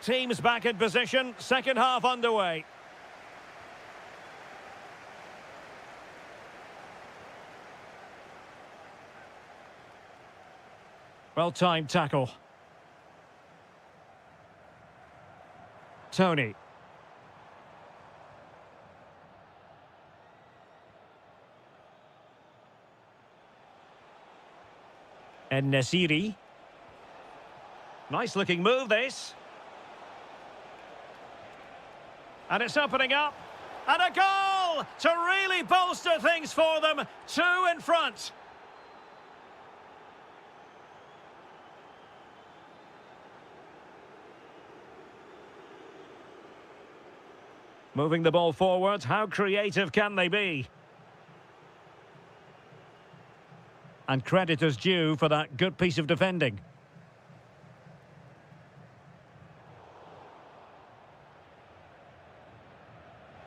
Teams back in position, second half underway. Well-timed tackle. Tony. En Nesiri. Nice looking move, this. And it's opening up. And a goal to really bolster things for them. 2 in front. Moving the ball forward, how creative can they be? And credit is due for that good piece of defending.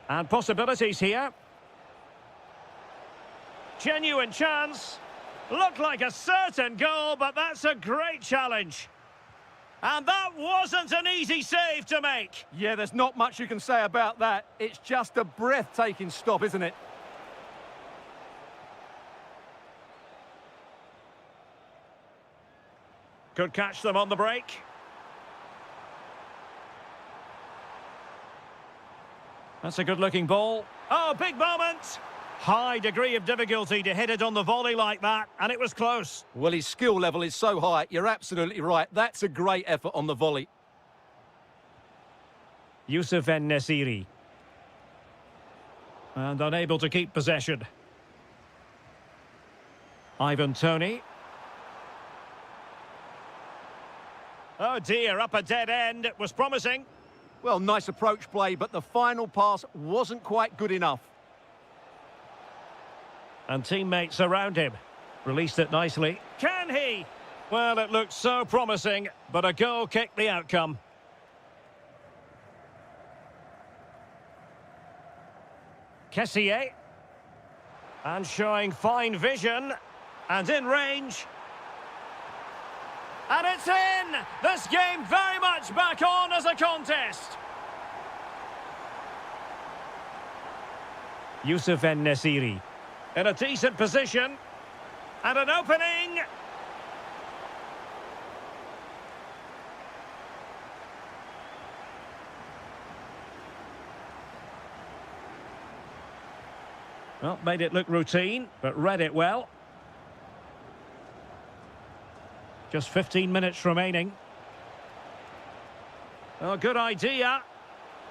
And possibilities here. Genuine chance. Looked like a certain goal, but that's a great challenge. And that wasn't an easy save to make. Yeah, there's not much you can say about that. It's just a breathtaking stop, isn't it? Could catch them on the break. That's a good-looking ball. Oh, big moment! High degree of difficulty to hit it on the volley like that, and it was close. Well, his skill level is so high, you're absolutely right. That's a great effort on the volley. Yusuf En Nesiri. And unable to keep possession. Ivan Toney. Oh dear, up a dead end. It was promising. Well, nice approach play, but the final pass wasn't quite good enough. And teammates around him. Released it nicely. Can he? Well, it looked so promising, but a goal kicked the outcome. Kessier. And showing fine vision. And in range. And it's in! This game very much back on as a contest. Yusuf En Nesiri. In a decent position. And an opening. Well, made it look routine, but read it well. Just 15 minutes remaining. Oh, good idea.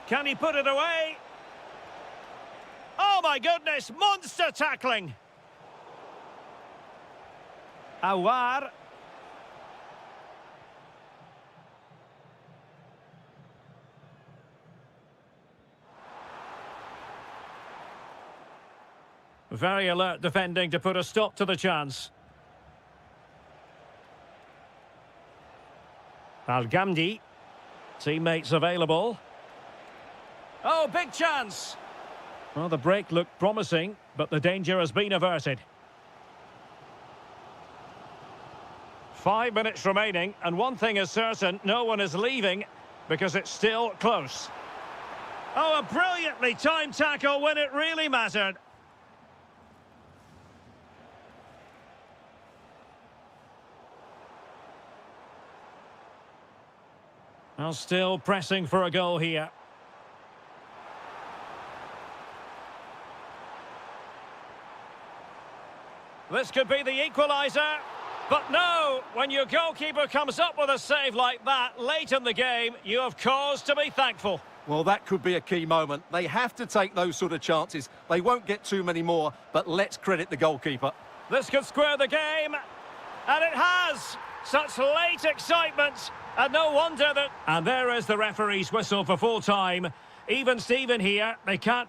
Can he put it away? Oh, my goodness, monster tackling. Awar. Very alert defending to put a stop to the chance. Al-Ghamdi. Teammates available. Oh, big chance. Well, the break looked promising, but the danger has been averted. 5 minutes remaining, and one thing is certain, no one is leaving because it's still close. Oh, a brilliantly timed tackle when it really mattered. Well, still pressing for a goal here. This could be the equaliser. But no, when your goalkeeper comes up with a save like that late in the game, you have cause to be thankful. Well, that could be a key moment. They have to take those sort of chances. They won't get too many more, but let's credit the goalkeeper. This could square the game. And it has. Such late excitement. And no wonder that... And there is the referee's whistle for full time. Even Steven here. They can't...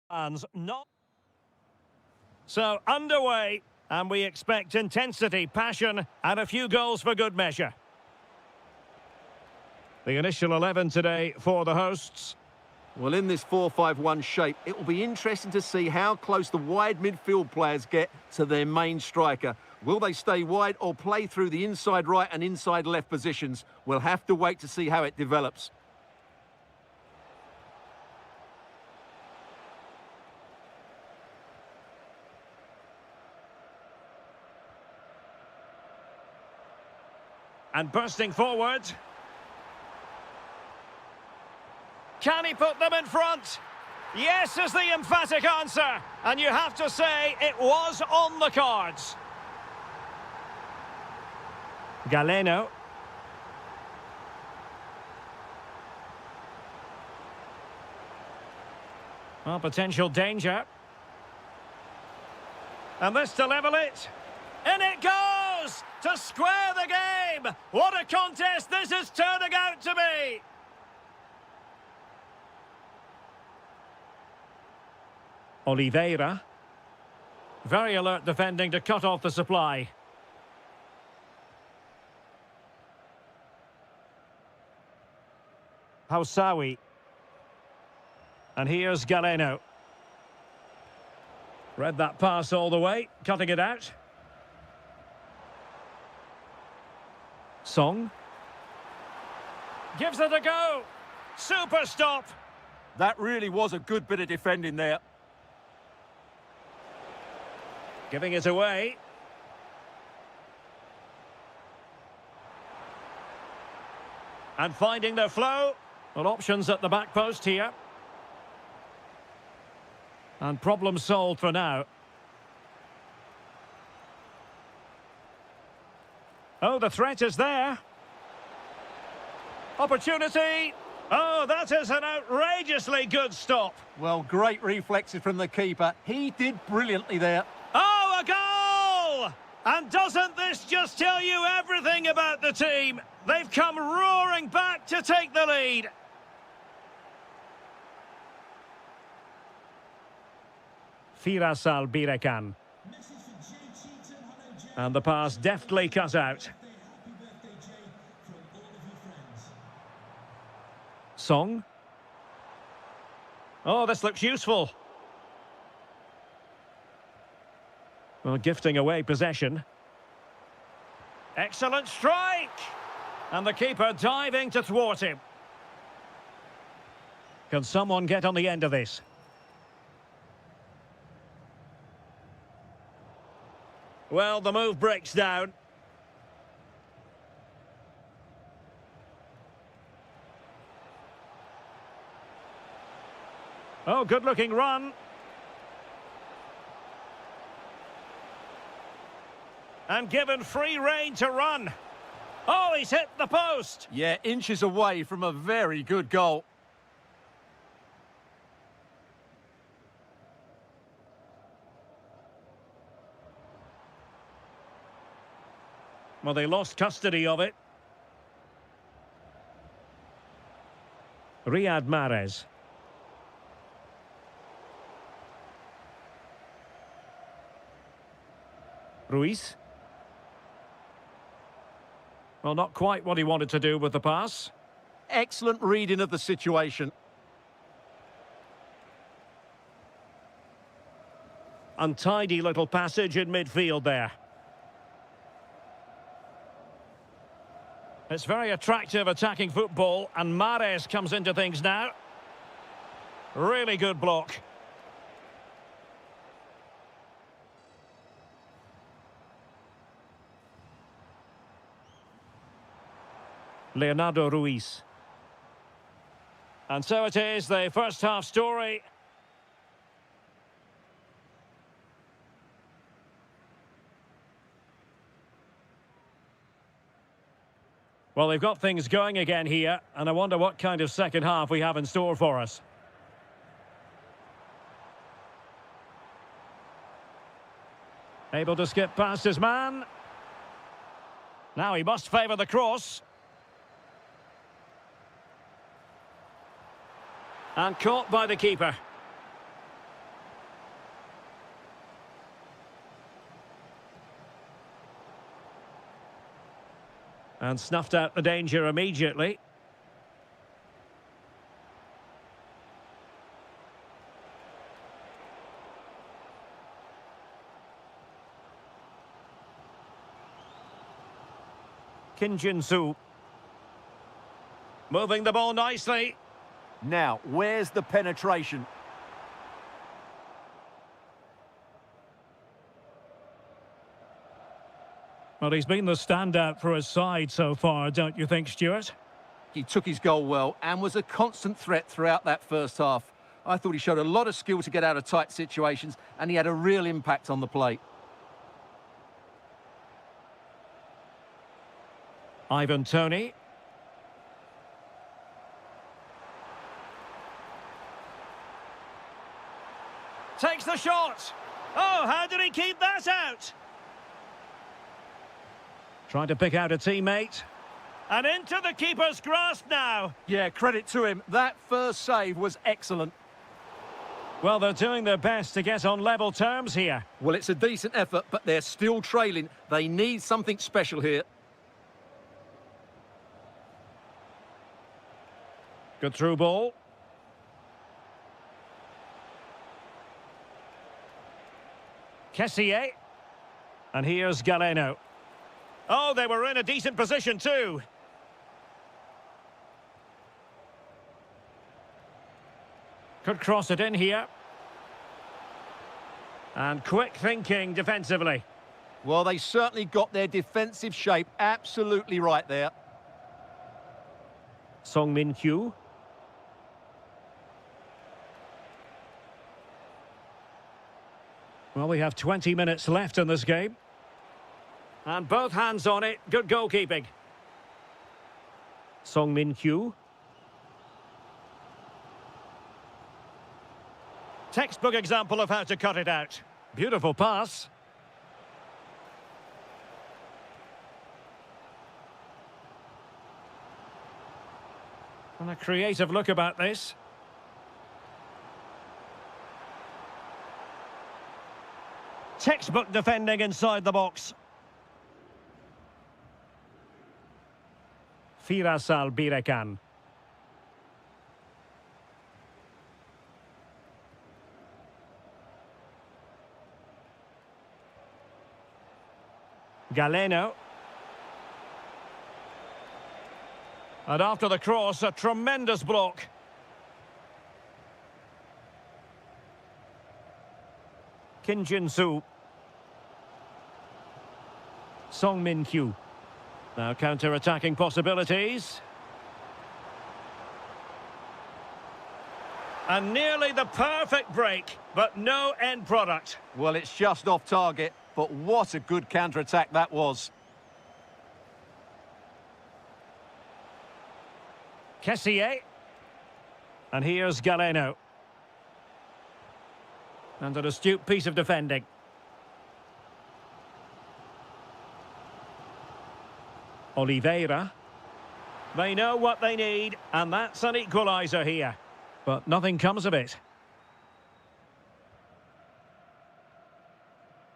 Fans not. So underway, and we expect intensity, passion, and a few goals for good measure. The initial 11 today for the hosts. Well, in this 4-5-1 shape, it will be interesting to see how close the wide midfield players get to their main striker. Will they stay wide or play through the inside right and inside left positions? We'll have to wait to see how it develops. And bursting forward. Can he put them in front? Yes is the emphatic answer. And you have to say it was on the cards. Galeno. Well, potential danger. And this to level it. In it goes! To square the game! What a contest this is turning out to be! Oliveira. Very alert defending to cut off the supply. Hausawi. And here's Galeno. Read that pass all the way, cutting it out. Song. Gives it a go. Super stop. That really was a good bit of defending there. Giving it away. And finding their flow. Well, options at the back post here. And problem solved for now. Oh, the threat is there. Opportunity. Oh, that is an outrageously good stop. Well, great reflexes from the keeper. He did brilliantly there. Oh, a goal! And doesn't this just tell you everything about the team? They've come roaring back to take the lead. Firasal Birekan. And the pass deftly cut out. Song. Oh, this looks useful. Well, gifting away possession. Excellent strike! And the keeper diving to thwart him. Can someone get on the end of this? Well, the move breaks down. Oh, good-looking run. And given free rein to run. Oh, he's hit the post. Yeah, inches away from a very good goal. Well, they lost custody of it. Riyad Mahrez. Ruiz. Well, not quite what he wanted to do with the pass. Excellent reading of the situation. Untidy little passage in midfield there. It's very attractive attacking football, and Mahrez comes into things now. Really good block. Leonardo Ruiz. And so it is, the first half story. Well, they've got things going again here, and I wonder what kind of second half we have in store for us. Able to skip past his man. Now he must favour the cross. And caught by the keeper. And snuffed out the danger immediately. Kim Jin-soo. Moving the ball nicely. Now, where's the penetration? Well, he's been the standout for his side so far, don't you think, Stuart? He took his goal well and was a constant threat throughout that first half. I thought he showed a lot of skill to get out of tight situations, and he had a real impact on the plate. Ivan Toney. Takes the shot. Oh, how did he keep that out? Trying to pick out a teammate. And into the keeper's grasp now. Yeah, credit to him. That first save was excellent. Well, they're doing their best to get on level terms here. Well, it's a decent effort, but they're still trailing. They need something special here. Good through ball. Kessier. And here's Galeno. Oh, they were in a decent position too. Could cross it in here. And quick thinking defensively. Well, they certainly got their defensive shape absolutely right there. Song Min-kyu. Well, we have 20 minutes left in this game. And both hands on it. Good goalkeeping. Song Min-kyu. Textbook example of how to cut it out. Beautiful pass. And a creative look about this. Textbook defending inside the box. Firasal Birekan. Galeno. And after the cross, a tremendous block. Kim Jin-soo. Song Min-kyu. Now counter-attacking possibilities. And nearly the perfect break, but no end product. Well, it's just off target, but what a good counter-attack that was. Kessier. And here's Galeno. And an astute piece of defending. Oliveira. They know what they need, and that's an equaliser here. But nothing comes of it.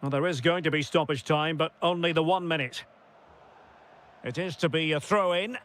Well, there is going to be stoppage time, but only the 1 minute. It is to be a throw-in.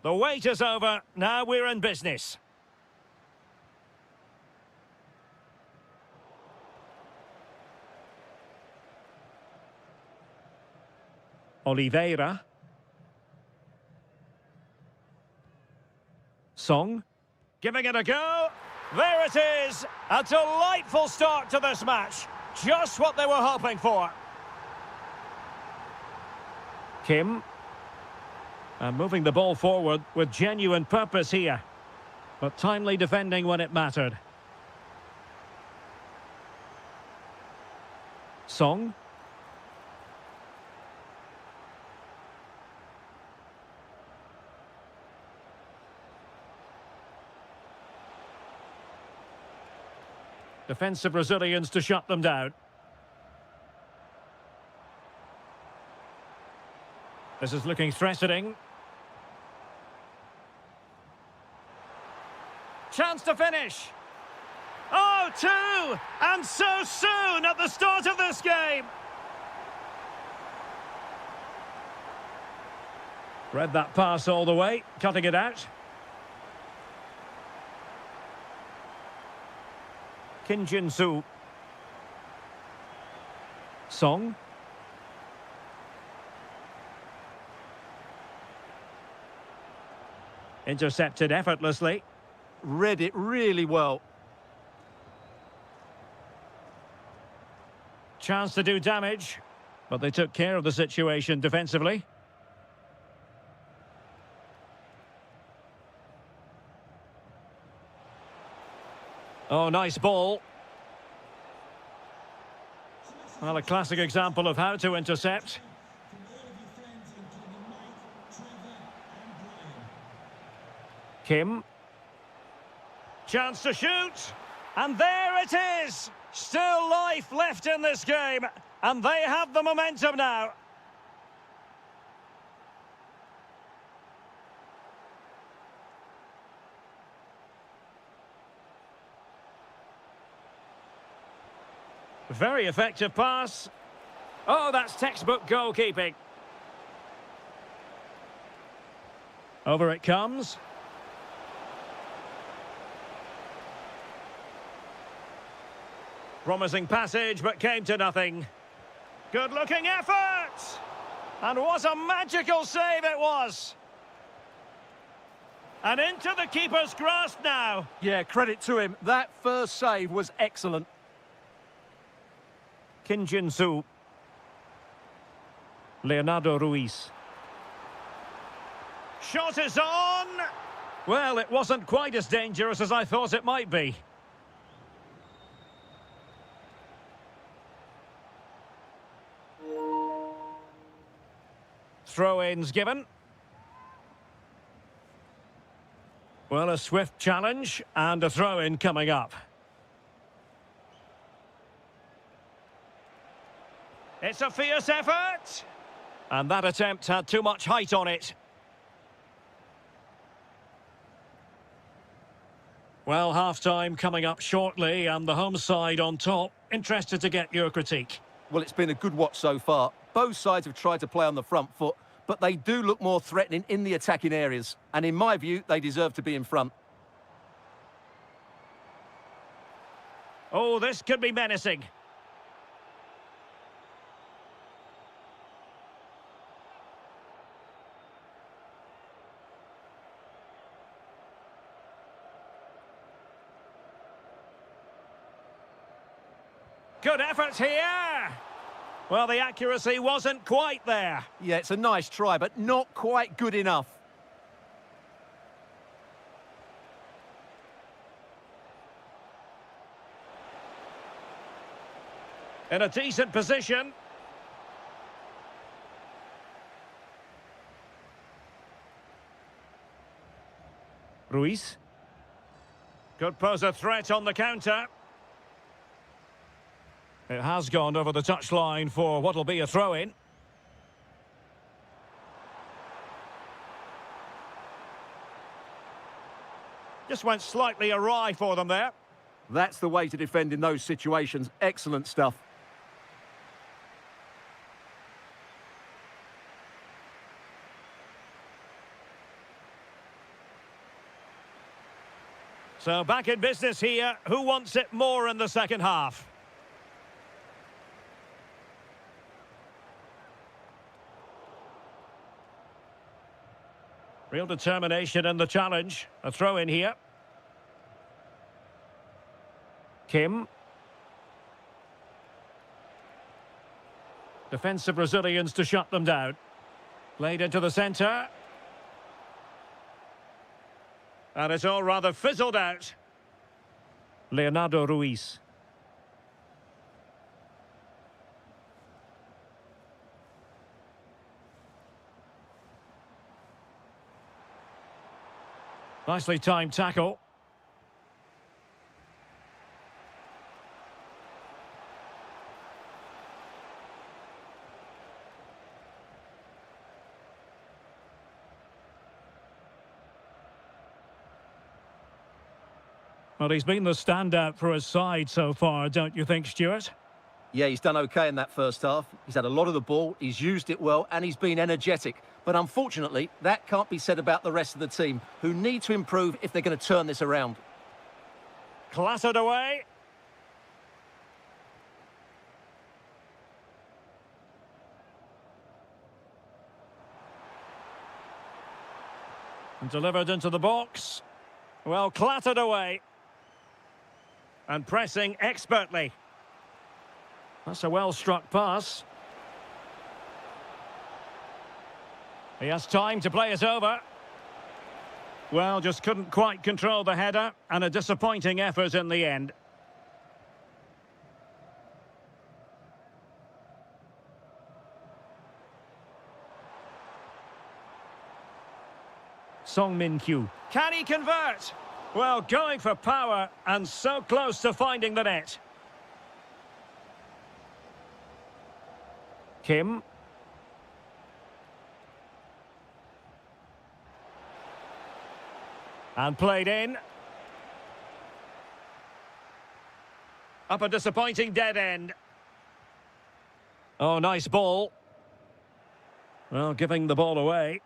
The wait is over. Now we're in business. Oliveira. Song. Giving it a go. There it is. A delightful start to this match. Just what they were hoping for. Kim. And moving the ball forward with genuine purpose here. But timely defending when it mattered. Song. Defensive Brazilians to shut them down. This is looking threatening. Chance to finish. Oh, two! And so soon at the start of this game. Read that pass all the way, cutting it out. Kim Jin-soo. Song. Intercepted effortlessly. Read it really well. Chance to do damage, but they took care of the situation defensively. Oh, nice ball. Well, a classic example of how to intercept. Kim. Chance to shoot. And there it is. Still life left in this game. And they have the momentum now. Very effective pass. Oh, that's textbook goalkeeping. Over it comes. Promising passage, but came to nothing. Good-looking effort! And what a magical save it was! And into the keeper's grasp now. Yeah, credit to him. That first save was excellent. Kim Jin-soo. Leonardo Ruiz. Shot is on! Well, it wasn't quite as dangerous as I thought it might be. Throw-ins given. Well, a swift challenge and a throw-in coming up. It's a fierce effort. And that attempt had too much height on it. Well, half-time coming up shortly and the home side on top. Interested to get your critique. Well, it's been a good watch so far. Both sides have tried to play on the front foot, but they do look more threatening in the attacking areas. And in my view, they deserve to be in front. Oh, this could be menacing. Good effort here. Well, the accuracy wasn't quite there. Yeah, it's a nice try, but not quite good enough. In a decent position. Ruiz. Could pose a threat on the counter. It has gone over the touchline for what'll be a throw-in. Just went slightly awry for them there. That's the way to defend in those situations. Excellent stuff. So back in business here. Who wants it more in the second half? Real determination in the challenge. A throw in here. Kim. Defensive Brazilians to shut them down. Played into the centre. And it's all rather fizzled out. Leonardo Ruiz. Nicely timed tackle. Well, he's been the standout for his side so far, don't you think, Stuart? Yeah, he's done okay in that first half. He's had a lot of the ball, he's used it well, and he's been energetic. But unfortunately, that can't be said about the rest of the team, who need to improve if they're going to turn this around. Clattered away. And delivered into the box. Well, clattered away. And pressing expertly. That's a well-struck pass. He has time to play it over. Well, just couldn't quite control the header, and a disappointing effort in the end. Song Min-kyu. Can he convert? Well, going for power and so close to finding the net. Kim. And played in. Up a disappointing dead end. Oh, nice ball. Well, giving the ball away.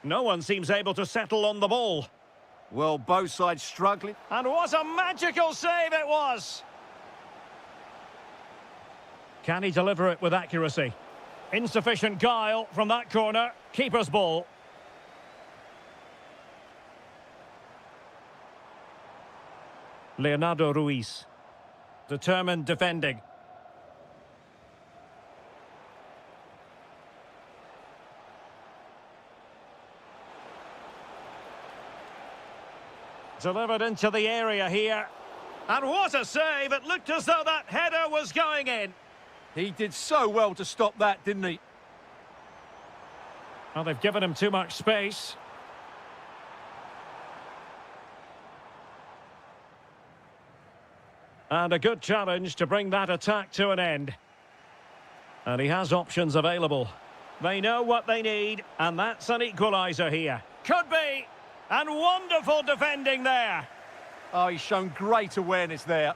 No one seems able to settle on the ball. Well, both sides struggling. And what a magical save it was! Can he deliver it with accuracy? Insufficient guile from that corner. Keeper's ball. Leonardo Ruiz. Determined defending. Delivered into the area here. And what a save! It looked as though that header was going in. He did so well to stop that, didn't he? Well, they've given him too much space. And a good challenge to bring that attack to an end. And he has options available. They know what they need, and that's an equaliser here. Could be! And wonderful defending there. Oh, he's shown great awareness there.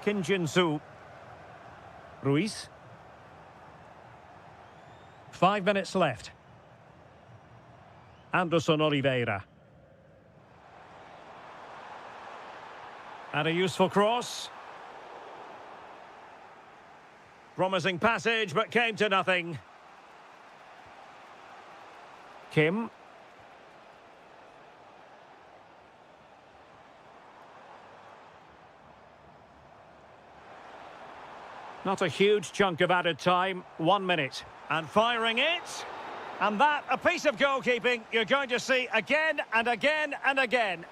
Kim Jin-soo. Ruiz. 5 minutes left. Anderson Oliveira. And a useful cross. Promising passage, but came to nothing. Kim. Not a huge chunk of added time. 1 minute. And firing it. And that, a piece of goalkeeping you're going to see again and again and again.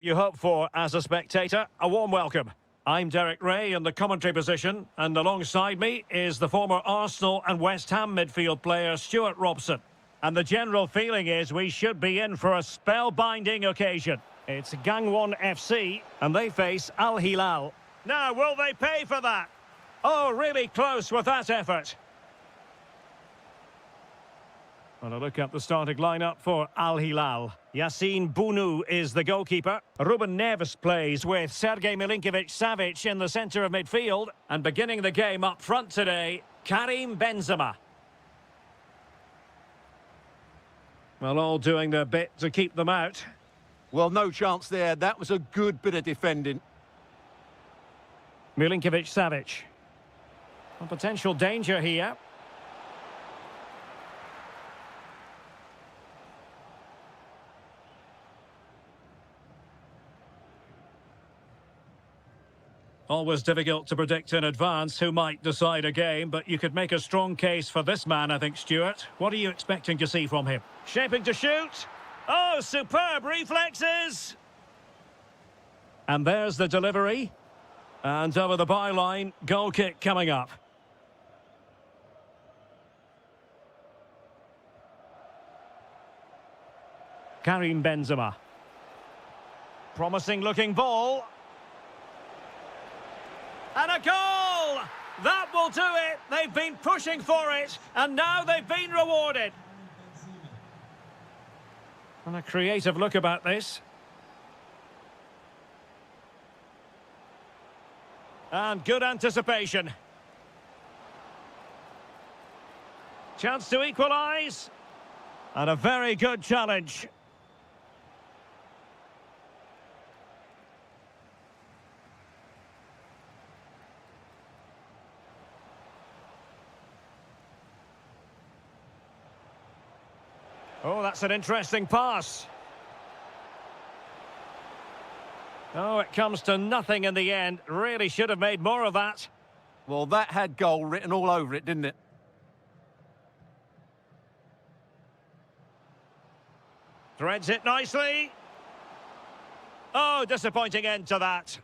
you hope for as a spectator. A warm welcome. I'm Derek Ray in the commentary position, and alongside me is the former Arsenal and West Ham midfield player Stuart Robson. And the general feeling is we should be in for a spellbinding occasion. It's Gangwon FC, and they face Al Hilal. Now, will they pay for that? Oh, really close with that effort. And a look at the starting lineup for Al Hilal. Yassine Bounou is the goalkeeper. Ruben Neves plays with Sergej Milinkovic-Savic in the centre of midfield. And beginning the game up front today, Karim Benzema. Well, all doing their bit to keep them out. Well, no chance there. That was a good bit of defending. Milinkovic-Savic. A potential danger here. Always difficult to predict in advance who might decide a game, but you could make a strong case for this man, I think, Stuart. What are you expecting to see from him? Shaping to shoot. Oh, superb reflexes! And there's the delivery. And over the byline, goal kick coming up. Karim Benzema. Promising looking ball. And a goal! That will do it. They've been pushing for it, and now they've been rewarded. And a creative look about this. And good anticipation. Chance to equalise. And a very good challenge. Oh, that's an interesting pass. Oh, it comes to nothing in the end. Really should have made more of that. Well, that had goal written all over it, didn't it? Threads it nicely. Oh, disappointing end to that.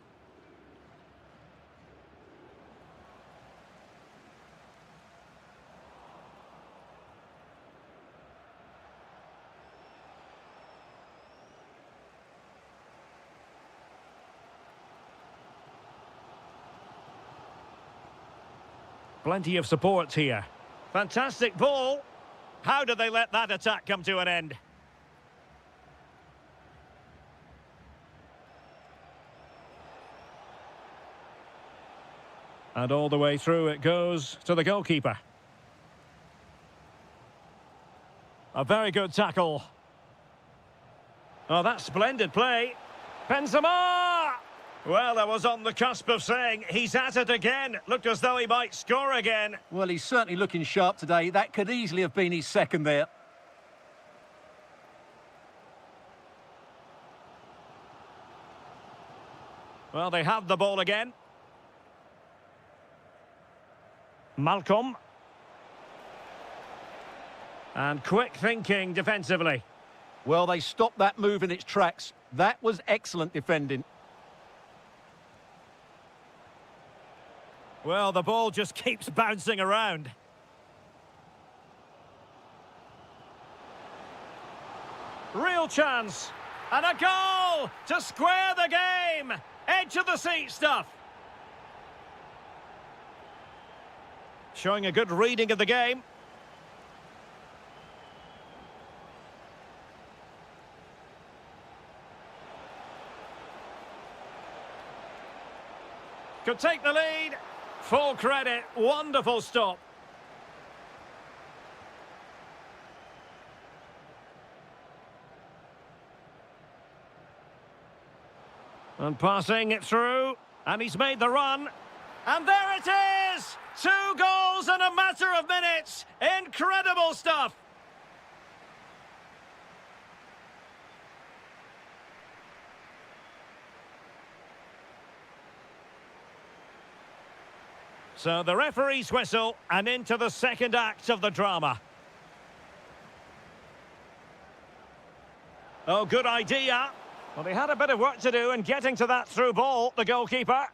Plenty of support here. Fantastic ball. How did they let that attack come to an end? And all the way through it goes to the goalkeeper. A very good tackle. Oh, that's splendid play. Benzema! Well, I was on the cusp of saying he's at it again. Looked as though he might score again. Well, he's certainly looking sharp today. That could easily have been his second there. Well, they have the ball again. Malcolm. And quick thinking defensively. Well, they stopped that move in its tracks. That was excellent defending. Well, the ball just keeps bouncing around. Real chance. And a goal to square the game. Edge of the seat stuff. Showing a good reading of the game. Could take the lead. Full credit. Wonderful stop. And passing it through. And he's made the run. And there it is! 2 goals in a matter of minutes. Incredible stuff. So the referee's whistle and into the second act of the drama. Oh, good idea. Well, he had a bit of work to do in getting to that through ball, the goalkeeper.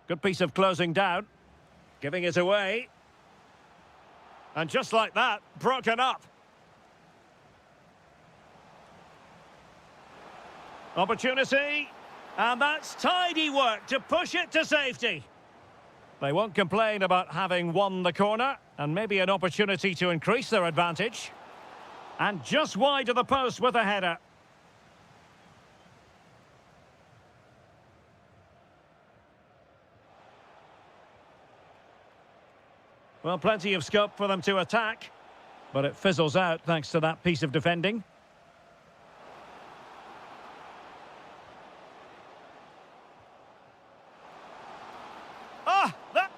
Good piece of closing down. Giving it away. And just like that, broken up. Opportunity. And that's tidy work to push it to safety. They won't complain about having won the corner, and maybe an opportunity to increase their advantage. And just wide of the post with a header. Well, plenty of scope for them to attack, but it fizzles out thanks to that piece of defending.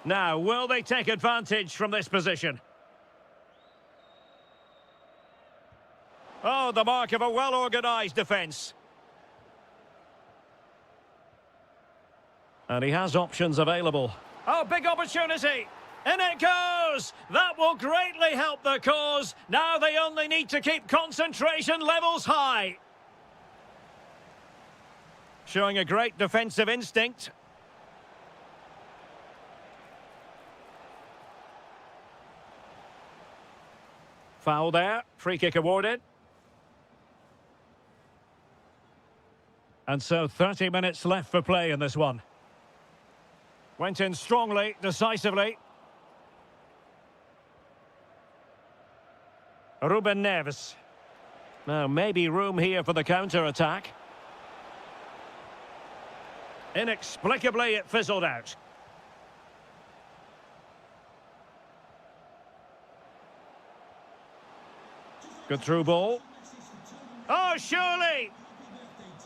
Now, will they take advantage from this position? Oh, the mark of a well-organised defence. And he has options available. Oh, big opportunity! In it goes! That will greatly help the cause. Now they only need to keep concentration levels high. Showing a great defensive instinct. Foul there, free kick awarded. And so 30 minutes left for play in this one. Went in strongly, decisively. Ruben Neves. Now maybe room here for the counter-attack. Inexplicably it fizzled out. Good through ball. Oh, surely!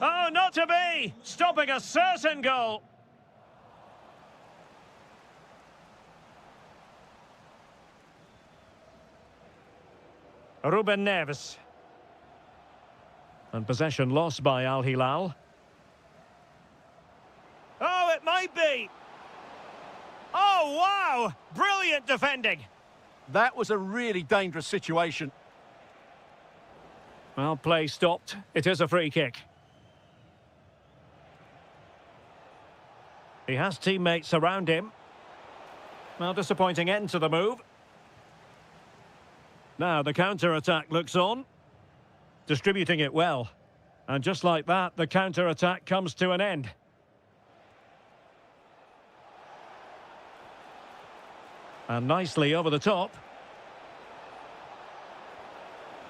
Oh, not to be! Stopping a certain goal. Ruben Neves. And possession lost by Al Hilal. Oh, it might be! Oh, wow! Brilliant defending! That was a really dangerous situation. Well, play stopped. It is a free kick. He has teammates around him. Well, disappointing end to the move. Now the counter-attack looks on. Distributing it well. And just like that, the counter-attack comes to an end. And nicely over the top.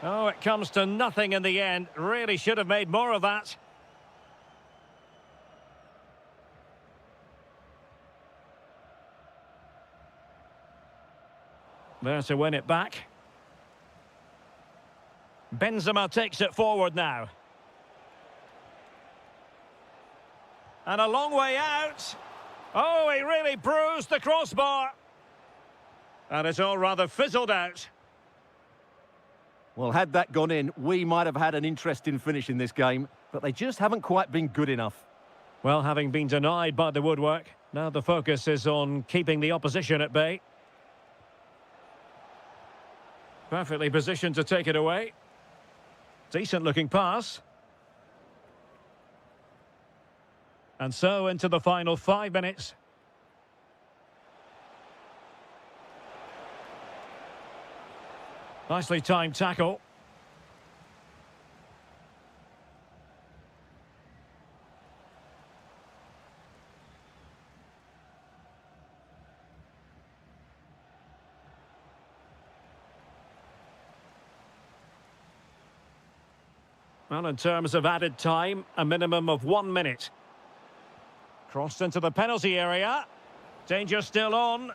Oh, it comes to nothing in the end. Really should have made more of that. There to win it back. Benzema takes it forward now. And a long way out. Oh, he really bruised the crossbar. And it's all rather fizzled out. Well, had that gone in, we might have had an interesting finish in this game, but they just haven't quite been good enough. Well, having been denied by the woodwork, now the focus is on keeping the opposition at bay. Perfectly positioned to take it away. Decent looking pass. And so into the final 5 minutes. Nicely timed tackle. Well, in terms of added time, a minimum of 1 minute. Crossed into the penalty area. Danger still on.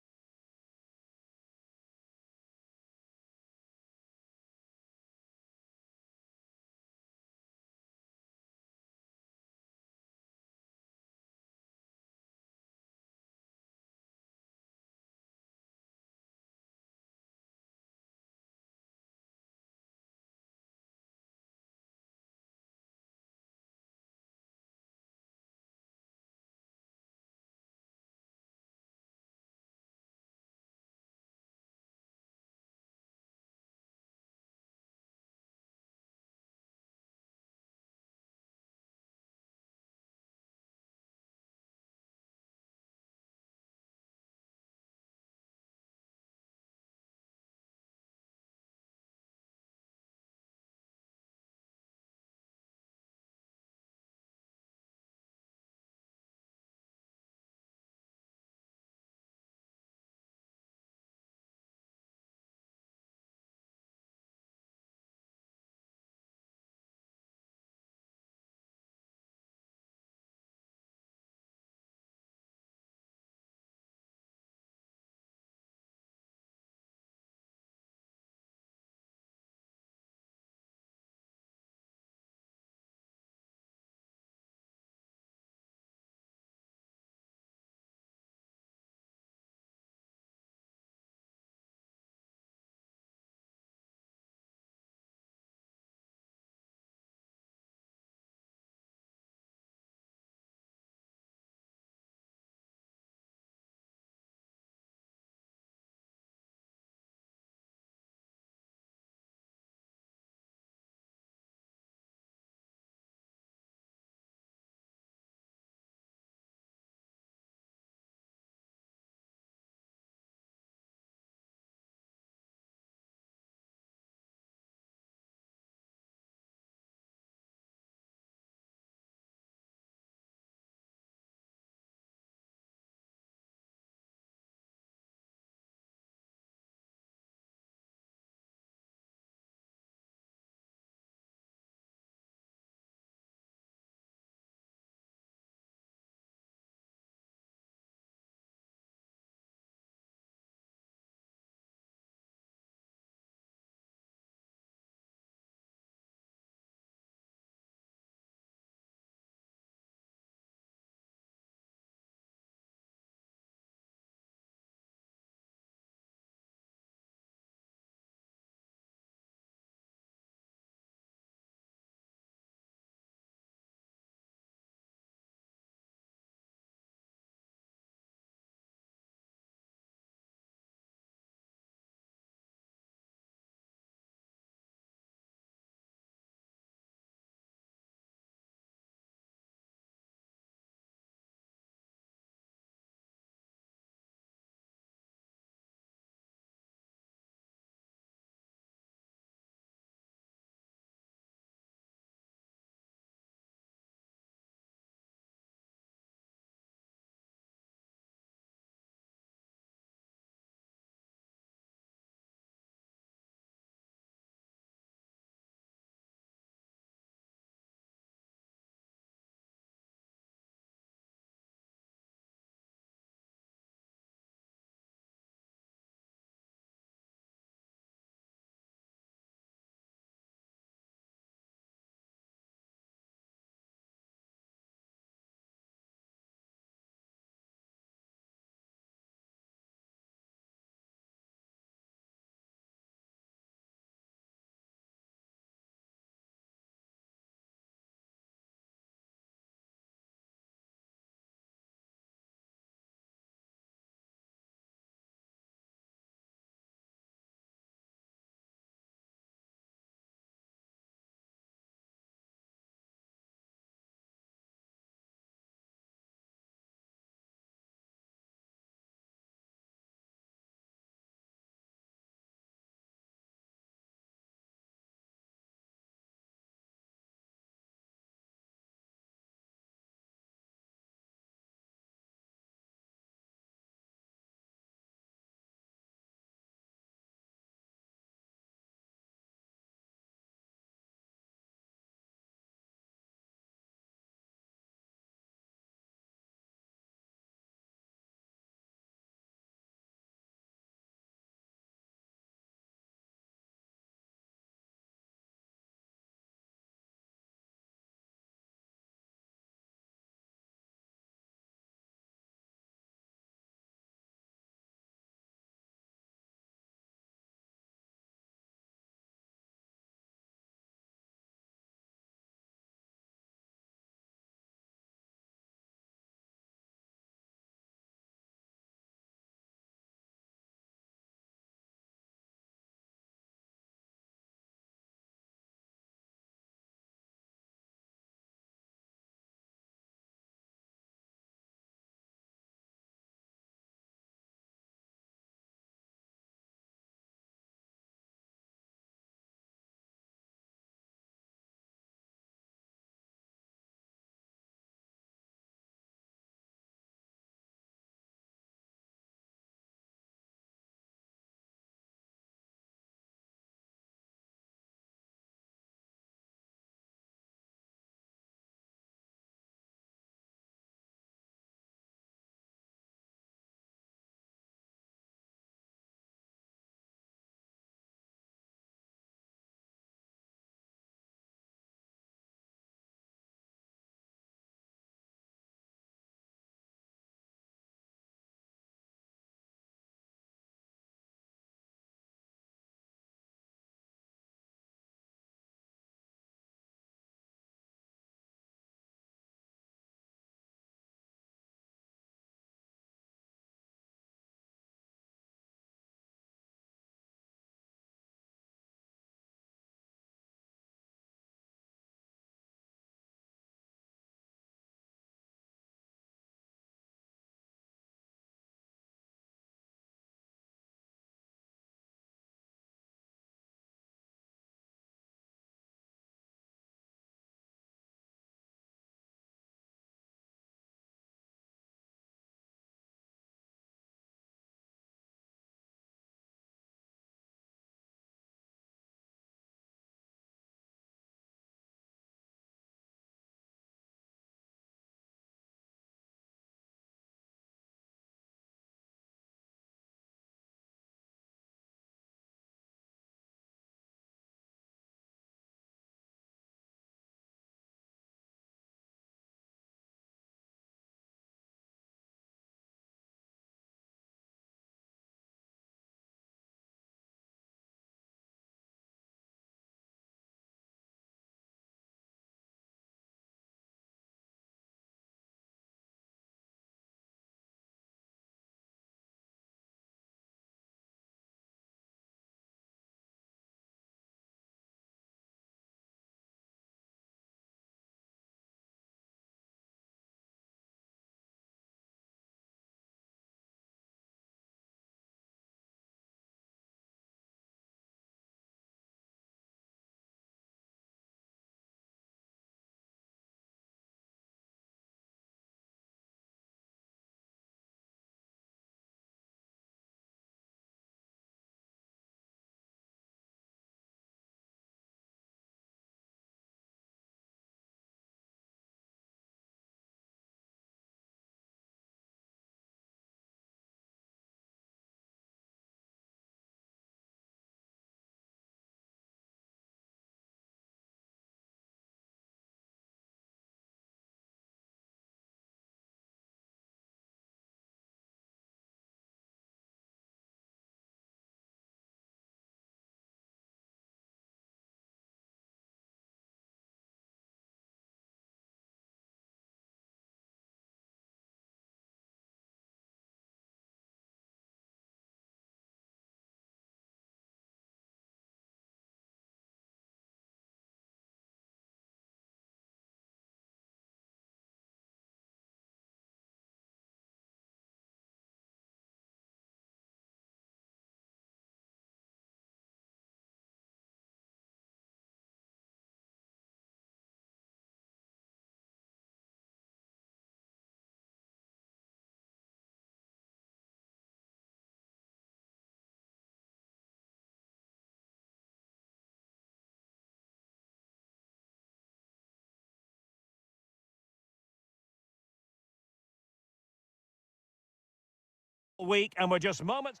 week, and we're just moments.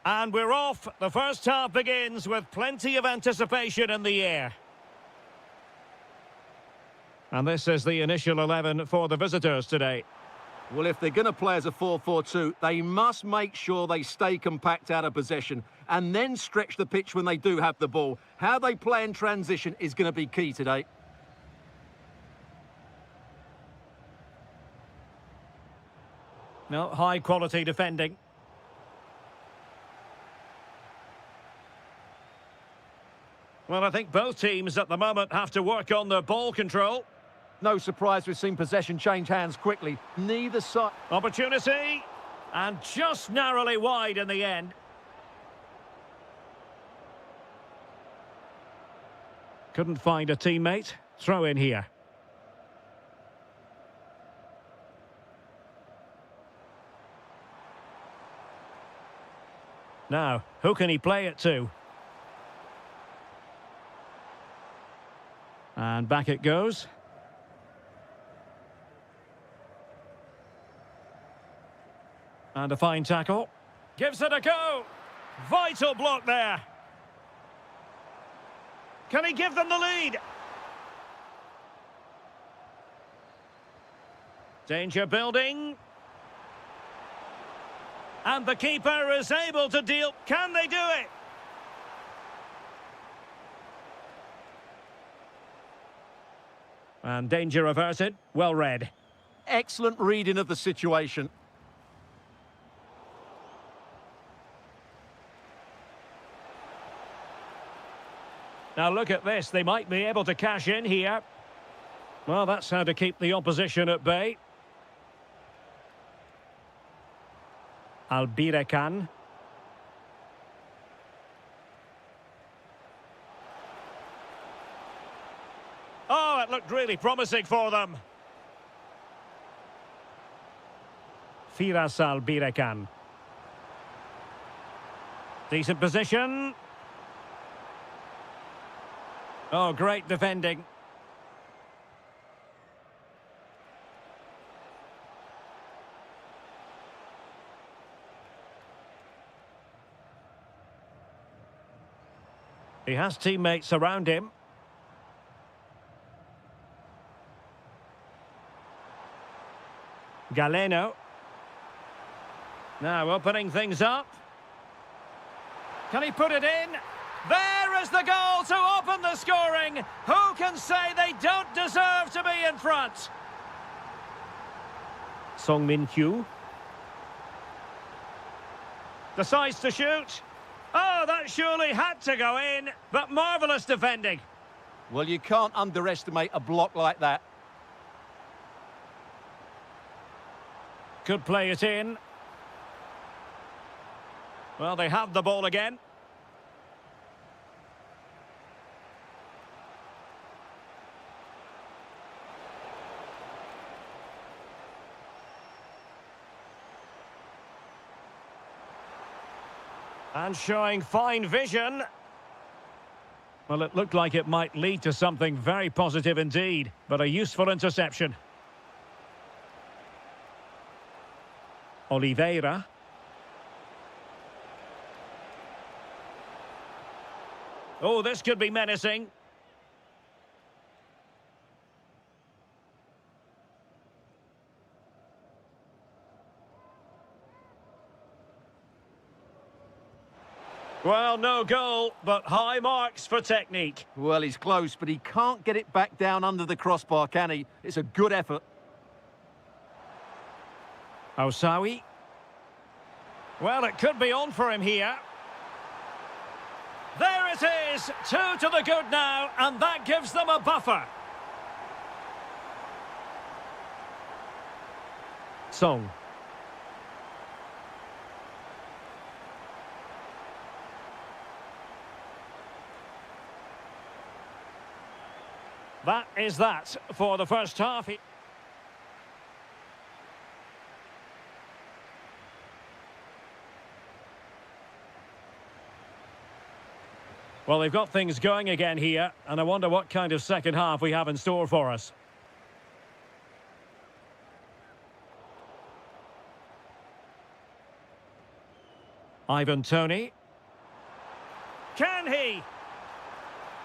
And we're off. The first half begins with plenty of anticipation in the air. And this is the initial 11 for the visitors today. Well, if they're going to play as a 4-4-2, they must make sure they stay compact out of possession and then stretch the pitch when they do have the ball. How they play in transition is going to be key today. No, high-quality defending. Well, I think both teams at the moment have to work on their ball control. No surprise we've seen possession change hands quickly. Neither side... Opportunity, and just narrowly wide in the end. Couldn't find a teammate. Throw in here. Now, who can he play it to? And back it goes. And a fine tackle. Gives it a go. Vital block there. Can he give them the lead? Danger building. And the keeper is able to deal. Can they do it? And danger averted. Well read. Excellent reading of the situation. Now look at this. They might be able to cash in here. Well, that's how to keep the opposition at bay. Albirekan. Oh, it looked really promising for them. Firas Albirekan. Decent position. Oh, great defending. He has teammates around him. Galeno. Now opening things up. Can he put it in? There is the goal to open the scoring. Who can say they don't deserve to be in front? Song Min-kyu. Decides to shoot. Oh, that surely had to go in, but marvellous defending. Well, you can't underestimate a block like that. Could play it in. Well, they have the ball again. And showing fine vision. Well, it looked like it might lead to something very positive indeed, but a useful interception. Oliveira. Oh, this could be menacing. Well, no goal, but high marks for technique. Well, he's close, but he can't get it back down under the crossbar, can he? It's a good effort. Osawi. Well, it could be on for him here. There it is, 2 to the good now, and that gives them a buffer. Song. That is that for the first half. Well, they've got things going again here, and I wonder what kind of second half we have in store for us. Ivan Toney. Can he?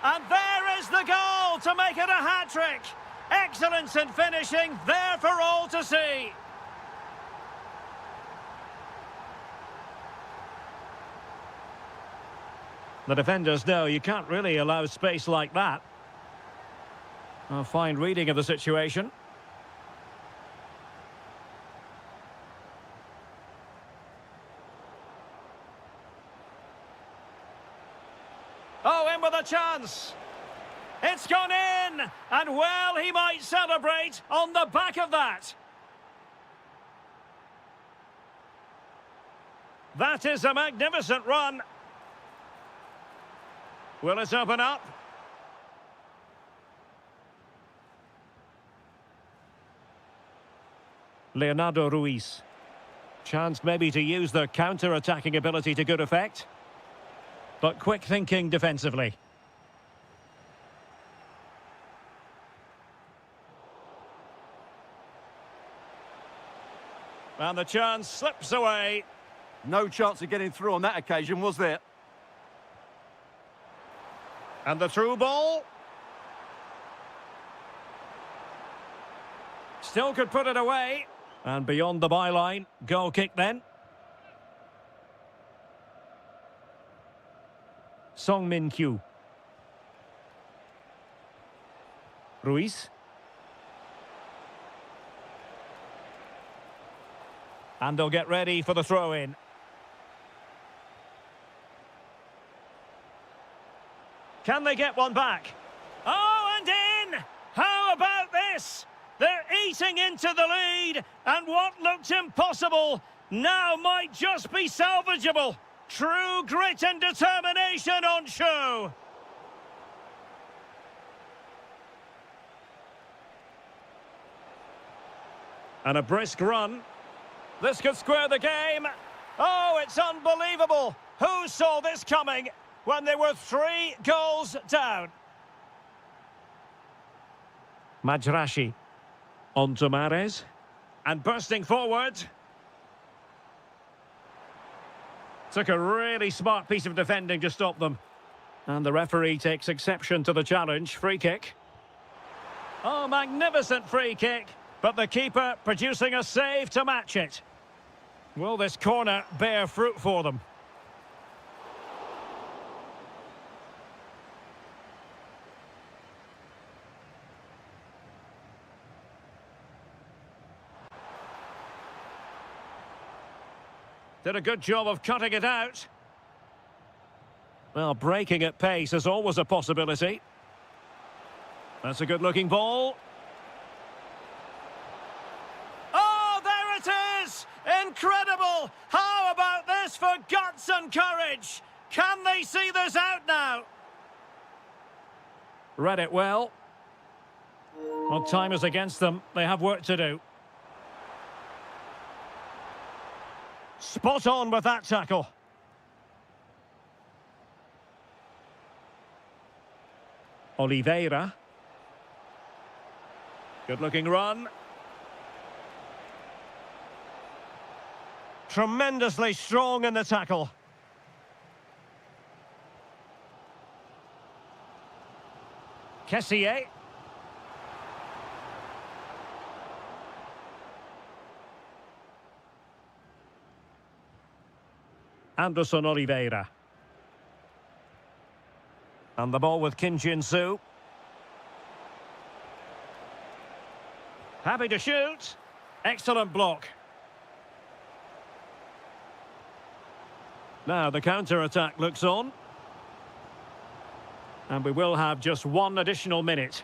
And there is the goal to make it a hat-trick. Excellence in finishing, there for all to see. The defenders know you can't really allow space like that. A fine reading of the situation. Oh, in with a chance. It's gone in, and well, he might celebrate on the back of that. That is a magnificent run. Will it open up? Leonardo Ruiz. Chance maybe to use their counter-attacking ability to good effect. But quick thinking defensively. And the chance slips away. No chance of getting through on that occasion, was there? And the through ball. Still could put it away. And beyond the byline, goal kick then. Song Min Kyu. Ruiz. And they'll get ready for the throw-in. Can they get one back? Oh, and in! How about this? They're eating into the lead, and what looked impossible now might just be salvageable. True grit and determination on show. And a brisk run. This could square the game. Oh, it's unbelievable. Who saw this coming when they were 3 goals down? Majrashi. On to Mahrez. And bursting forward. Took a really smart piece of defending to stop them. And the referee takes exception to the challenge. Free kick. Oh, magnificent free kick. But the keeper producing a save to match it. Will this corner bear fruit for them? Did a good job of cutting it out. Well, breaking at pace is always a possibility. That's a good-looking ball. Oh, there it is! Incredible! How about this for guts and courage? Can they see this out now? Read it well. Well, time is against them. They have work to do. Spot on with that tackle. Oliveira. Good-looking run. Tremendously strong in the tackle. Kessié. Anderson Oliveira. And the ball with Kim Jin-soo. Happy to shoot. Excellent block. Now the counter-attack looks on. And we will have just 1 additional minute.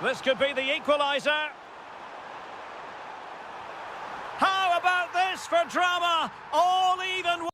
This could be the equaliser. How about this for drama? All even.